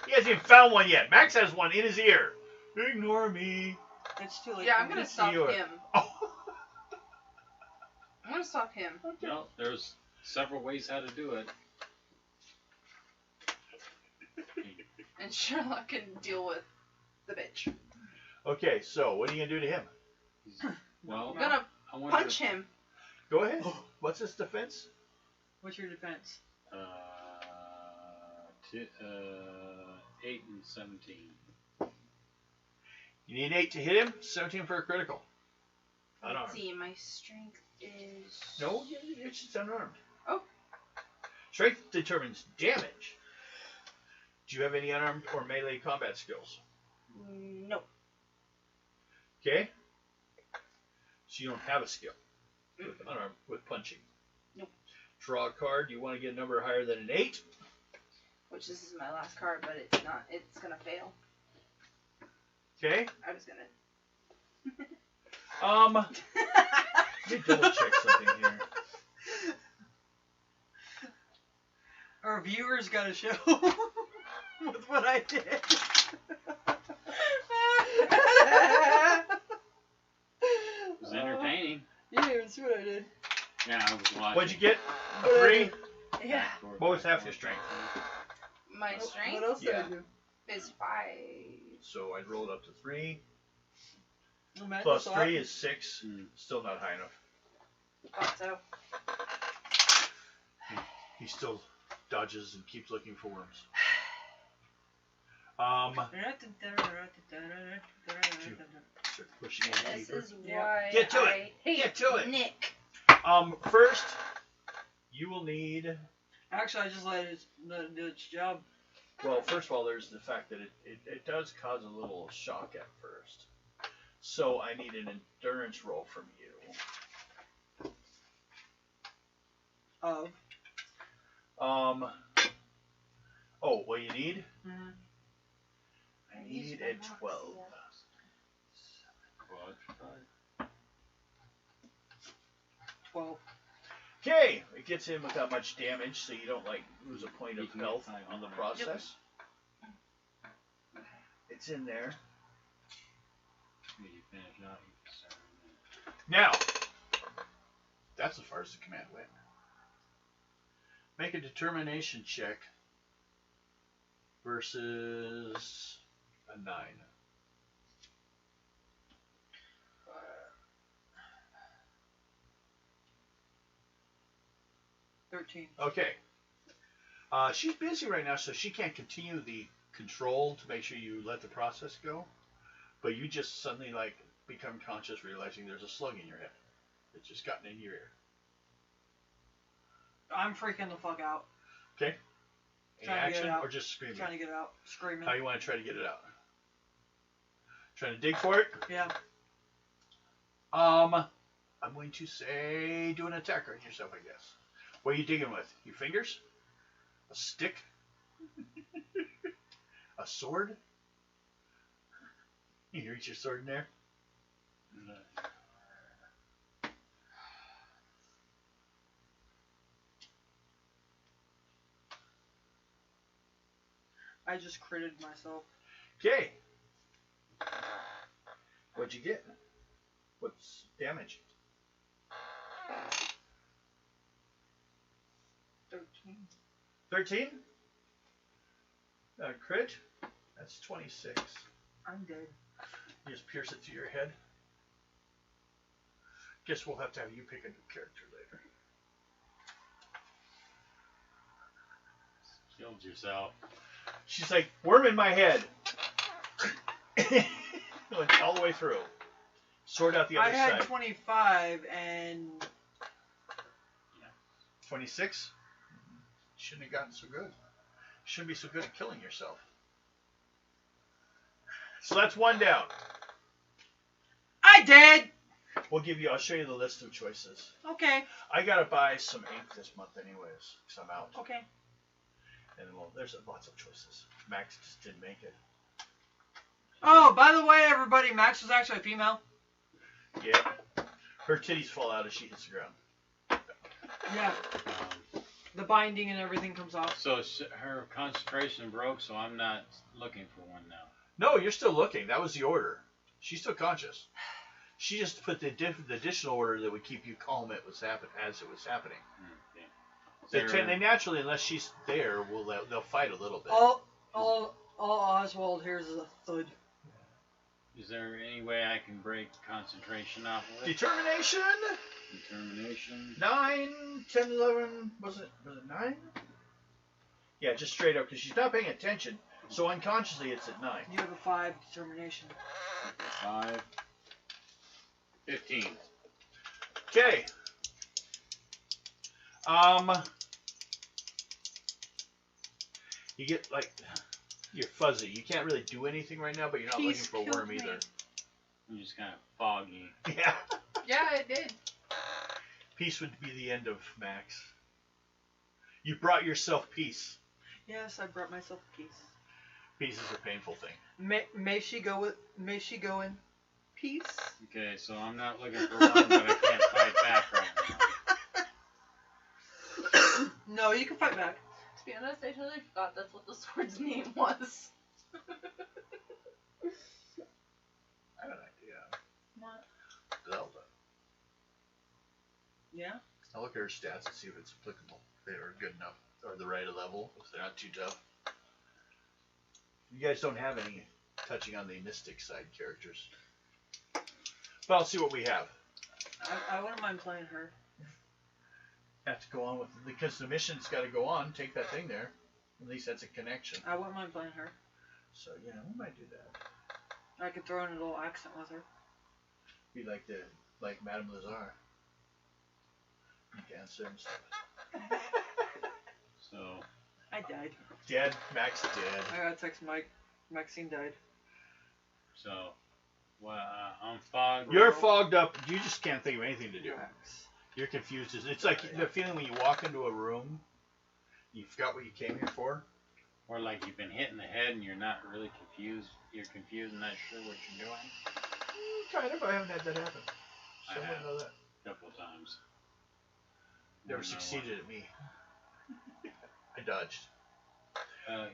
He hasn't even found one yet. Max has one in his ear. Ignore me. It's too late Yeah, for I'm me. gonna stop you are- him. Oh. I'm gonna stop him. Well, there's several ways how to do it. And Sherlock can deal with the bitch. Okay, so what are you gonna do to him? Well, I'm gonna I wonder. punch him. Go ahead. What's his defense? What's your defense? 8 and 17. You need 8 to hit him, 17 for a critical. Let's Unarmed. see, my strength is... No, it's just unarmed. Oh. Strength determines damage. Do you have any unarmed or melee combat skills? No. Okay. So you don't have a skill with unarmed with punching. Nope. Draw a card. You want to get a number higher than an 8. Which this is my last card, but it's not. It's gonna fail. Okay. I was gonna... Let me double check something here. Our viewers got a show. with what I did. It was entertaining. You didn't even see what I did. Yeah, I was watching. What'd you get? A 3? Yeah. What was half your strength? My What strength else did I Yeah. do? is 5. So I'd roll it up to 3. Oh, man, Plus so 3 is 6. Hmm. Still not high enough. Thought so. He still dodges and keeps looking for worms. Start pushing in This deeper. is why Get to it. I hate Get to it. Nick. First, you will need. Actually, I just let it do its job. Well, first of all, there's the fact that it does cause a little shock at first. So I need an endurance roll from you. Oh, what you need? Mm-hmm. I need a 12. 12. Okay, it gets him without much damage, so you don't like lose a point of You can health get 5 on the more. process. It's in there. When you finish out, you can start on Now, that's as far as the command went. Make a determination check versus a 9. 13. Okay. She's busy right now, so she can't continue the control to make sure you let the process go. But you just suddenly like become conscious, realizing there's a slug in your head. It's just gotten in your ear. I'm freaking the fuck out. Okay. Any Trying to get action it out. or just screaming? Trying to get it out. Screaming. How you want to try to get it out? Trying to dig for it? Yeah. I'm going to say do an attack on yourself, I guess. What are you digging with? Your fingers? A stick? A sword? You reach your sword in there? I just critted myself. Okay. What'd you get? What's damage? 13. 13? Crit? That's 26. I'm dead. You just pierce it through your head. Guess we'll have to have you pick a new character later. Killed yourself. She's like, worm in my head. Like, all the way through. Sword out the I other had side. 25 and 26? Shouldn't have gotten so good. Shouldn't be so good at killing yourself. So that's 1 down. I did. I'll show you the list of choices. Okay. I gotta buy some ink this month anyways, because I'm out. Okay. And well, there's lots of choices. Max just didn't make it. Oh, by the way, everybody, Max was actually a female. Yeah. Her titties fall out as she hits the ground. Yeah. The binding and everything comes off. So her concentration broke, so I'm not looking for one now. No, you're still looking. That was the order. She's still conscious. She just put the additional order that would keep you calm as it was happening. Okay. They naturally, unless she's there, they'll fight a little bit. All Oswald hears is a thud. Is there any way I can break concentration off of it? Determination. Determination. 9, 10, 11. Was it 9? Yeah, just straight up because she's not paying attention. So unconsciously, it's at 9. You have a 5 determination. 5. 15. Okay. You get like you're fuzzy. You can't really do anything right now, but you're not Peace looking for a worm killed me. either. I'm just kind of foggy. Yeah. Yeah, I did. Peace would be the end of Max. You brought yourself peace. Yes, I brought myself peace. Peace is a painful thing. May she go in peace. Okay, so I'm not looking for one, but I can't fight back right now. No, you can fight back. To be honest, I totally forgot that's what the sword's name was. I have an idea. What? Zelda. Yeah? I'll look at her stats and see if it's applicable. If they are good enough or the right level. If they're not too tough. You guys don't have any touching on the mystic side characters. But I'll see what we have. I wouldn't mind playing her. Have to go on with because the mission's got to go on. Take that thing there. At least that's a connection. I wouldn't mind playing her. So yeah, we might do that. I could throw in a little accent with her. Be like Madame Lazare. Dancer and stuff. So, I died. Dead. Max dead. I gotta text Mike. Maxine died. so, well, I'm fogged. You're fogged up. You just can't think of anything to do. Max. You're confused. It's like the feeling when you walk into a room, you forgot what you came here for. Or like you've been hit in the head and you're not really confused. You're confused and not sure what you're doing. Kind of. I haven't had that happen. I Someone have. know that. A couple of times. Never Don't know succeeded at me. I dodged.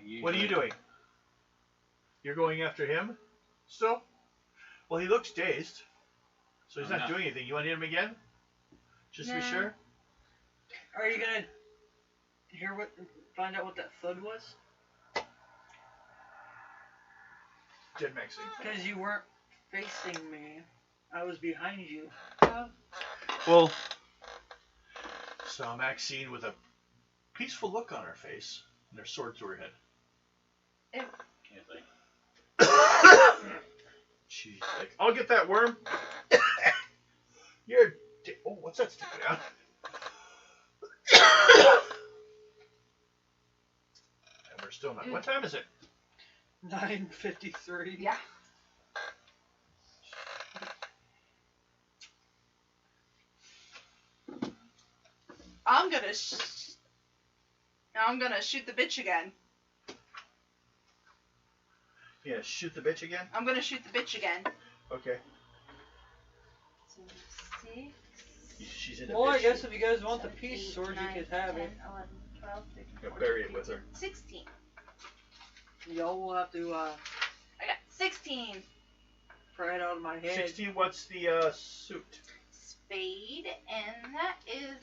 Usually, What are you doing? You're going after him? Still? Well, he looks dazed. So he's I'm not not. doing anything. You want to hit him again? Just to be Nah. sure? Are you gonna find out what that thud was? Dead Maxine. Because you weren't facing me. I was behind you. Well, saw Maxine with a peaceful look on her face and her sword to her head. Can't think. She's like, I'll get that worm. You're. Oh, what's that sticking out? And we're still not. What time is it? 9:53. Yeah. I'm gonna shoot the bitch again. Yeah, shoot the bitch again? I'm gonna shoot the bitch again. Okay. So 6. She's in a Well, I bitch. guess if you guys want the 7, peace 8, sword, 9, you could have 10, it. 11, 12, 13, Go 14, bury it with her. 16. Y'all will have to I got 16. pry it out of my head. 16, what's the suit? Spade, and that is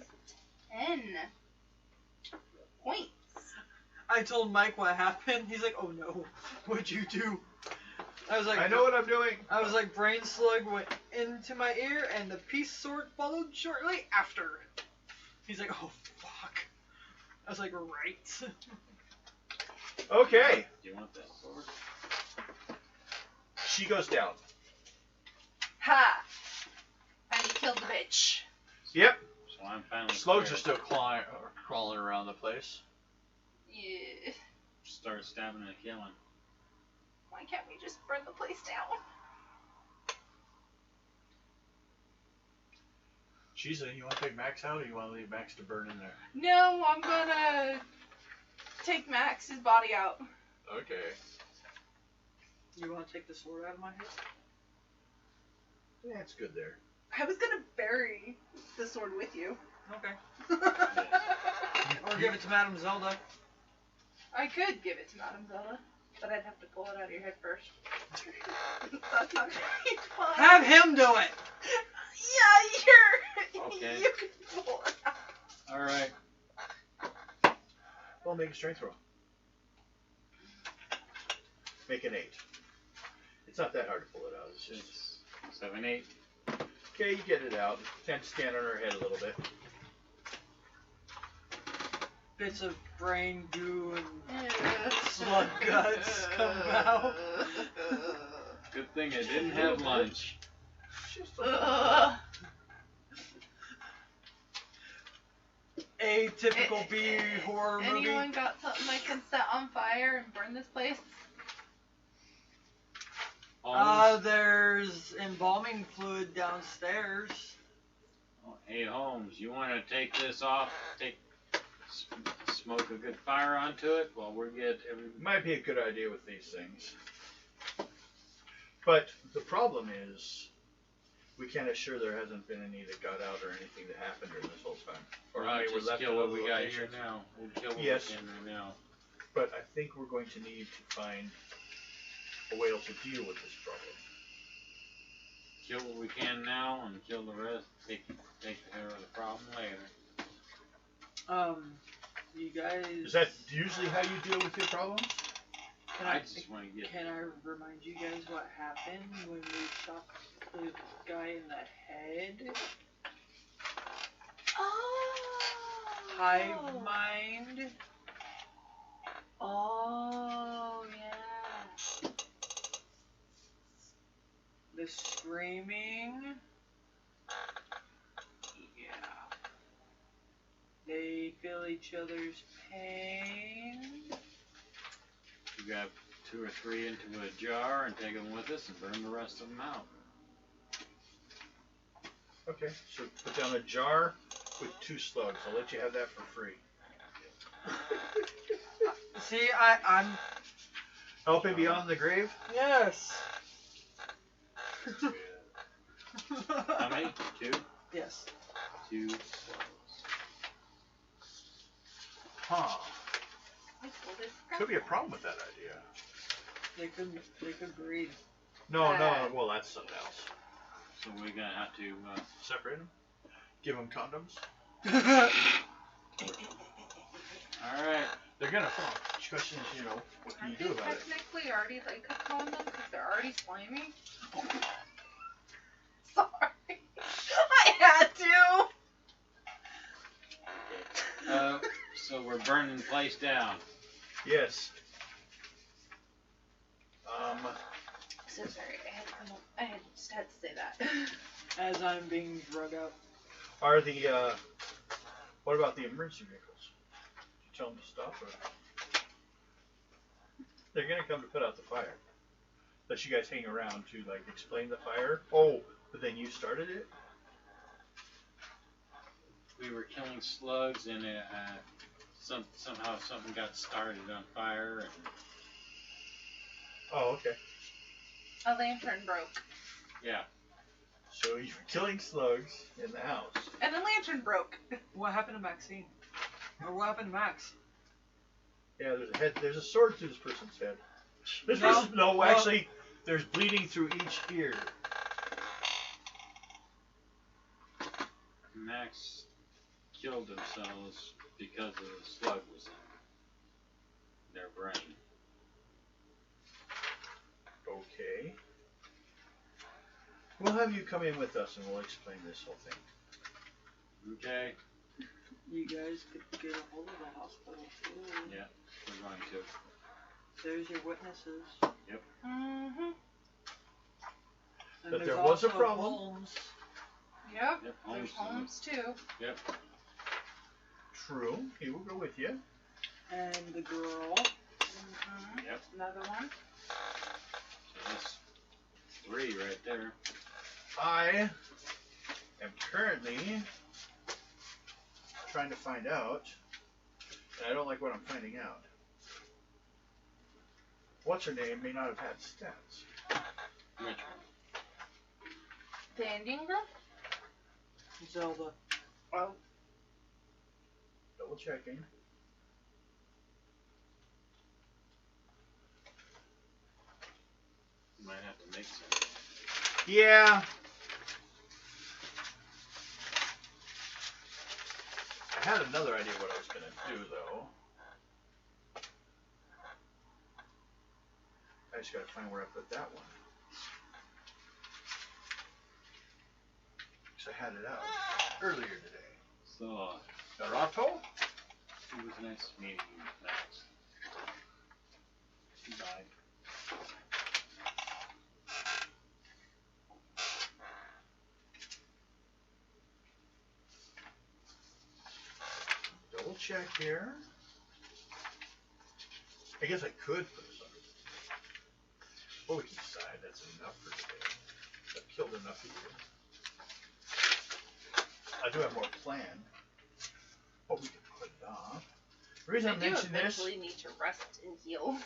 10 points. I told Mike what happened. He's like, "Oh no, what'd you do?" I was like, I know what I'm doing. I was like, brain slug went into my ear, and the peace sword followed shortly after. He's like, "Oh fuck." I was like, "Right." Okay. Do you want that sword? She goes down. Ha! And he killed the bitch. Yep. So I'm finally Slugs are clear. still crawling around the place. Yeah. Start stabbing and killing. Why can't we just burn the place down? She's you want to take Max out or you want to leave Max to burn in there? No, I'm gonna take Max's body out. Okay. You want to take the sword out of my head? Yeah, it's good there. I was gonna bury the sword with you. Okay. Or give it to Madame Zelda. I could give it to Madame Zelda, but I'd have to pull it out of your head first. That's not gonna be fun. Have him do it. Yeah, Okay. you can pull it out. Alright. Well, make a strength roll. Make an 8. It's not that hard to pull it out. It's just 6, 7, 8. okay. You get it out. Tend to stand on her head a little bit. Bits of brain goo and slug guts come out. Good thing I didn't have lunch. Ugh. A typical B horror movie. Anyone got something I can set on fire and burn this place? There's embalming fluid downstairs. Oh, hey Holmes, you want to take this off? Smoke a good fire onto it while we get Might be a good idea with these things. But the problem is, we can't assure there hasn't been any that got out or anything that happened during this whole time. Or or how many were just left kill in what other we got locations. here now. We'll kill what Yes. we can right now. But I think we're going to need to find a way to deal with this problem. Kill what we can now and kill the rest. Take care of the problem later. You guys. Is that usually how you deal with your problems? I just want to get. Can I remind you guys what happened when we shot the guy in the head? Oh. Hive mind. Oh yeah. The screaming. Yeah. They feel each other's pain. We grab 2 or 3 into a jar and take them with us and burn the rest of them out. Okay, so put down a jar with 2 slugs. I'll let you have that for free. See, I'm. Helping beyond the grave? Yes. How many? 2? Yes. 2 slugs. Huh. Well, this Could be a problem with that idea. They could breathe. No, well, that's something else. So we're gonna have to. Separate them? Give them condoms? All right. They're gonna fall. The question is, you know, what can you Aren't do they about it? technically already like a condom because they're already slimy? Sorry. I had to. So we're burning the place down. Yes. So sorry, I just had to say that. As I'm being drug out. Are the, what about the emergency vehicles? Did you tell them to stop or? They're gonna come to put out the fire. Let you guys hang around to, like, explain the fire. Oh, but then you started it? We were killing slugs and somehow something got started on fire. And Oh, okay. A lantern broke. yeah. So you were killing slugs in the house. And the lantern broke. What happened to Maxine? Or what happened to Max? Yeah, there's a head. There's a sword through this person's head. This No. person, no, actually, there's bleeding through each ear. Max killed themselves because the slug was in their brain. Okay. We'll have you come in with us and we'll explain this whole thing. Okay. You guys could get a hold of the hospital too. Yeah, we're going to. There's your witnesses. Mm-hmm. And But there's there was a also problem. Holmes. Yep. Yep. There's Holmes too. Yep. True. He will go with you. And the girl. Mm-hmm. Yep. Another one. So that's 3 right there. I am currently trying to find out, and I don't like what I'm finding out. What's her name may not have had stats. Which one? The Indian girl? Zelda. Oh. Double checking. You might have to make some. Yeah. I had another idea what I was going to do, though. I just got to find where I put that one. Because I had it out earlier today. So, Naruto? it was nice meeting you, Max. Bye. Double check here. I guess I could put some. Well, we can decide that's enough for today. I've killed enough of you. I do have more planned. But we can put it off. The reason I I'm do mentioning this. eventually need to rest and heal.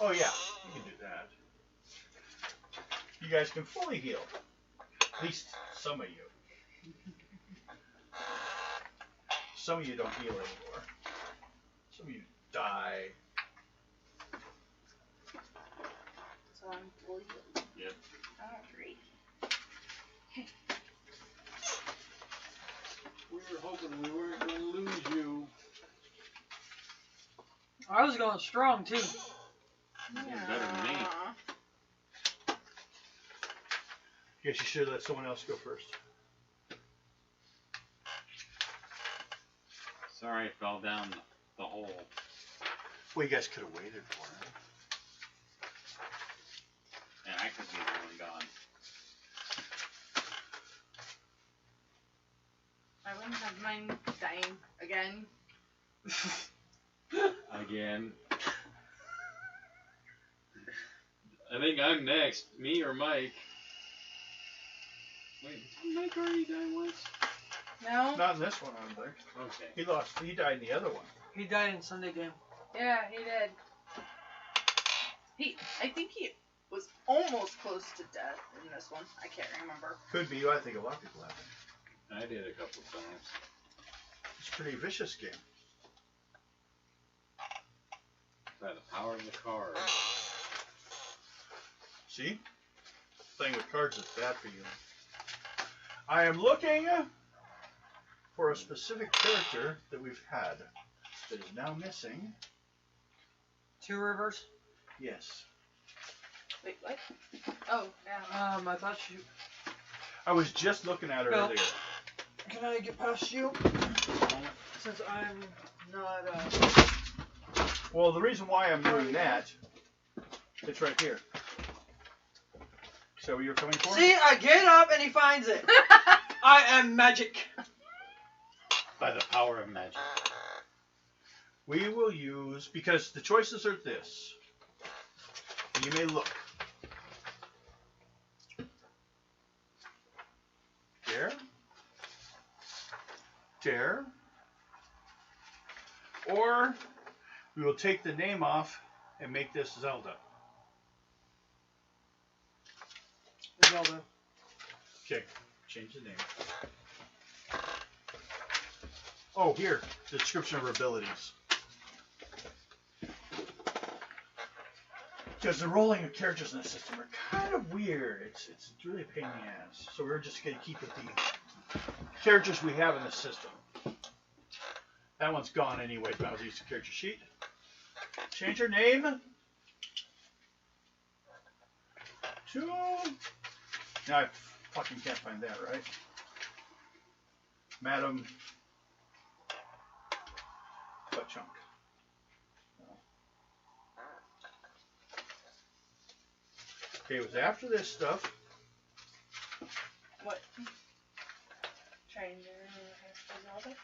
Oh, yeah, you can do that. You guys can fully heal. At least some of you. some of you don't heal anymore. Some of you die. So I'm fully healed. Yep. Oh, great. We were hoping we weren't going to lose you. I was going strong too. You're doing better than me. Aw. Guess you should let someone else go first. Sorry I fell down the hole. Well, you guys could have waited for him. And I could be the one gone. I wouldn't have mind dying again. Again. I think I'm next. Me or Mike. Wait, did Mike already die once? No? Not in this one, I don't think. Okay. He lost. He died in the other one. He died in Sunday game. Yeah, he did. I think he was almost close to death in this one. I can't remember. Could be. I think a lot of people have. I did a couple times. It's a pretty vicious game. By the power of the card. See? Playing with cards is bad for you. I am looking for a specific character that we've had that is now missing. 2 rivers. Yes. Wait, what? Oh, yeah. I thought you. I was just looking at her Bill. earlier. Can I get past you? Since I'm not. Well, the reason why I'm doing that, it's right here. So you're coming for? See, I get up and he finds it. I am magic. By the power of magic. We will use, because the choices are this. You may look. There. There. Or we will take the name off and make this Zelda. Zelda. Okay, change the name. Oh, here, the description of her abilities. Because the rolling of characters in the system are kind of weird. It's really a pain in the ass. So we're just going to keep with the characters we have in the system. That one's gone anyway, but I was using the character sheet. Change her name to... Now I fucking can't find that, right? Madam Butt Chunk. Okay, it was after this stuff. What? Trying to Zelda?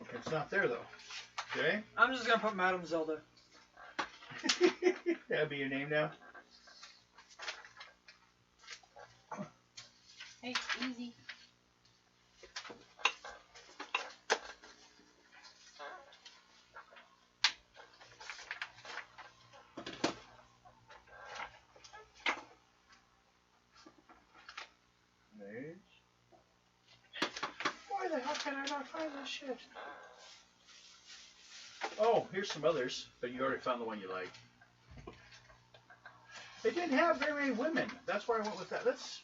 Okay, it's not there though. Okay? I'm just gonna put Madam Zelda. That'll be your name now. Hey, easy. Why the hell can I not find this shit? Oh, here's some others, but you already found the one you like. They didn't have very many women. That's why I went with that. Let's...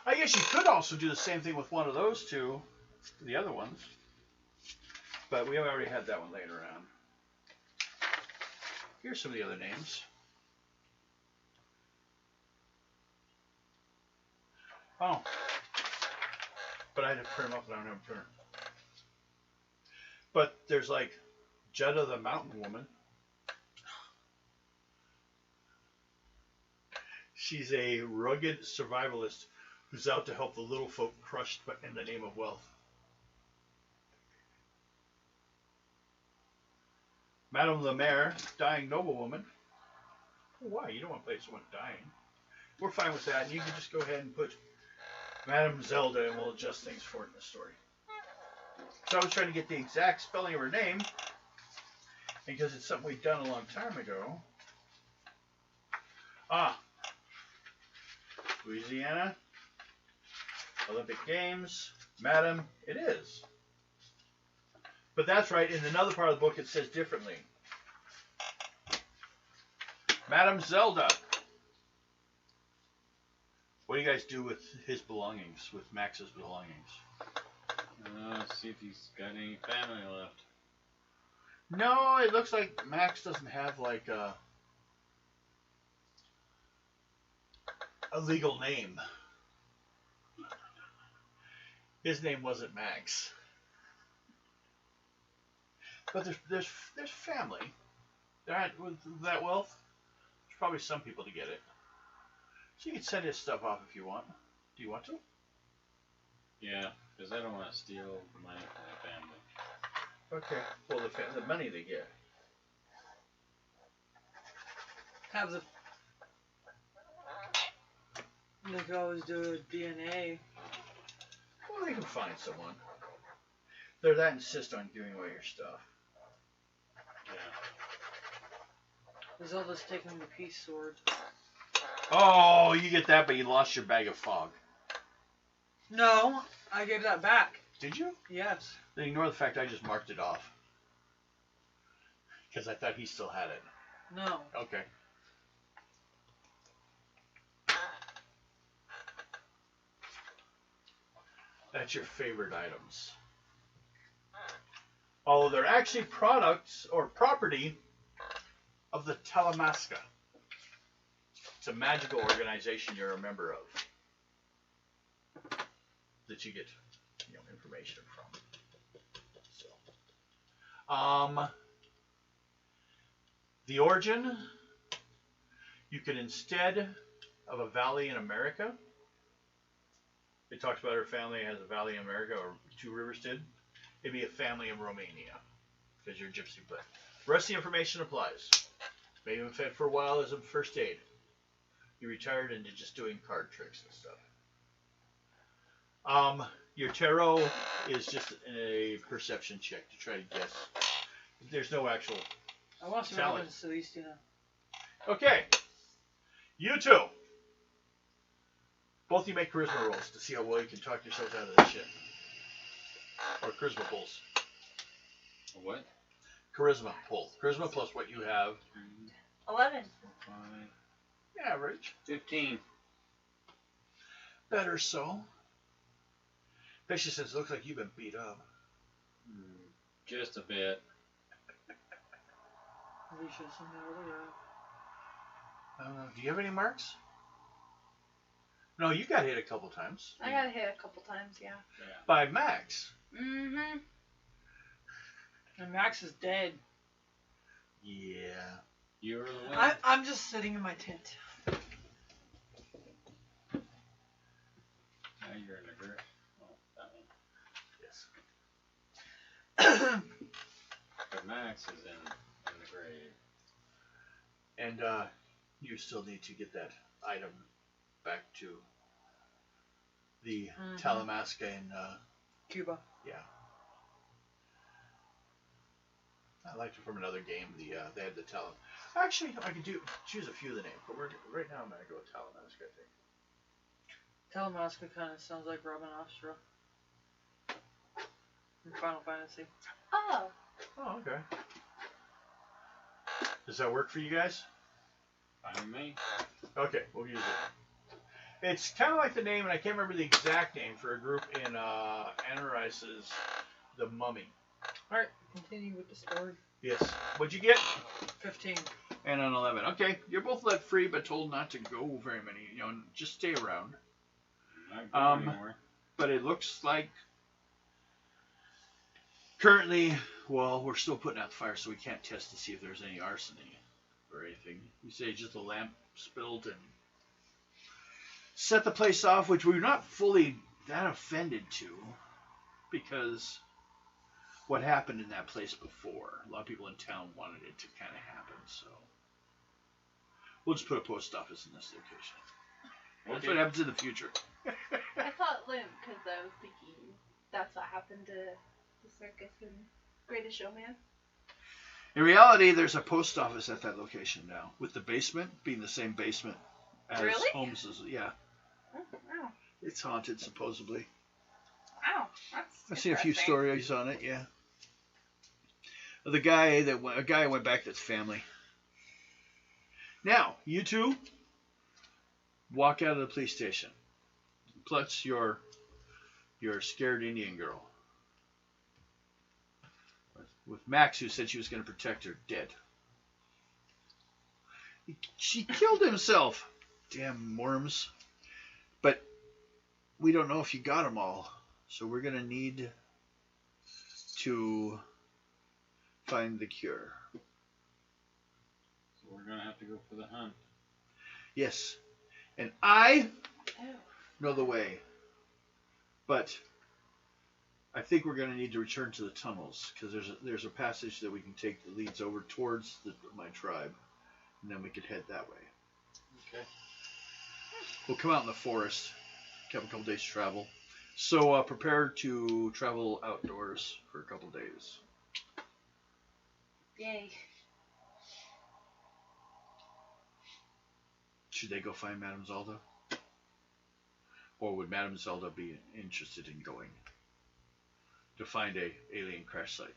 I guess you could also do the same thing with one of those two, the other ones. But we already had that one laying around. Here's some of the other names. Oh. But I had to print them up and I don't have a printer. But there's like Jeddah the Mountain Woman. She's a rugged survivalist who's out to help the little folk crushed in the name of wealth. Madame Lemaire, dying noblewoman. Why? You don't want to play someone dying. We're fine with that. You can just go ahead and put Madame Zelda and we'll adjust things for it in the story. So I was trying to get the exact spelling of her name because it's something we'd done a long time ago. Louisiana. Olympic Games. Madam, it is. But that's right. In another part of the book, it says differently. Madam Zelda. What do you guys do with his belongings, with Max's belongings? See if he's got any family left. No, it looks like Max doesn't have like a legal name. His name wasn't Max. But there's family. With that wealth, there's probably some people to get it. So you can send his stuff off if you want. Do you want to? Yeah, because I don't want to steal money from my family. Okay. Well, the money they get. Have the. They could always do a DNA. Well, they can find someone. They're that insist on giving away your stuff. Yeah. Zelda's taking the peace sword. Oh, you get that, but you lost your bag of fog. No, I gave that back. Did you? Yes. Then ignore the fact I just marked it off. Because I thought he still had it. No. Okay. That's your favorite items. Although they're actually products or property of the Talamasca. It's a magical organization you're a member of. That you get, information from. So, the origin, you can, instead of a valley in America, it talks about her family has a valley in America, or Two Rivers did. It'd be a family in Romania, because you're a gypsy. But the rest of the information applies. May have been fed for a while as a first aid. You retired into just doing card tricks and stuff. Your tarot is just a perception check to try to guess. There's no actual I want to see what talent. happens to these two now. Okay. You two. Both of you make charisma rolls to see how well you can talk yourselves out of this shit. Or charisma pulls. What? Charisma pull. Charisma plus what you have. 11. 5, Average. 15. Better so. Fishy says, looks like you've been beat up. Just a bit. Alicia, something over there. Do you have any marks? No, you got hit a couple times. I got hit a couple times, yeah. By Max. Mm-hmm. And Max is dead. Yeah. You were the winner. I'm just sitting in my tent. Now you're in the grave. Oh, that one. Yes. But Max is in the grave. And you still need to get that item back to the Talamasca in Cuba. Yeah. I liked it from another game. They had the Actually, I could choose a few of the names, but right now I'm gonna go with Talamasca, I think. Talamasca kind of sounds like Robin Astra from Final Fantasy. Oh. Oh, okay. Does that work for you guys? Fine with me. Okay, we'll use it. It's kind of like the name, and I can't remember the exact name, for a group in Anna Rice's The Mummy. Alright, continue with the story. Yes. What'd you get? 15. And an 11. Okay, you're both let free, but told not to go very many. Just stay around. Not going anymore. But it looks like currently, well, we're still putting out the fire, so we can't test to see if there's any arson in it or anything. You say just a lamp spilled and set the place off, which we're not fully that offended to, because what happened in that place before, a lot of people in town wanted it to kind of happen, so we'll just put a post office in this location. That's what happens in the future. I thought limp because I was thinking that's what happened to the circus in Greatest Showman. In reality, there's a post office at that location now, with the basement being the same basement as Really? Holmes's. Yeah, Oh, wow. it's haunted supposedly. Wow. That's I've seen a few interesting. stories on it. Yeah, a guy went back. That's family. Now, you two walk out of the police station. Plus your scared Indian girl. With Max, who said she was going to protect her, dead. She killed himself. Damn worms. But we don't know if you got them all. So we're going to need to find the cure. So we're gonna have to go for the hunt. Yes. And I Oh. know the way. But I think we're going to need to return to the tunnels, because there's a passage that we can take that leads over towards my tribe, and then we could head that way. Okay. We'll come out in the forest, have a couple days travel. So prepare to travel outdoors for a couple days. Yay. Should they go find Madame Zelda? Or would Madame Zelda be interested in going to find a alien crash site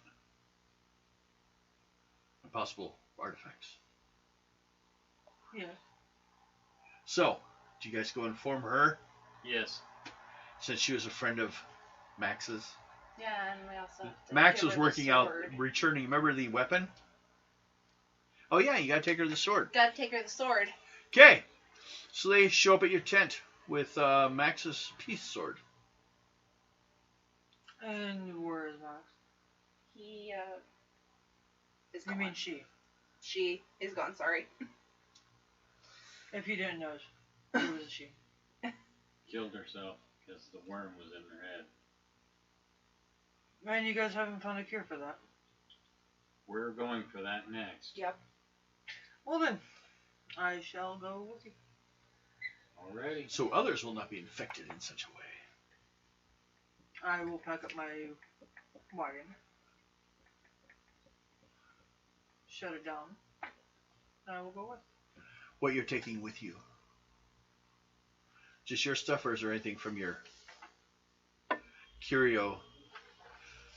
and possible artifacts? Yeah. So, did you guys go inform her, Yes. since she was a friend of Max's? Yeah, and we also have to Max give was her the working out, sword. returning. Remember the weapon? Oh yeah, you gotta take her the sword. Gotta take her the sword. Okay, so they show up at your tent with Max's peace sword. And where is Max? He is You gone. mean she? She is gone. Sorry. If you didn't know, it was a she. Killed herself because the worm was in her head. Man, you guys haven't found a cure for that. We're going for that next. Yep. Well then, I shall go with you. Alrighty. So others will not be infected in such a way. I will pack up my wagon. Shut it down. And I will go with. What you're taking with you? Just your stuff, or is there anything from your curio?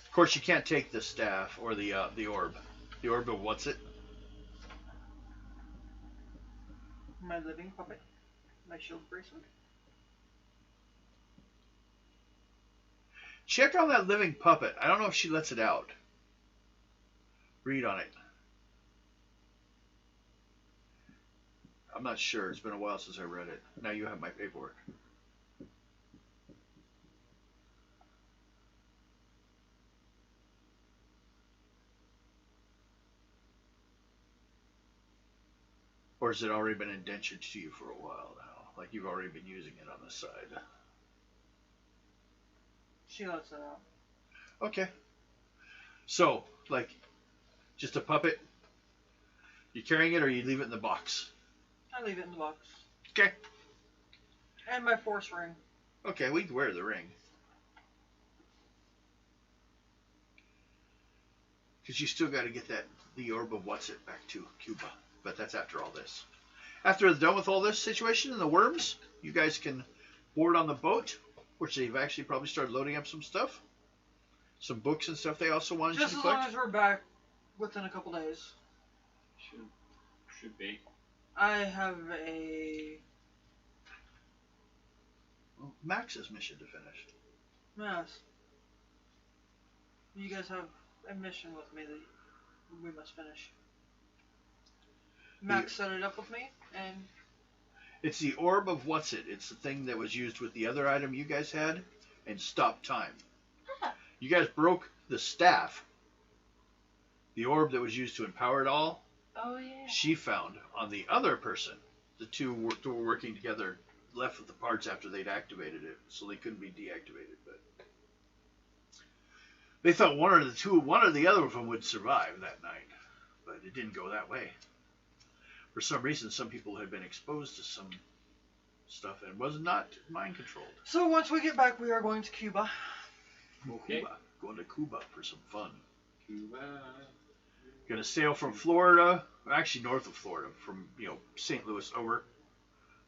Of course, you can't take the staff or the orb. The orb of what's it? My living puppet. My shield bracelet. Check on that living puppet. I don't know if she lets it out. Read on it. I'm not sure. It's been a while since I read it. Now you have my paperwork. Or has it already been indentured to you for a while now? Like you've already been using it on the side. She lets it out. Okay. So, like, just a puppet? You carrying it or you leave it in the box? I leave it in the box. Okay. And my force ring. Okay, we can wear the ring. Because you still got to get the orb of what's it back to Cuba. But that's after all this. After they're done with all this situation and the worms, you guys can board on the boat, which they've actually probably started loading up some stuff. Some books and stuff they also wanted Just you as to long collect. as we're back within a couple days. Should be. I have a Well, Max's mission to finish. Yes. You guys have a mission with me that we must finish. Max set it up with me, and It's the orb of what's it. It's the thing that was used with the other item you guys had and stopped time. Ah. You guys broke the staff. The orb that was used to empower it all, Oh yeah. she found on the other person. The two were working together, left with the parts after they'd activated it, so they couldn't be deactivated. But they thought one or the other of them would survive that night, but it didn't go that way. For some reason, some people had been exposed to some stuff and was not mind controlled. so once we get back, we are going to Cuba. Okay. Cuba, going to Cuba for some fun. Cuba. Gonna sail from Florida, actually north of Florida, from St. Louis over,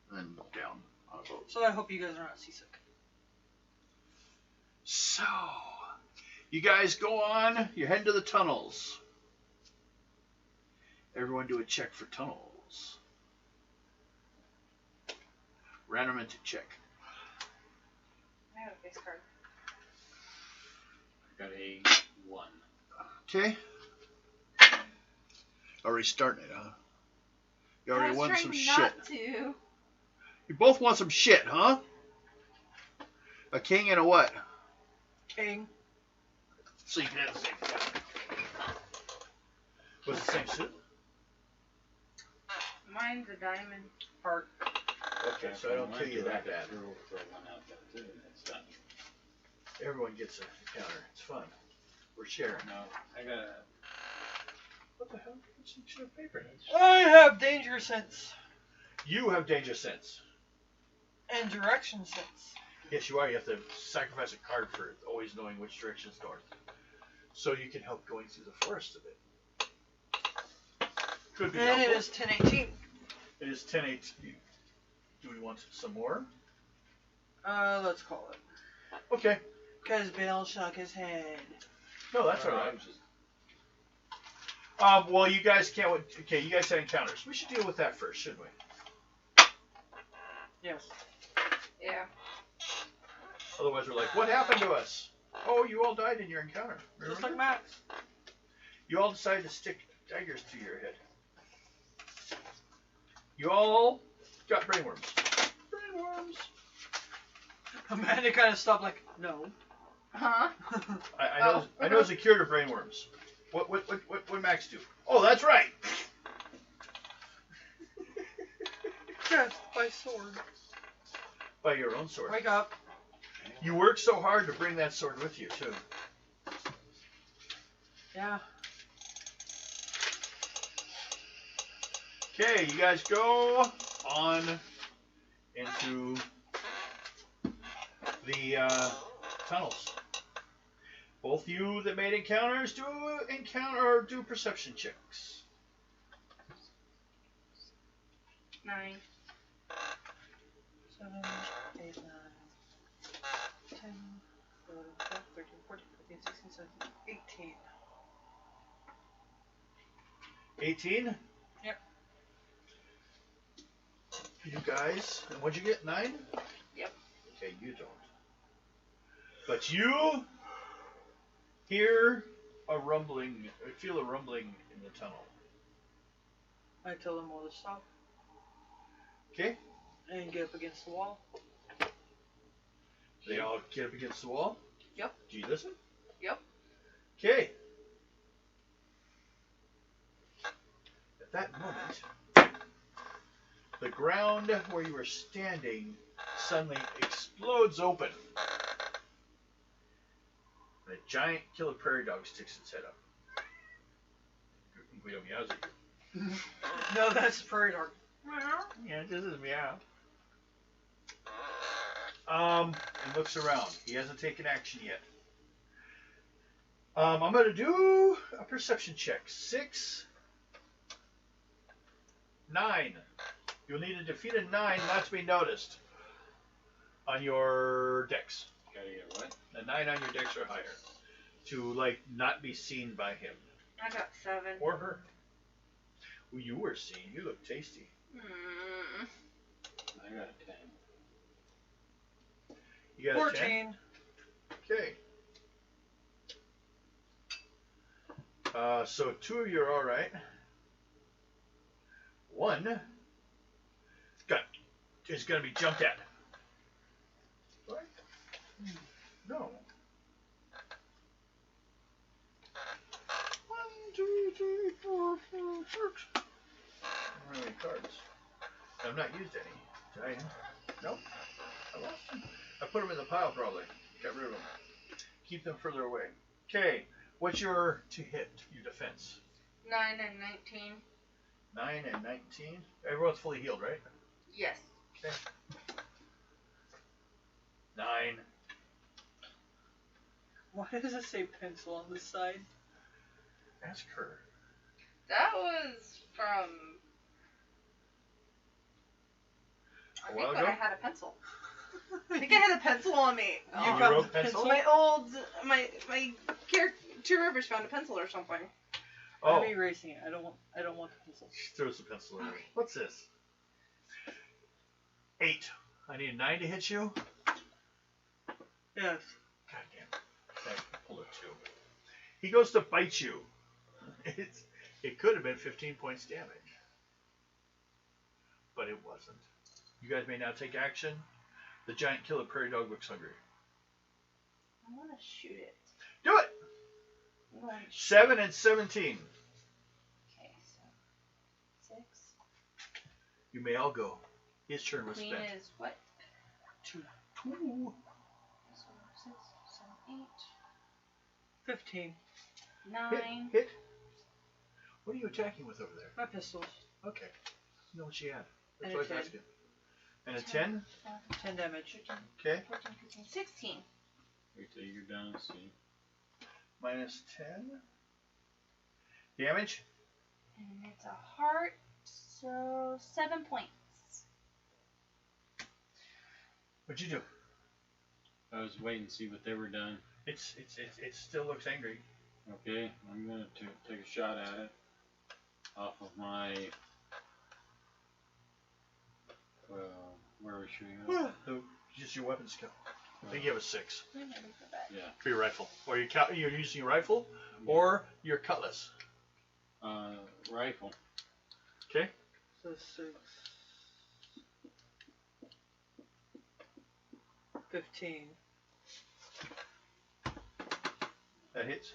and then down on a boat. So I hope you guys are not seasick. So, you guys go on. You're heading to the tunnels. Everyone do a check for tunnels. Randomity check. I have a face card. I got a 1. Okay. Already starting it, huh? You already want some shit. Not to. You both want some shit, huh? A king and a what? King. So you can have the same thing. Was it the same suit? Mine's a diamond. Heart. Okay, so I don't kill you that bad. Throw one out there too, and it's done. Everyone gets a counter. It's fun. We're sharing. No, I got a. What the hell? What's some sheet of paper? I have danger sense You have danger sense. and direction sense. Yes, you are. You have to sacrifice a card for always knowing which direction is north. So you can help going through the forest a bit. Could be And it helpful. is 10:18. It is 10:08. Do we want some more? Let's call it. Okay. Because Bill shook his head. No, that's all right. I'm just- Well, you guys can't. Okay, you guys had encounters. We should deal with that first, shouldn't we? Yes. Yeah. Otherwise, we're like, what happened to us? Oh, you all died in your encounter. Just Remember? like Max. You all decided to stick daggers to your head. You all got brainworms. Brainworms. Amanda kind of stopped like, no. Huh? I know it's a cure to brainworms. What Max do? Oh, that's right. Death by sword. By your own sword. Wake up. You worked so hard to bring that sword with you too. Yeah. Okay, you guys go on into the tunnels. Both you that made encounters do perception checks. 9. 7, 8, 9, 10, 11, 12, 13, 14, 15, 16, 17, 18. 18? Yep. You guys, and what'd you get? 9? Yep. Okay, you don't. But you hear a rumbling, feel a rumbling in the tunnel. I tell them all to stop Okay? and get up against the wall. They all get up against the wall? Yep. Do you listen? Yep. Okay. At that moment, the ground where you were standing suddenly explodes open. And a giant killer prairie dog sticks its head up. Guido meows at you. No, that's prairie dog. Yeah, this is meow. And looks around. He hasn't taken action yet. I'm going to do a perception check. 6, 9. You'll need to defeat a 9 not to be noticed on your dex. Gotta get what? A 9 on your dex or higher. To, like, not be seen by him. I got 7. Or her. Well, you were seen. You look tasty. I got a 10. You got a 10? 14. Okay. So 2 of you are alright. 1 is going to be jumped at. What? No. 1, 2, 3, 4, 5, 6. I don't have any cards. I've not used any. Did I? Nope. I lost them. I put them in the pile probably. Got rid of them. Keep them further away. Okay. What's your to hit? Your defense? 9 and 19. 9 and 19. Everyone's fully healed, right? Yes. Okay. 9. Why does it say pencil on the side? Ask her. That was from. A I while think when ago? I had a pencil. I think I had a pencil on me. You You got wrote the pencil? My old, my Two Rivers found a pencil or something. Oh, I'm erasing it. I don't want the pencil. she throws the pencil in. What's this? 8. I need a 9 to hit you. Yes. God damn. I pulled a 2. He goes to bite you. It could have been 15 points damage. But it wasn't. You guys may now take action. The giant killer prairie dog looks hungry. I want to shoot it. Do it! I'm going to shoot 7 and 17. Okay, so 6. You may all go. His turn was Queen spent. is what? 2. 2. So 6, 7, 15. 8, 9. Hit. What are you attacking with over there? My pistols. Okay. You know what she had. That's And what a I was 10. asking. And a 10? 10 damage. 13, Okay. 14, 15, 16. Wait till you're done. See. Minus 10. Damage? And it's a heart, so 7 points. What'd you do? I was waiting to see what they were done. It still looks angry. Okay, I'm gonna take a shot at it off of my. Well, where are we shooting at? Just your weapon skill. I think you have a 6 I'm gonna go back. Yeah. for your rifle. Or you're using your rifle or your cutlass. Rifle. Okay? So 6. 15. That hits.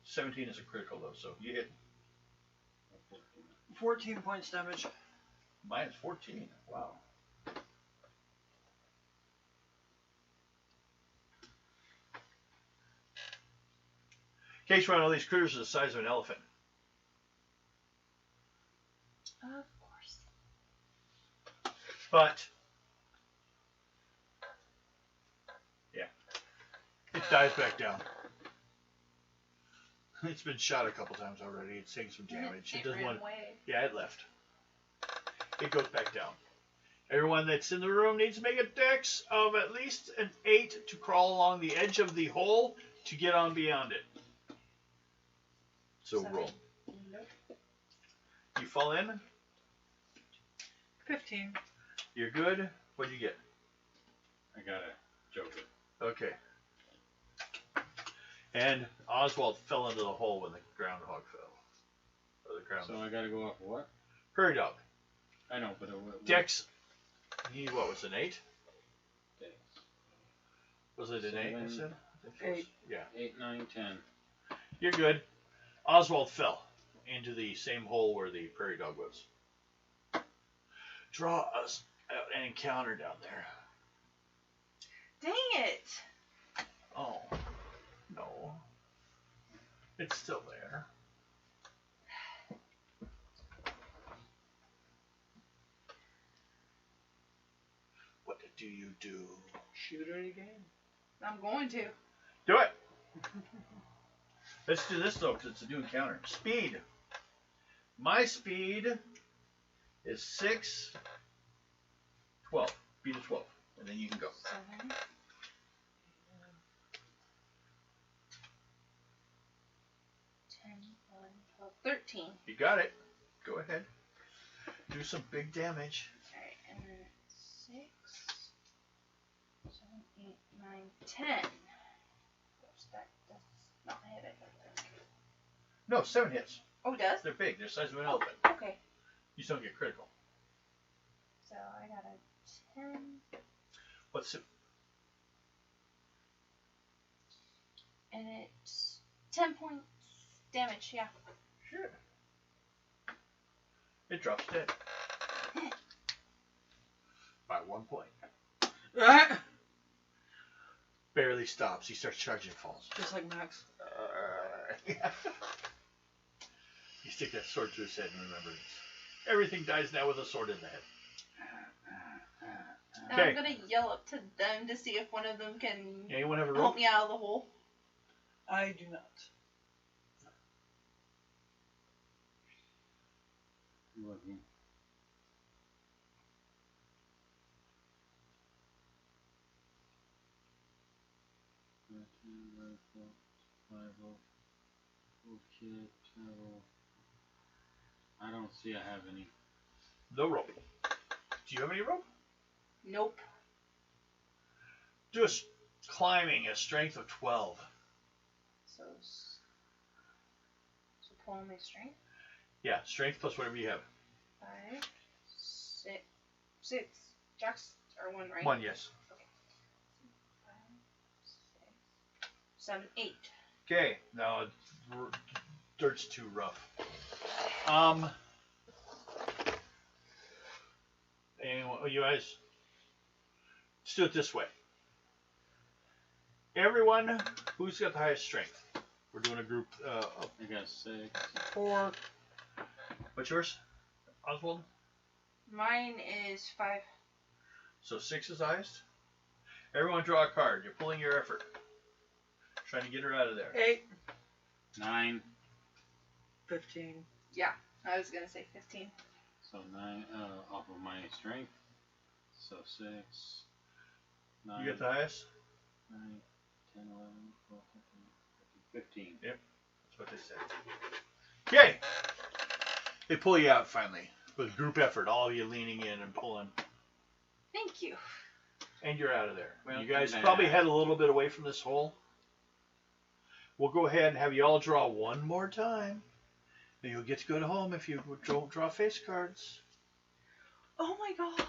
17 is a critical though, so you hit. 14 points damage. Minus 14. Wow. Case around all these critters are the size of an elephant. Of course. But yeah, it dives back down. It's been shot a couple times already. It's taking some damage. It doesn't ran want. away. Yeah, it left. It goes back down. Everyone that's in the room needs to make a dex of at least an 8 to crawl along the edge of the hole to get on beyond it. So 7. roll. Nope. You fall in. 15. You're good. What'd you get? I got a joker. Okay. And Oswald fell into the hole when the groundhog fell. Or the ground. So I gotta go off of what? Prairie dog. I know, but what Dex. What was it, an 8? Dex. Was it an 8? I 7. said? 8. Yeah. 8, 9, 10. You're good. Oswald fell into the same hole where the prairie dog was. Draw us an encounter down there. Dang it! Oh. No. It's still there. What do you do? Shoot it again. I'm going to. Do it! Let's do this though, because it's a new encounter. Speed. My speed is 6, 12. Beat a 12. And then you can go. 7. 10, 11, 12, 13. You got it. Go ahead. Do some big damage. Alright, and then 6, 7, 8, 9, 10. Which that does not hit, I don't think. No, 7 hits. Oh, it does? They're big. They're the size of an elephant. Okay. You just don't get critical. So I got a 10. What's it? And it's 10 points damage, yeah. Sure. It drops dead. By 1 point. Barely stops. He starts charging, falls. Just like Max. Yeah. You stick that sword through his head and remember everything dies now with a sword in the head. Now Okay. I'm gonna yell up to them to see if one of them can Anyone have a roll? help me out of the hole. I do not. looking. Rifle, survival, toolkit, travel. I don't see I have any. No rope. Do you have any rope? Nope. Do a climbing, a strength of 12. So pull my strength. Yeah, strength plus whatever you have. 5, 6. Jacks are 1, right? 1, yes. 5, 6, 7, 8. Okay, now dirt's too rough. And you guys, let's do it this way. Everyone, who's got the highest strength? We're doing a group. I got 6. 4. What's yours, Oswald? Mine is 5. So 6 is highest. Everyone draw a card. You're pulling your effort. Trying to get her out of there. 8. 9. 15. Yeah, I was gonna say 15. So 9 off of my strength. So 6. 9. You got the highest? 9, 10, 11, 12, 13, 15. That's what they said. Okay. They pull you out finally with group effort. All of you leaning in and pulling. Thank you. And you're out of there. Well, you guys yeah. probably head a little bit away from this hole. We'll go ahead and have you all draw one more time. And you'll get to go to home if you don't draw face cards. Oh my god.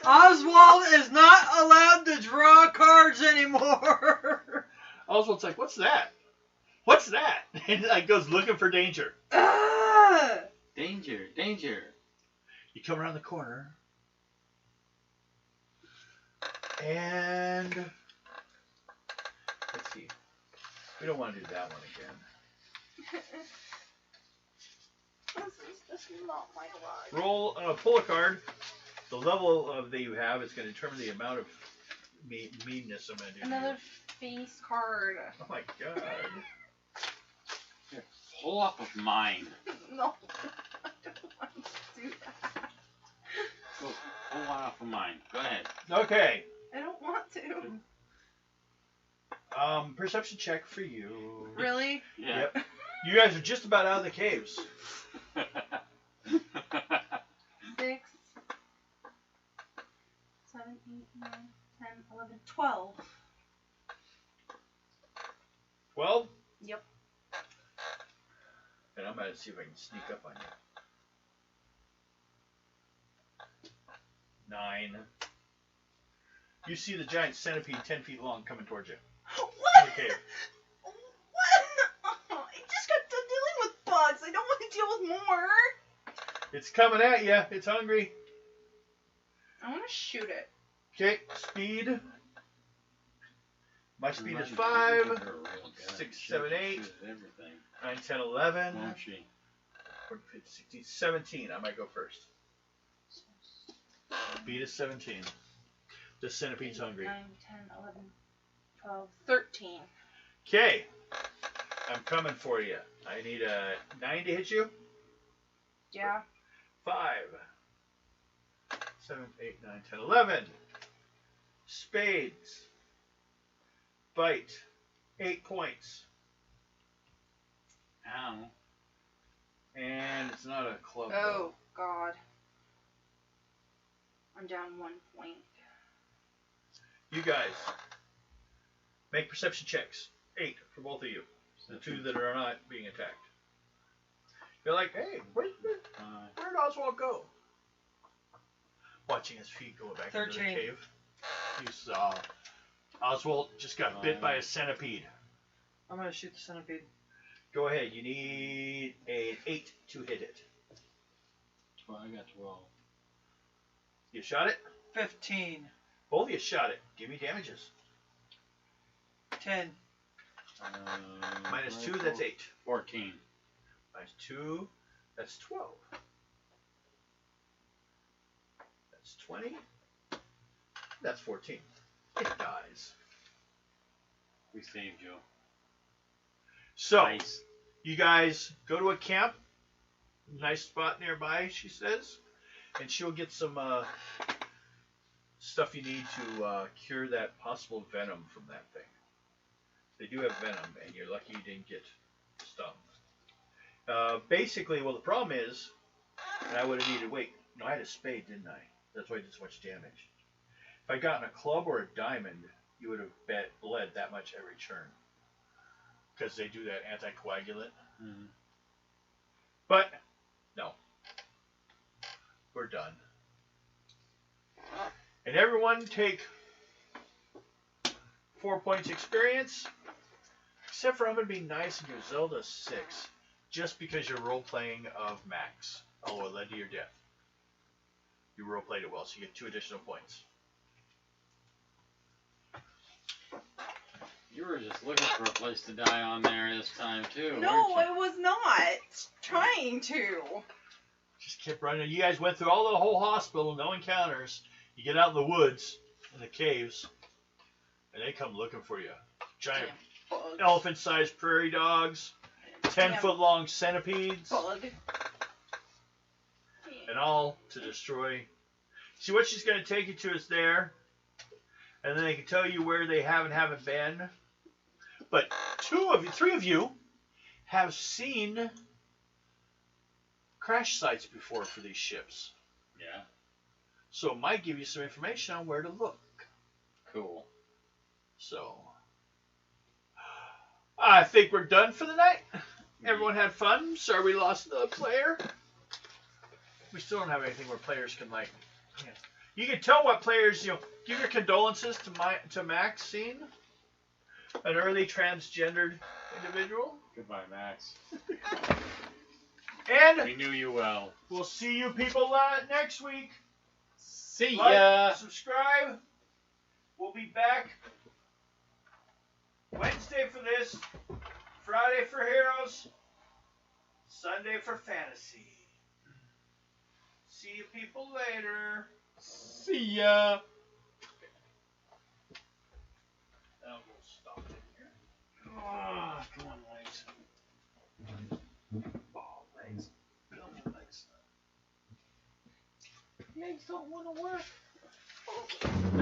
Oswald is not allowed to draw cards anymore. Oswald's like, what's that? What's that? And like goes looking for danger. Danger, danger. You come around the corner. And let's see. We don't want to do that one again. This is not my luck. Roll, pull a card. The level of that you have is going to determine the amount of meanness I'm going to do. Another face card. Oh my god. Here, pull off of mine. No, I don't want to do that. Go, pull one off of mine. Go ahead. Okay. I don't want to. Perception check for you. Really? Yeah. Yep. You guys are just about out of the caves. 6, 7, 8, 9, 10, 11, 12. 12? Yep. And I'm going to see if I can sneak up on you. 9. You see the giant centipede 10 feet long coming towards you. What? Okay. What? I just got done dealing with bugs. I don't want to deal with more. It's coming at you. It's hungry. I want to shoot it. Okay, speed. My speed is 5, 6, 7, 8, 9, 10, 11, Won't she? 14, 15, 16, 17. I might go first. Speed is 17. The centipede's hungry. 9, 10, 11, 12, 13. Okay, I'm coming for you. I need a 9 to hit you. Yeah. 5, 7, 8, 9, 10, 11. Spades. Bite. 8 points. Ow. And it's not a club. Oh, God. I'm down 1 point. You guys, make perception checks. 8 for both of you. The 2 that are not being attacked. You're like, hey, where'd Oswald go? Watching his feet go back into the 13. cave. You saw Oswald just got bit by a centipede. I'm going to shoot the centipede. Go ahead. You need an 8 to hit it. Well, I got 12. You shot it? 15. Both of you shot it. Give me damages. 10. Minus 2, that's 8. 14. Minus 2, that's 12. That's 20. That's 14. It dies. We saved you. So, Nice. You guys go to a camp, nice spot nearby, she says, and she'll get some stuff you need to cure that possible venom from that thing. They do have venom, and you're lucky you didn't get stung. Basically, well, the problem is, and I would have needed, no, I had a spade, didn't I? That's why I did so much damage. If I'd gotten a club or a diamond, you would have bled that much every turn. Because they do that anticoagulant. Mm-hmm. But, no. We're done. And everyone take 4 points experience. Except for I'm going to be nice and give Zelda 6. Just because you're role-playing of Max. Although it led to your death. You role-played it well, so you get 2 additional points. You were just looking for a place to die on there this time, too, No, weren't I was not trying to. Just kept running. You guys went through all the whole hospital, no encounters. You get out in the woods, in the caves, and they come looking for you. Giant elephant-sized prairie dogs, 10-foot-long centipedes, Bug. and all to destroy. See, what she's going to take you to is there, and then they can tell you where they have and haven't been. But 3 of you have seen crash sites before for these ships. Yeah. So it might give you some information on where to look. Cool. So, I think we're done for the night. Everyone had fun. Sorry we lost the player. We still don't have anything where players can, like... Yeah. You can tell what players, give your condolences to Maxine, an early transgendered individual. Goodbye, Max. And We knew you well. we'll see you people next week. See Like, ya. subscribe. We'll be back Wednesday for this, Friday for Heroes, Sunday for Fantasy. See you people later. See ya. Now we'll stop it here. Ah, come on, legs. Oh, legs. Come on, legs. Legs don't want to work. Okay.